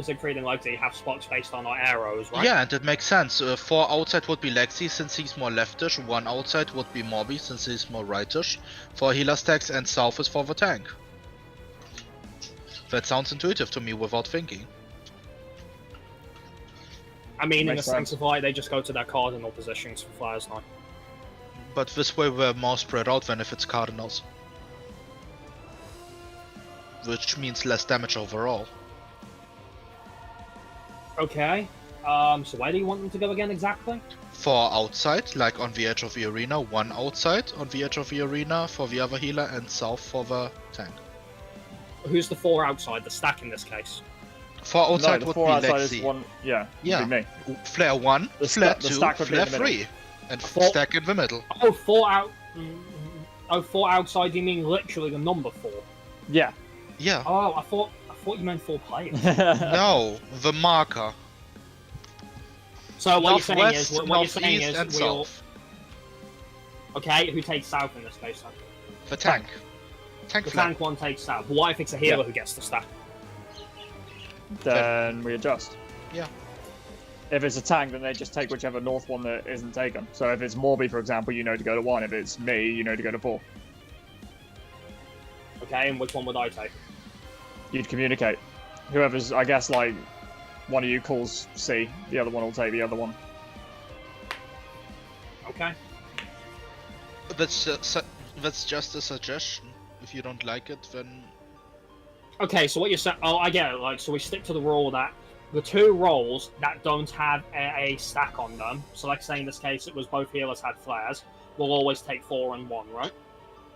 Siegfried and Lexi have spots based on our arrows, right? Yeah, and it makes sense. 4 outside would be Lexi since he's more leftish, 1 outside would be Morby since he's more rightish, for healer stacks, and south is for the tank. That sounds intuitive to me without thinking. I mean, in the Makes sense sense. of like they just go to their cardinal positions for flares now. But this way we're more spread out than if it's Cardinals. Which means less damage overall. Okay. So where do you want them to go again exactly? 4 outside, like on the edge of the arena, 1 outside on the edge of the arena for the other healer, and south for the tank. Who's the 4 outside? The stack in this case. 4 outside no, the would 4 be outside is Lexi. 1. Yeah. Yeah. Would be me. Flare 1, The flare the 2, stack would be flare in the middle. 3, and Four- stack in the middle. Oh, 4 out. Oh, 4 outside. You mean literally the number 4? Yeah. Yeah. Oh, I thought you meant 4 players. No, the marker. So what you're saying Northwest, is, what you're saying northeast, and is, we'll. south. Okay, who takes south in this case then? The tank. Tank The flank. tank one takes south. But what if it's a healer Yeah. who gets the stack? Then we adjust. Yeah. If it's a tank, then they just take whichever north one that isn't taken. So if it's Morby, for example, you know to go to 1. If it's me, you know to go to 4. Okay, and which one would I take? You'd communicate. Whoever's, I guess, like, one of you calls C, the other one will take the other one. Okay. That's just a suggestion. If you don't like it, then Okay, so what you're saying? Oh, I get it. Like, so we stick to the rule that the 2 rolls that don't have a stack on them. So, like, say in this case, it was both healers had flares. We'll always take 4 and 1, right?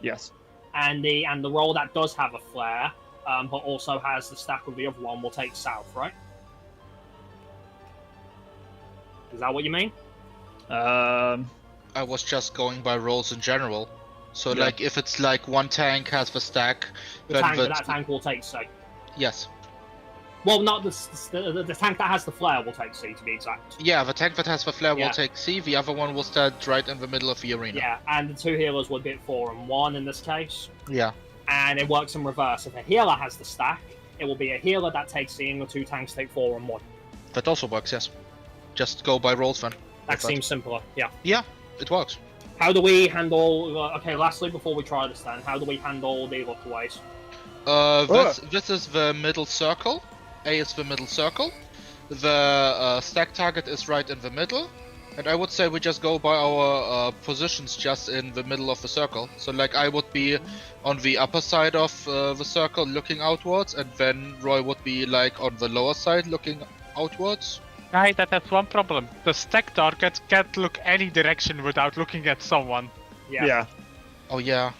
Yes. and the roll that does have a flare, but also has the stack with the other one, will take south, right? Is that what you mean? I was just going by rolls in general. So Yeah. like if it's like one tank has the stack, then That tank will take C. yes. Well, not the tank that has the flare will take C, to be exact. Yeah, the tank that has the flare Yeah. will take C, the other one will stand right in the middle of the arena. Yeah, and the 2 healers would be at 4 and 1 in this case. Yeah. And it works in reverse. If a healer has the stack, it will be a healer that takes C and the 2 tanks take 4 and 1. That also works, yes. Just go by rolls then. That seems simpler, yeah. Yeah, it works. How do we handle... okay, lastly, before we try this then, how do we handle the lookaways? This is the middle circle. A is the middle circle. The stack target is right in the middle. And I would say we just go by our positions just in the middle of the circle. So like I would be on the upper side of the circle looking outwards, and then Roy would be like on the lower side looking outwards. Guy, that has one problem. The stack target can't look any direction without looking at someone. Yeah. Oh yeah.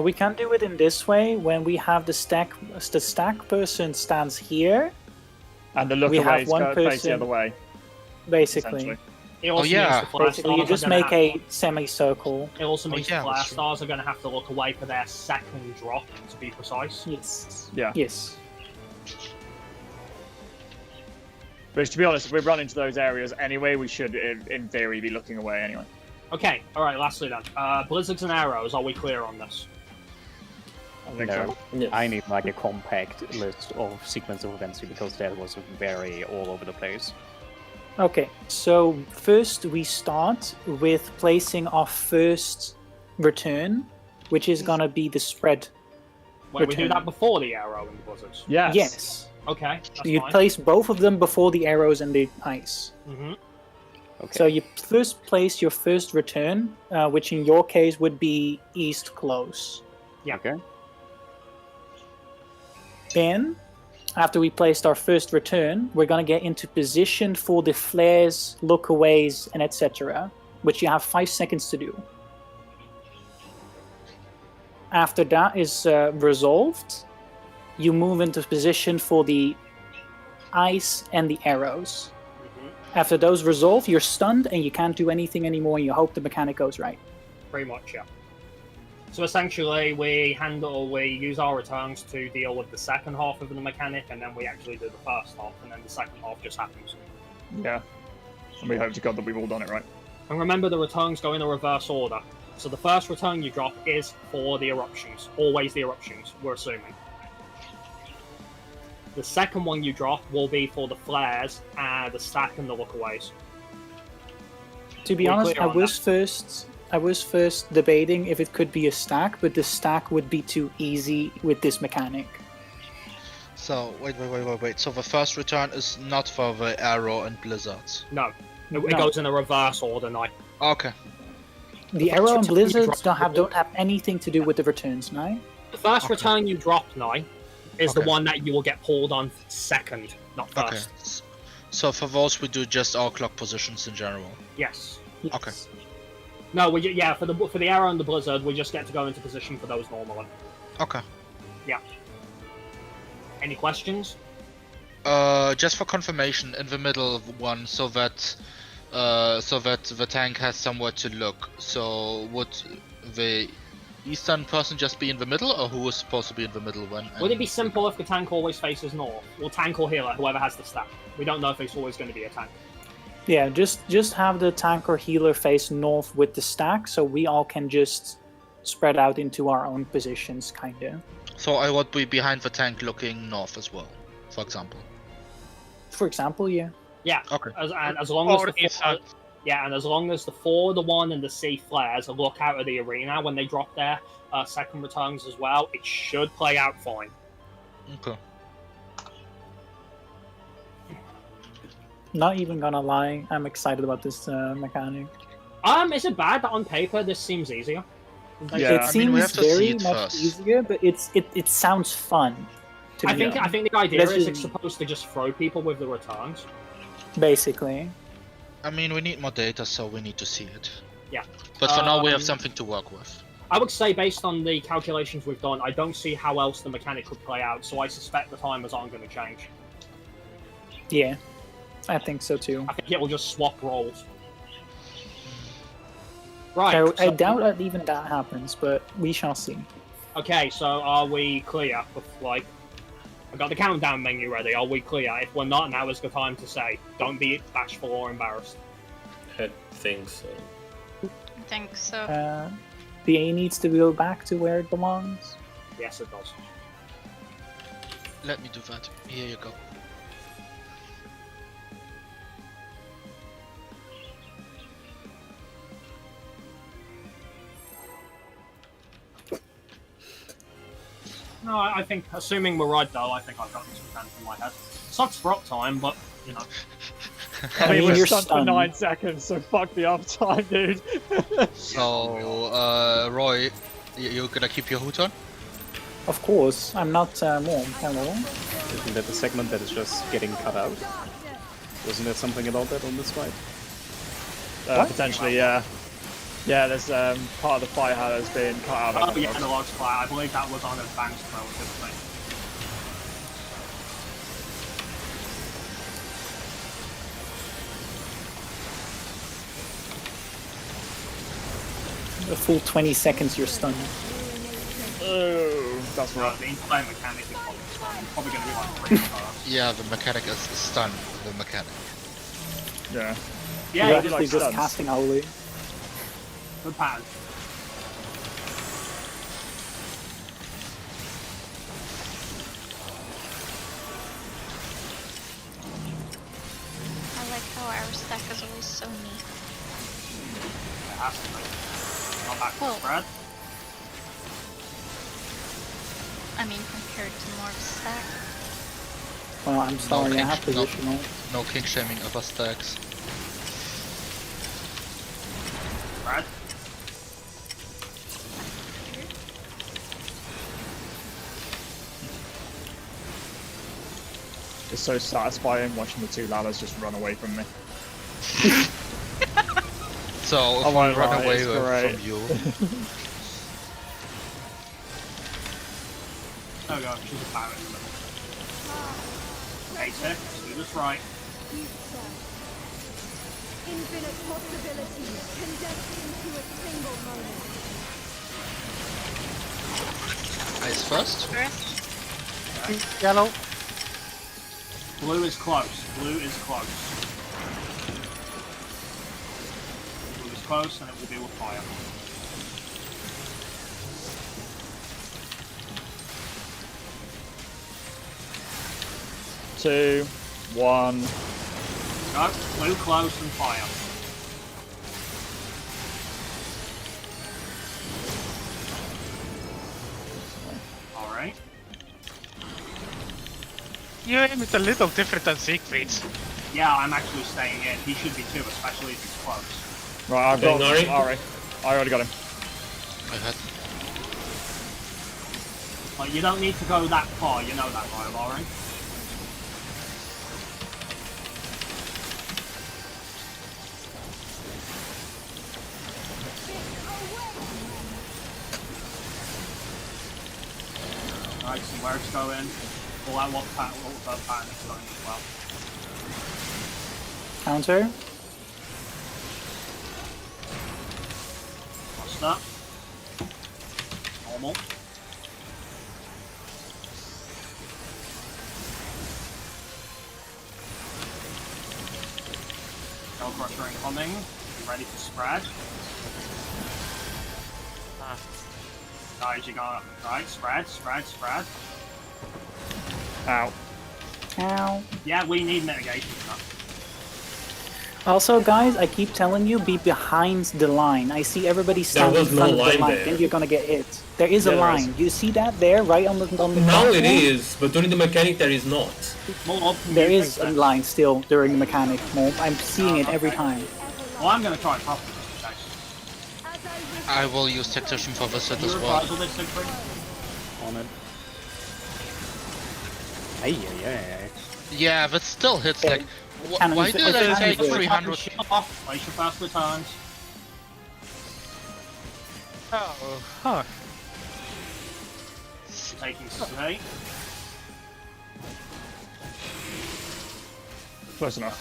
We can do it in this way when we have the stack person stands here, And the We have lookaways one go face the person- other way. basically. Essentially. It also yeah. means the flare Basically, you stars are just gonna make have- a semicircle. It also means yeah, the flare that's true. stars are going to have to look away for their second drop, to be precise. Yes. Yeah. Yes. Which, to be honest, if we run into those areas anyway, we should, in theory, be looking away anyway. Okay, alright, lastly then. Blizzards and arrows, are we clear on this? I think No, so. Yes. I need like a compact list of sequence of events because that was very all over the place. Okay, so first we start with placing our first return, which is gonna be the spread. Wait, we do Return. that before the arrow and the blizzards? Yes. Yes. Okay, that's You fine. place both of them before the arrows and the ice. Mhm. Okay. So you first place your first return, which in your case would be east close. Okay. Then, after we placed our first return, we're going to get into position for the flares, lookaways, and etc., which you have 5 seconds to do. After that is resolved, you move into position for the ice and the arrows. After those resolve, you're stunned and you can't do anything anymore, and you hope the mechanic goes right. Pretty much, yeah. So essentially, we use our returns to deal with the second half of the mechanic, and then we actually do the first half, and then the second half just happens. Yeah. And we hope to God that we've all done it right. And remember, the returns go in a reverse order. So the first return you drop is for the eruptions. Always the eruptions, we're assuming. The second one you drop will be for the flares, the stack, and the lookaways. To be We're honest, clear on I was first debating if it could be a stack, but the stack would be too easy with this mechanic. So wait. So the first return is not for the arrow and blizzards. No. It No. goes in a reverse order now. Okay. The first arrow and return you blizzards drop- don't have anything to do with the returns, no? The first Okay. return you drop now is the Okay. one that you will get pulled on second, not Okay. first. So for those we do just our clock positions in general. Yes. Yes. Okay. No, for the arrow and the blizzard, we just get to go into position for those normally. Okay. Any questions? Just for confirmation, in the middle of one, so that the tank has somewhere to look. So would the eastern person just be in the middle, or who is supposed to be in the middle when? Would it be simple if the tank always faces north? Well, tank or healer, whoever has the stack. We don't know if it's always going to be a tank. Yeah, just have the tank or healer face north with the stack, so we all can just spread out into our own positions, kinda. So I would be behind the tank looking north as well, for example. For example, yeah. Yeah. Okay. As long as Or the east four, side. yeah, and as long as the 4, the 1, and the C flares look out of the arena when they drop their second returns as well, it should play out fine. Okay. Not even gonna lie, I'm excited about this mechanic. Is it bad that on paper this seems easier? Yeah. It I seems mean, we have to see very it much first. easier, but it sounds fun. To I be think honest, the idea This is is- it's supposed to just throw people with the returns. basically. I mean, we need more data, so we need to see it. Yeah. But for now, we have Um, something to work with. I would say, based on the calculations we've done, I don't see how else the mechanic could play out, so I suspect the timers aren't going to change. Yeah, I think so too. I think it will just swap roles. Right. I doubt that even that happens, but we shall see. Okay, so are we clear? Like, I got the countdown menu ready. Are we clear? If we're not, now is the time to say. Don't be bashful or embarrassed. I think so. I think so. The A needs to go back to where it belongs. Yes, it does. Let me do that. Here you go. No, I think, assuming we're right though, I think I've got this mechanic in my head. Sucks for uptime, but, you know. I mean, we're you're stunned for stunned. 9 seconds, so fuck the uptime, dude. So, Roy, you're gonna keep your hood on? Of course, I'm not more. Hello. Isn't that the segment that is just getting cut out? Wasn't there something about that on this fight? Potentially, yeah. Yeah, there's part of the fight has been cut out. Oh, yeah, analog fire. I believe that was on advanced relatively. A full 20 seconds, you're stunned. Oh, that's right. The in-play mechanic is probably going to be like 3 stars. Yeah, the mechanic is stunned. The mechanic. Yeah. Yeah, You're he actually just just stuns. casting holy. good pattern. I like how our stack is always so neat. It has to be. Not back to Well, spread. I mean, compared to Morph's stack. Well, I'm sorry, I have king- no. positional. No king shaming of our stacks. Spread. It's so satisfying watching the two ladders just run away from me. So, if Oh we my run God, away it's great. from you, There we go, she's a pirate in the middle. 8-6, do this right. Infinite possibilities condensed into a single moment. ice first. First, Yellow. Blue is close. Blue is close. Blue is close, and it will be with fire. Two, one. Go. Blue close and fire. Alright. You aim it a little different than Siegfried. Yeah, I'm actually staying in. He should be too, especially if he's close. Right, I've got Nari? Ari. I already got him. I had. Like, you don't need to go that far, you know that, right, Lauren? Alright, see where it's going. Pull out what pattern it's going as well. Counter. Cross that. Normal. Shell Crusher incoming. Be ready for spread. Guys, you got right, spread. Ow. Ow. Yeah, we need mitigation for that. Also, guys, I keep telling you, be behind the line. I see everybody standing in was no front of the line line, there. then you're gonna get hit. There is Yeah, a there line. is. You see that there, right on the Now platform? it is, but during the mechanic there is not. Mob, can There you is fix a that? line still during the mechanic mob. I'm seeing it every okay. time. Well, I'm gonna try it properly just in case. As I wish I will use Tactician for Visit You as reply well. to this, Siegfried? On it. Ay. Yeah, but still hits like. Cannon Why fit- did I cannon take fit. 300? Shield off, place your fast returns. Oh, huh. Taking straight. Close enough.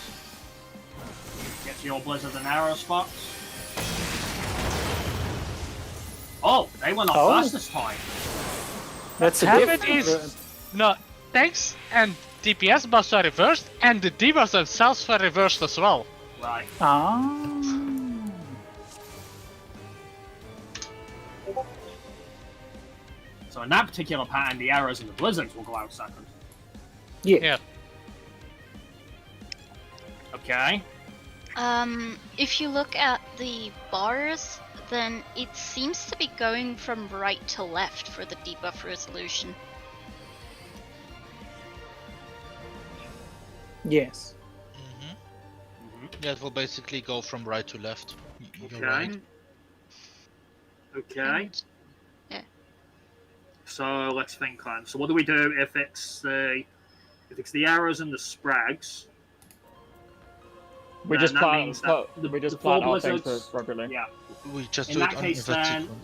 Get to your blizzard and arrow spots. Oh, they went off Oh. first this time. That's a Happened different. is no tanks and DPS buffs are reversed, and the debuffs themselves were reversed as well. Right. Ah. So in that particular pattern, the arrows and the blizzards will go out second. Yeah. Yeah. Okay. If you look at the bars, then it seems to be going from right to left for the debuff resolution. Yes. Yeah, it will basically go from right to left. You're Okay. right. Okay. Yeah. So let's think then. So what do we do if it's the arrows and the sprags? We just that plant. means that We just the four plant our things blizzards- appropriately. Yeah. We just In do that it on case, inverted then sequence.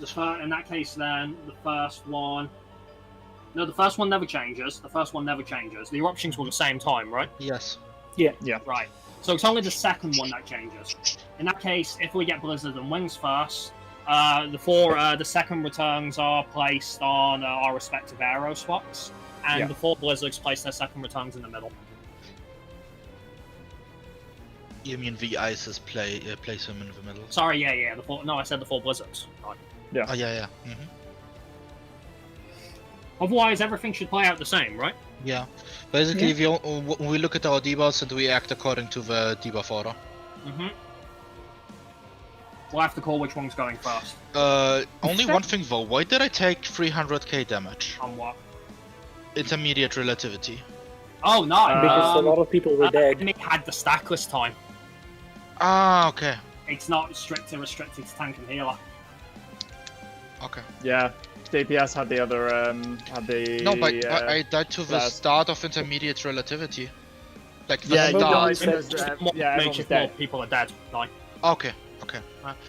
the first one. No, the first one never changes. The first one never changes. The eruptions were the same time, right? Yes. Right. So it's only the second one that changes. In that case, if we get blizzard and wings first, the second returns are placed on our respective arrow spots, and Yeah. the 4 blizzards place their second returns in the middle. You mean the ices place them in the middle? Sorry, yeah. I said the 4 blizzards. Right. Oh yeah. Otherwise, everything should play out the same, right? Yeah. Basically, we look at our debuffs and we act according to the debuff order. Mm-hmm. We'll have to call which one's going first. Only one thing though. Why did I take 300k damage? On what? Intermediate relativity. Oh no! Because a lot of people were dead. Nick had the stack this time. Ah, okay. It's not strictly restricted to tank and healer. Okay. Yeah. DPS had the other. Had the. No, but I died to the last- start of intermediate relativity. Like the Yeah, you Remember died when because said- yeah, everyone's More dead. people are dead. Like, Okay.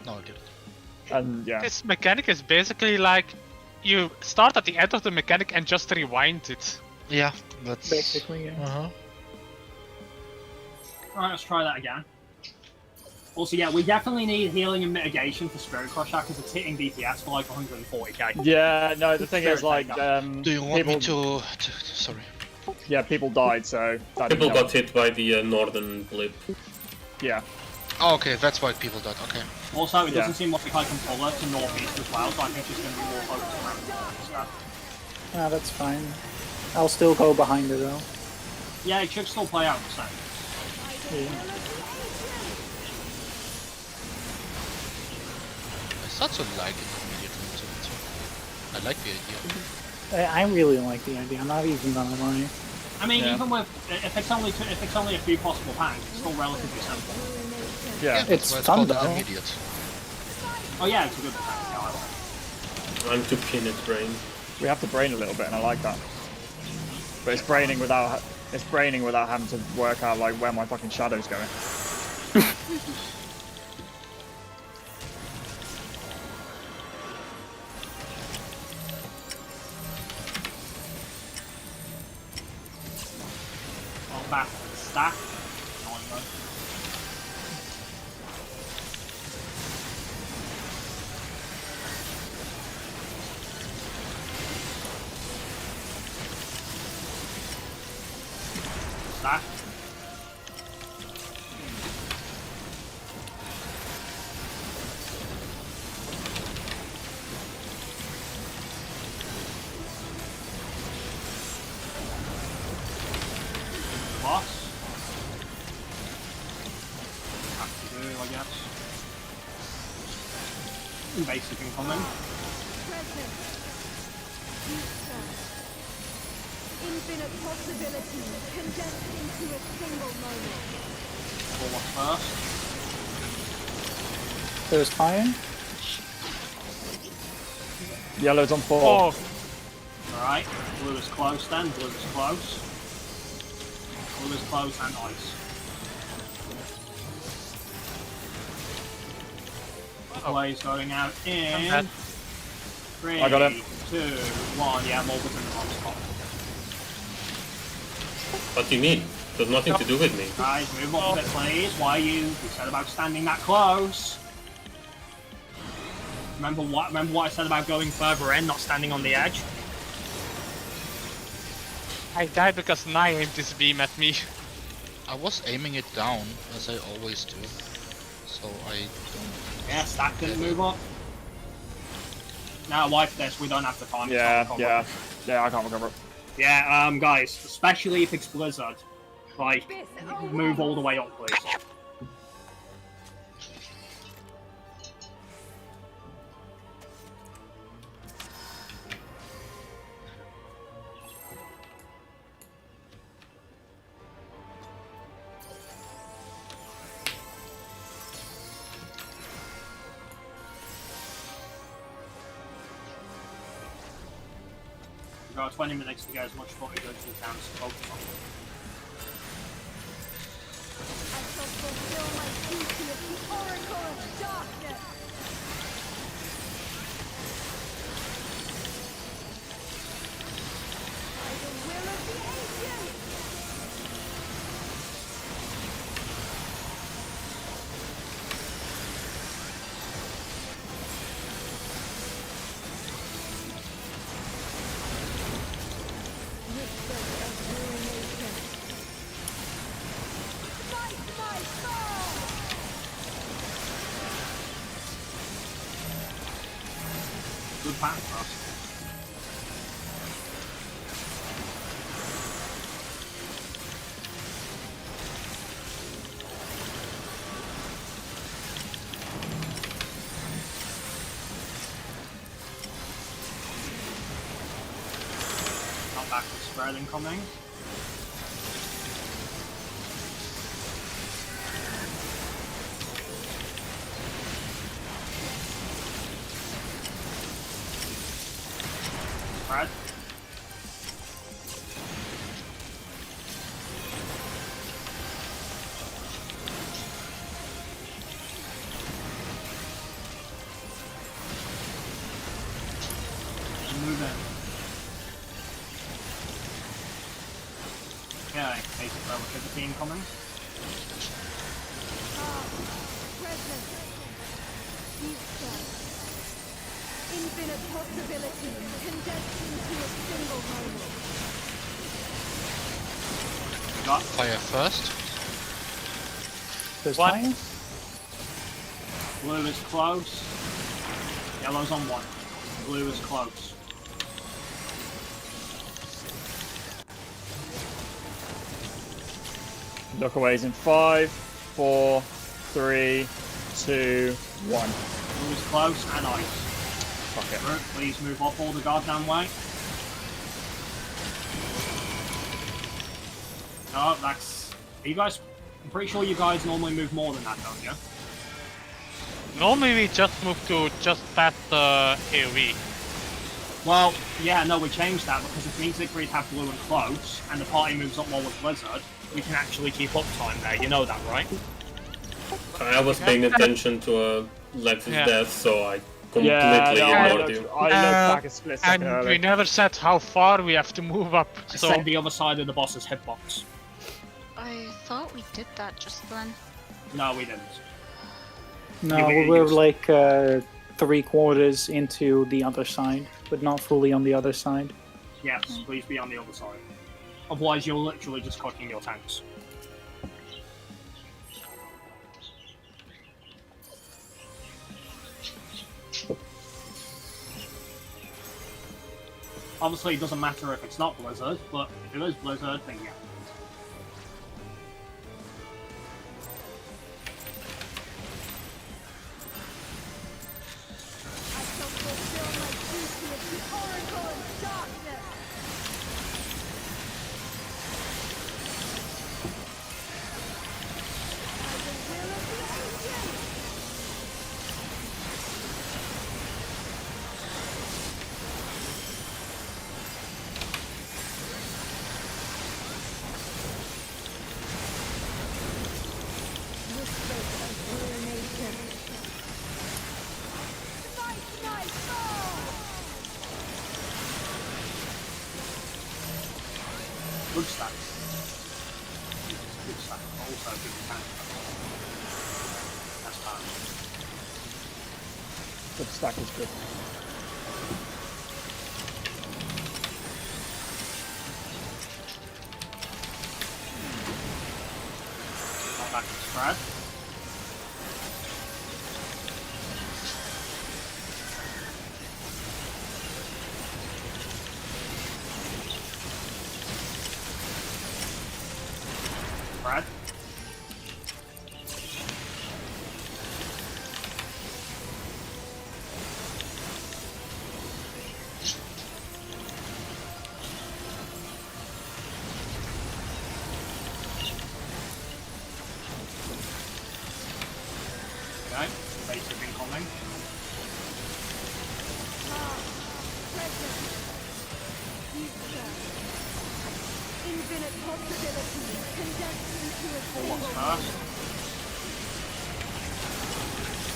No, I get it. And yeah. This mechanic is basically like you start at the end of the mechanic and just rewind it. Yeah, that's Basically, yeah. Uh-huh. alright, let's try that again. Also, yeah, we definitely need healing and mitigation for Spirit Crusher because it's hitting DPS for like 140k. Yeah, no, the thing is, like, Do you want people, me to? Sorry. Yeah, people died, so that People didn't help. got hit by the northern blip. Yeah, Oh, okay, that's why people died. Okay. Also, it Yeah. doesn't seem like I can pull her to northeast as well, so I think she's going to be more focused around the north and stuff. Ah, that's fine. I'll still go behind her though. Yeah, it should still play out the same. Yeah. I start to like intermediate relativity. I like the idea. I really like the idea. I'm not even gonna lie. I mean, Yeah. even with if it's only a few possible patterns, it's still relatively simple. yeah. That's It's why it's fun, called though. intermediate. Oh yeah, it's a good pattern. Yeah, I like it. I'm to pin it, brain. We have to brain a little bit, and I like that. But it's braining without having to work out like where my fucking shadow's going. Well, back to the stack. Annoying though. Stack. Boss. Have to do, I guess. Basic incoming. Present. Future. Infinite possibilities condensed into a single moment. Or what's first? There's fire. Yellow's on 4. Oh, Alright, blue is close then, blue is close. Blue is close and ice. Blaze going out I'm in dead. 3, I got him. 2, 1. Yeah, Mulbert's in the wrong spot. What do you mean? There's nothing to do with me. Guys, move up a bit, please. Why are you said about standing that close? Remember what I said about going further in, not standing on the edge? I died because Nai aimed his beam at me. I was aiming it down, as I always do. So I don't... Yeah, Stack didn't move up. Now wipe this, we don't have the time. Yeah, to yeah. Yeah, I can't recover. Yeah, guys, especially if it's Blizzard, like, move all the way up, please. We've got 20 minutes to get as much footage as we can, so focus on it. I shall fulfill my duty of the Oracle of Darkness. By the will of the ancients. Whispers of ruination. Fight my soul! Good pattern for us. Not back with spread incoming. Spread. Move in. Okay, basic relativity incoming. Present. Future. Infinite possibilities condensed into a single moment. Got Fire first. There's What? fire? blue is close. Yellow's on 1. Blue is close. Look aways in 5, 4, 3, 2, 1. Blue is close and ice. Fuck it. Root, please move up all the goddamn way. No, that's... You guys... I'm pretty sure you guys normally move more than that, don't you? Normally we just move to just past the AoE. Well, yeah, no, we changed that because if me and Siegfried have blue and close, and the party moves up more with Blizzard, we can actually keep up time there. You know that, right? I was paying attention to Lex's Yeah. death, so I completely Yeah, no, I ignored looked, you. I looked back a split second And early. we never said how far we have to move up. I So said the other side of the boss's hitbox. I thought we did that just then. No, we didn't. No, You- we're you- like 3/4 into the other side, but not fully on the other side. Yes, please be on the other side. Otherwise, you're literally just cooking your tanks. Obviously, it doesn't matter if it's not Blizzard, but if it is Blizzard, then yeah. I shall fulfill my duty of the Oracle of Darkness. By the will of the ancients. good stack. Good stack. Also good mechanic. That's fine. The stack is good. Not back to spread. Spread. Okay, basic incoming. Present. Future. Infinite possibilities condensed into a Pull what's single first.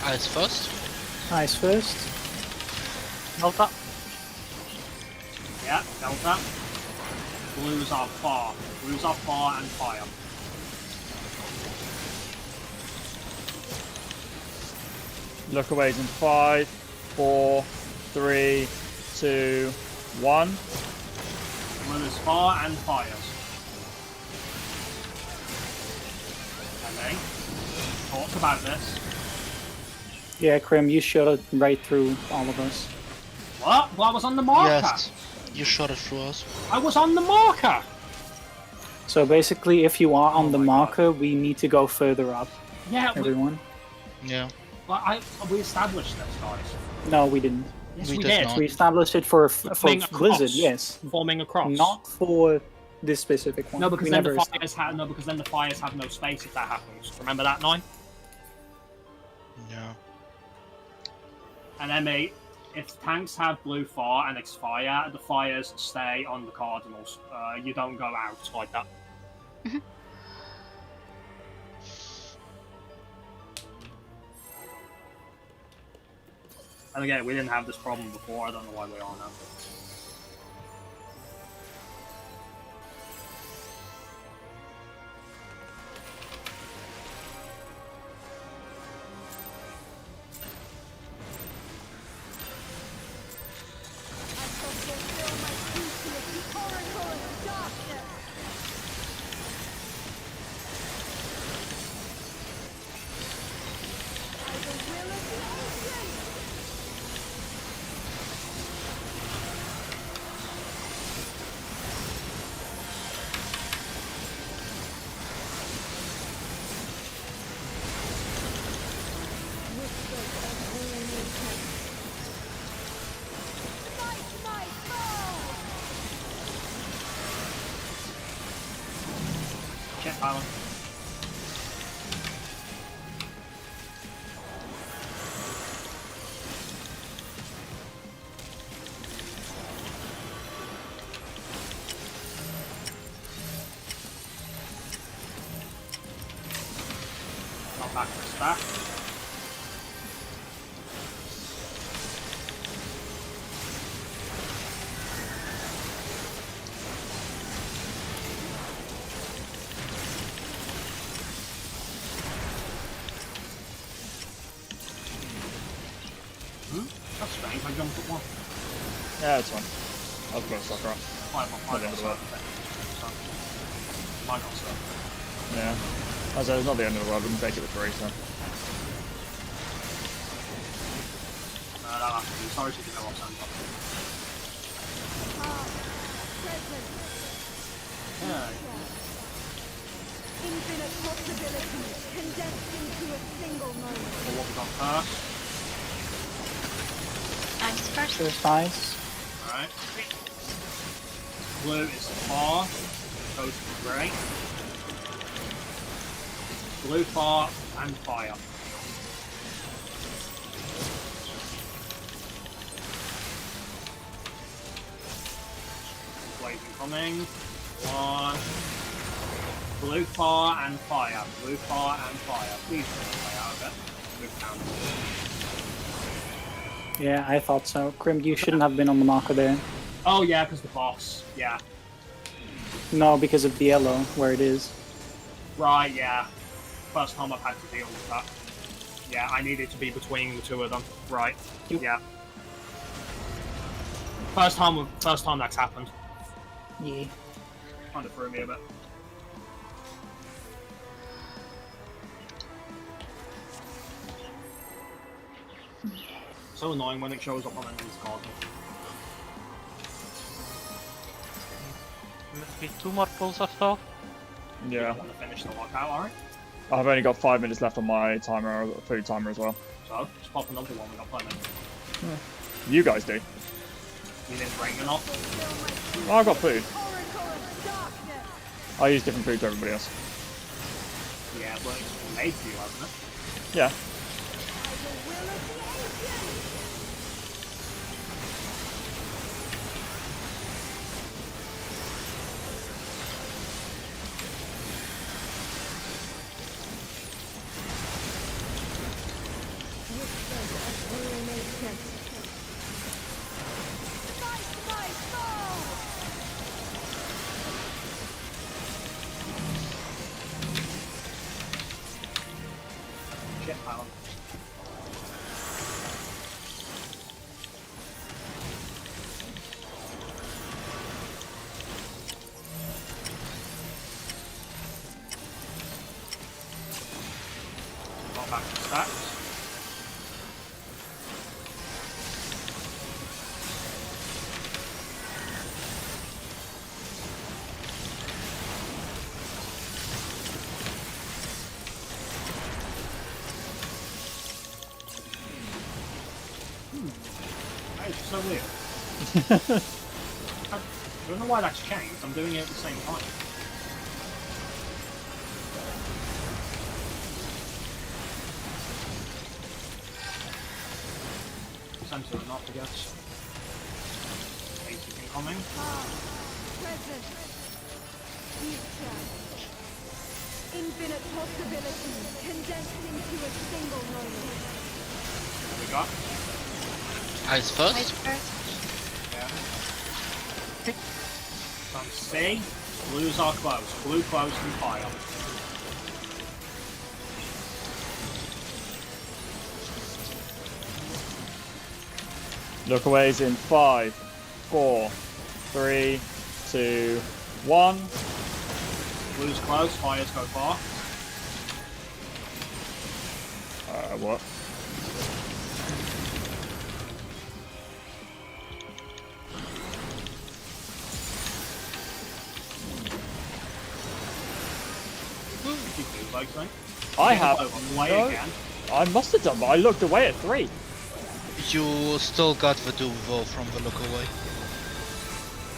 Ice first. Ice first. Delta. Yeah, Delta. Blues are far. Blues are far and fire. Look away in 5, 4, 3, 2, 1. Blue is far and fires. And then, talk about this. Yeah, Krim, you shot it right through all of us. What? Well, I was on the marker. Yes. You shot it through us. I was on the marker. So basically, if you are on Oh the my God. marker, we need to go further up, Yeah, everyone. Yeah. we established this, guys. No, we didn't. Yes, We we did did. not. We established it for Forming across. Blizzard, yes. Forming across. Not for this specific one. No, because we then never the fires established. have no. Because then the fires have no space if that happens. Remember that, 9? Yeah. And then if tanks have blue fire and it's fire, the fires stay on the cardinals. You don't go out like that. And again, we didn't have this problem before. I don't know why we are now. I shall fulfill my duty as the Oracle of Darkness. By the will of the Ancient. Whispers of ruination. Fight my foe! Check Alan. Not back to stack. That's strange. I jumped at one. Yeah, it's fine. I was going to sucker up. My Not the got end of the world. My got served. Yeah. As I was not the end of the world, I wouldn't take it with 3, so. That'll have to be. Sorry to go off Santa. Present. Yeah. Infinite possibilities condensed into a single moment. Well, what we got first? Ice first. First ice. Alright. Blue is far. Goes to grey. Blue, far, and fire. Wave incoming. 1. Blue, far, and fire. Blue, far, and fire. Please don't play out of it. Move down. Yeah, I thought so. Krim, you shouldn't have been on the marker there. Oh yeah, because the boss. Yeah. No, because of the yellow, where it is. Right, yeah. First time I've had to deal with that. Yeah, I need it to be between the two of them. Right. Yep. Yeah. First time that's happened. Yeah. Kind of threw me a bit. So annoying when it shows up on an end card. Maybe 2 more pulls or so. Yeah. Want to finish the lockout, alright? I've only got 5 minutes left on my timer, food timer as well. So, just pop another one, we got plenty. You guys do. You didn't bring enough? Oh, I've got food. Oracle of darkness. I use different food to everybody else. Yeah, but it's been made for you, hasn't it? Yeah. By the will of the ancients. Whispers of ruination. Fight my foe! Shit, pal. Got back to stacks. That is so weird. I don't know why that's changed. I'm doing it at the same time. Center and not, I guess. Basic incoming. Present. Future. Infinite possibilities condensed into a single moment. What we got? Ice first. Ice first. Yeah. Some C. Blues are close. Blue close and fire. Look away's in 5, 4, 3, 2, 1. Blues close, fires go far. What? Keep blue legs, mate. I have. Way No, again. I must have done, but I looked away at 3. You still got the Duvo from the look away.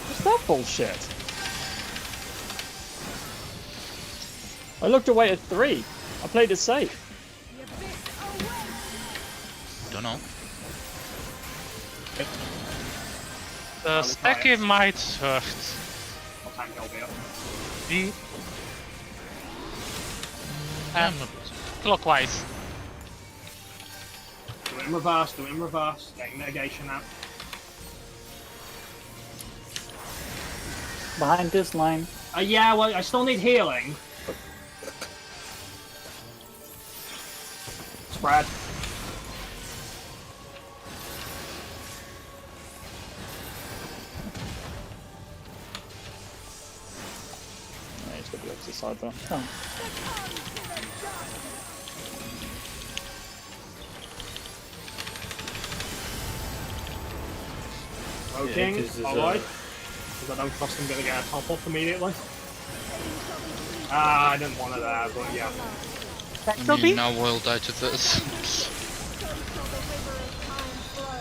What's that bullshit? I looked away at 3. I played it safe. The abyss awaits. Don't know. The stacky might hurt. I'll tank LB up. The I'm not. clockwise. Do it in reverse, do it in reverse. Getting mitigation out. Behind this line. Yeah, well, I still need healing. Spread. Yeah, he's got the opposite side there. Oh. Poking, this is, alright. Because I don't trust him gonna get a top off immediately. Ah, I didn't want it there, but yeah. I mean, now we'll die to this. So shall the river of time flow.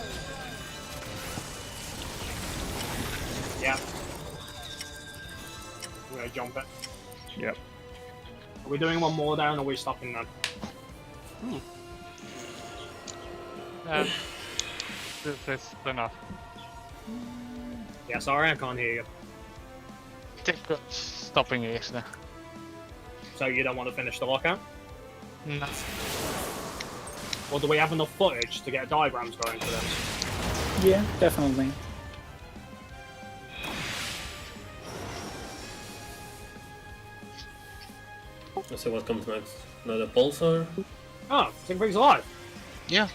Yeah. I'm gonna jump it. Yep. Are we doing one more down or are we stopping then? This is enough. Yeah, sorry, I can't hear you. Take a stopping is there. So you don't want to finish the lockout? No. Or do we have enough footage to get diagrams going for this? Yeah, definitely. Let's see what comes next. Another pulsar. Oh, Siegfried's alive. Yeah.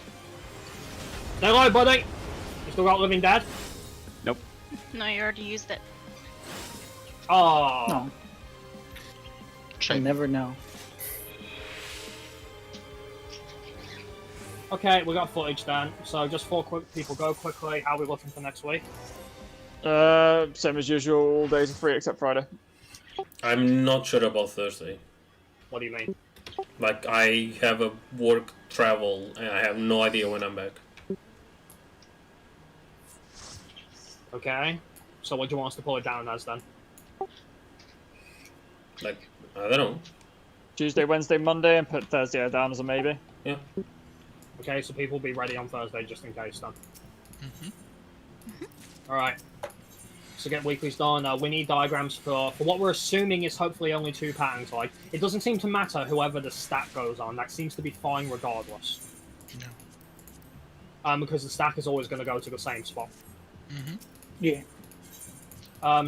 Stay alive, buddy. You still got Living Dead? No, you already used it. Oh. No, I Shame. never know. Okay, we got footage then. So just 4 quick people go quickly. How are we looking for next week? Same as usual. All days are free except Friday. I'm not sure about Thursday. What do you mean? Like, I have a work travel, and I have no idea when I'm back. Okay. So what do you want us to pull it down as then? Like, I don't know. Tuesday, Wednesday, Monday, and put Thursday down as a maybe. Yeah. Okay, so people will be ready on Thursday just in case then. Mm-hmm. Alright. So get weeklies done. We need diagrams for what we're assuming is hopefully only 2 patterns. Like, it doesn't seem to matter whoever the stack goes on. That seems to be fine regardless. Yeah. Because the stack is always going to go to the same spot. Mm-hmm. Yeah.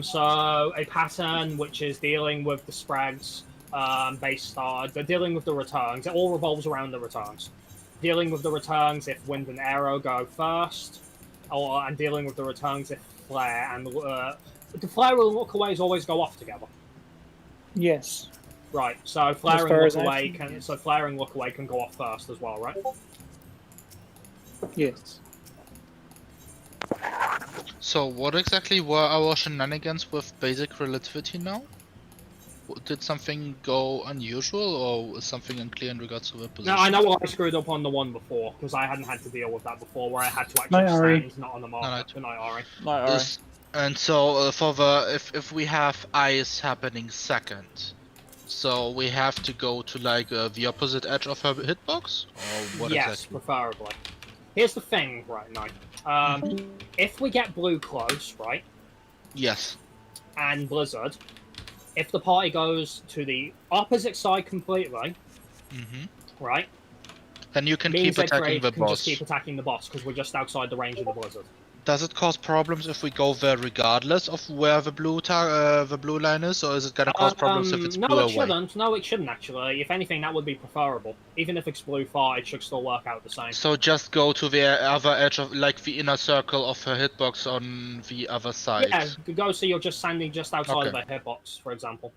So a pattern which is dealing with the spreads, based on dealing with the returns. It all revolves around the returns. Dealing with the returns if wind and arrow go first, and dealing with the returns if flare and the flare and look aways always go off together. Yes. Right. So flare far and as look I've away seen, can yes. so flare and look away can go off first as well, right? Yes. So what exactly were our shenanigans with basic relativity now? Did something go unusual, or is something unclear in regards to the position? No, I know I screwed up on the one before because I hadn't had to deal with that before, where I had to Night, actually Ari. stand not on the marker. Night. Good night, Ari. Right, alright. And so for the if we have ice happening second, so we have to go to like the opposite edge of her hitbox, or what Yes, exactly? preferably. Here's the thing, right, now. If we get blue close, right, Yes. and Blizzard, if the party goes to the opposite side completely, Mm-hmm. right, Then you can means keep that attacking Drake the can just boss. keep attacking the boss because we're just outside the range of the Blizzard. Does it cause problems if we go there regardless of where the blue line is, or is it gonna cause problems if it's no, blue it away? shouldn't. No, it shouldn't actually. If anything, that would be preferable. Even if it's blue far, it should still work out the same. So just go to the other edge of, like, the inner circle of her hitbox on the other side. Yeah, go so you're just standing just outside of Okay. a hitbox, for example.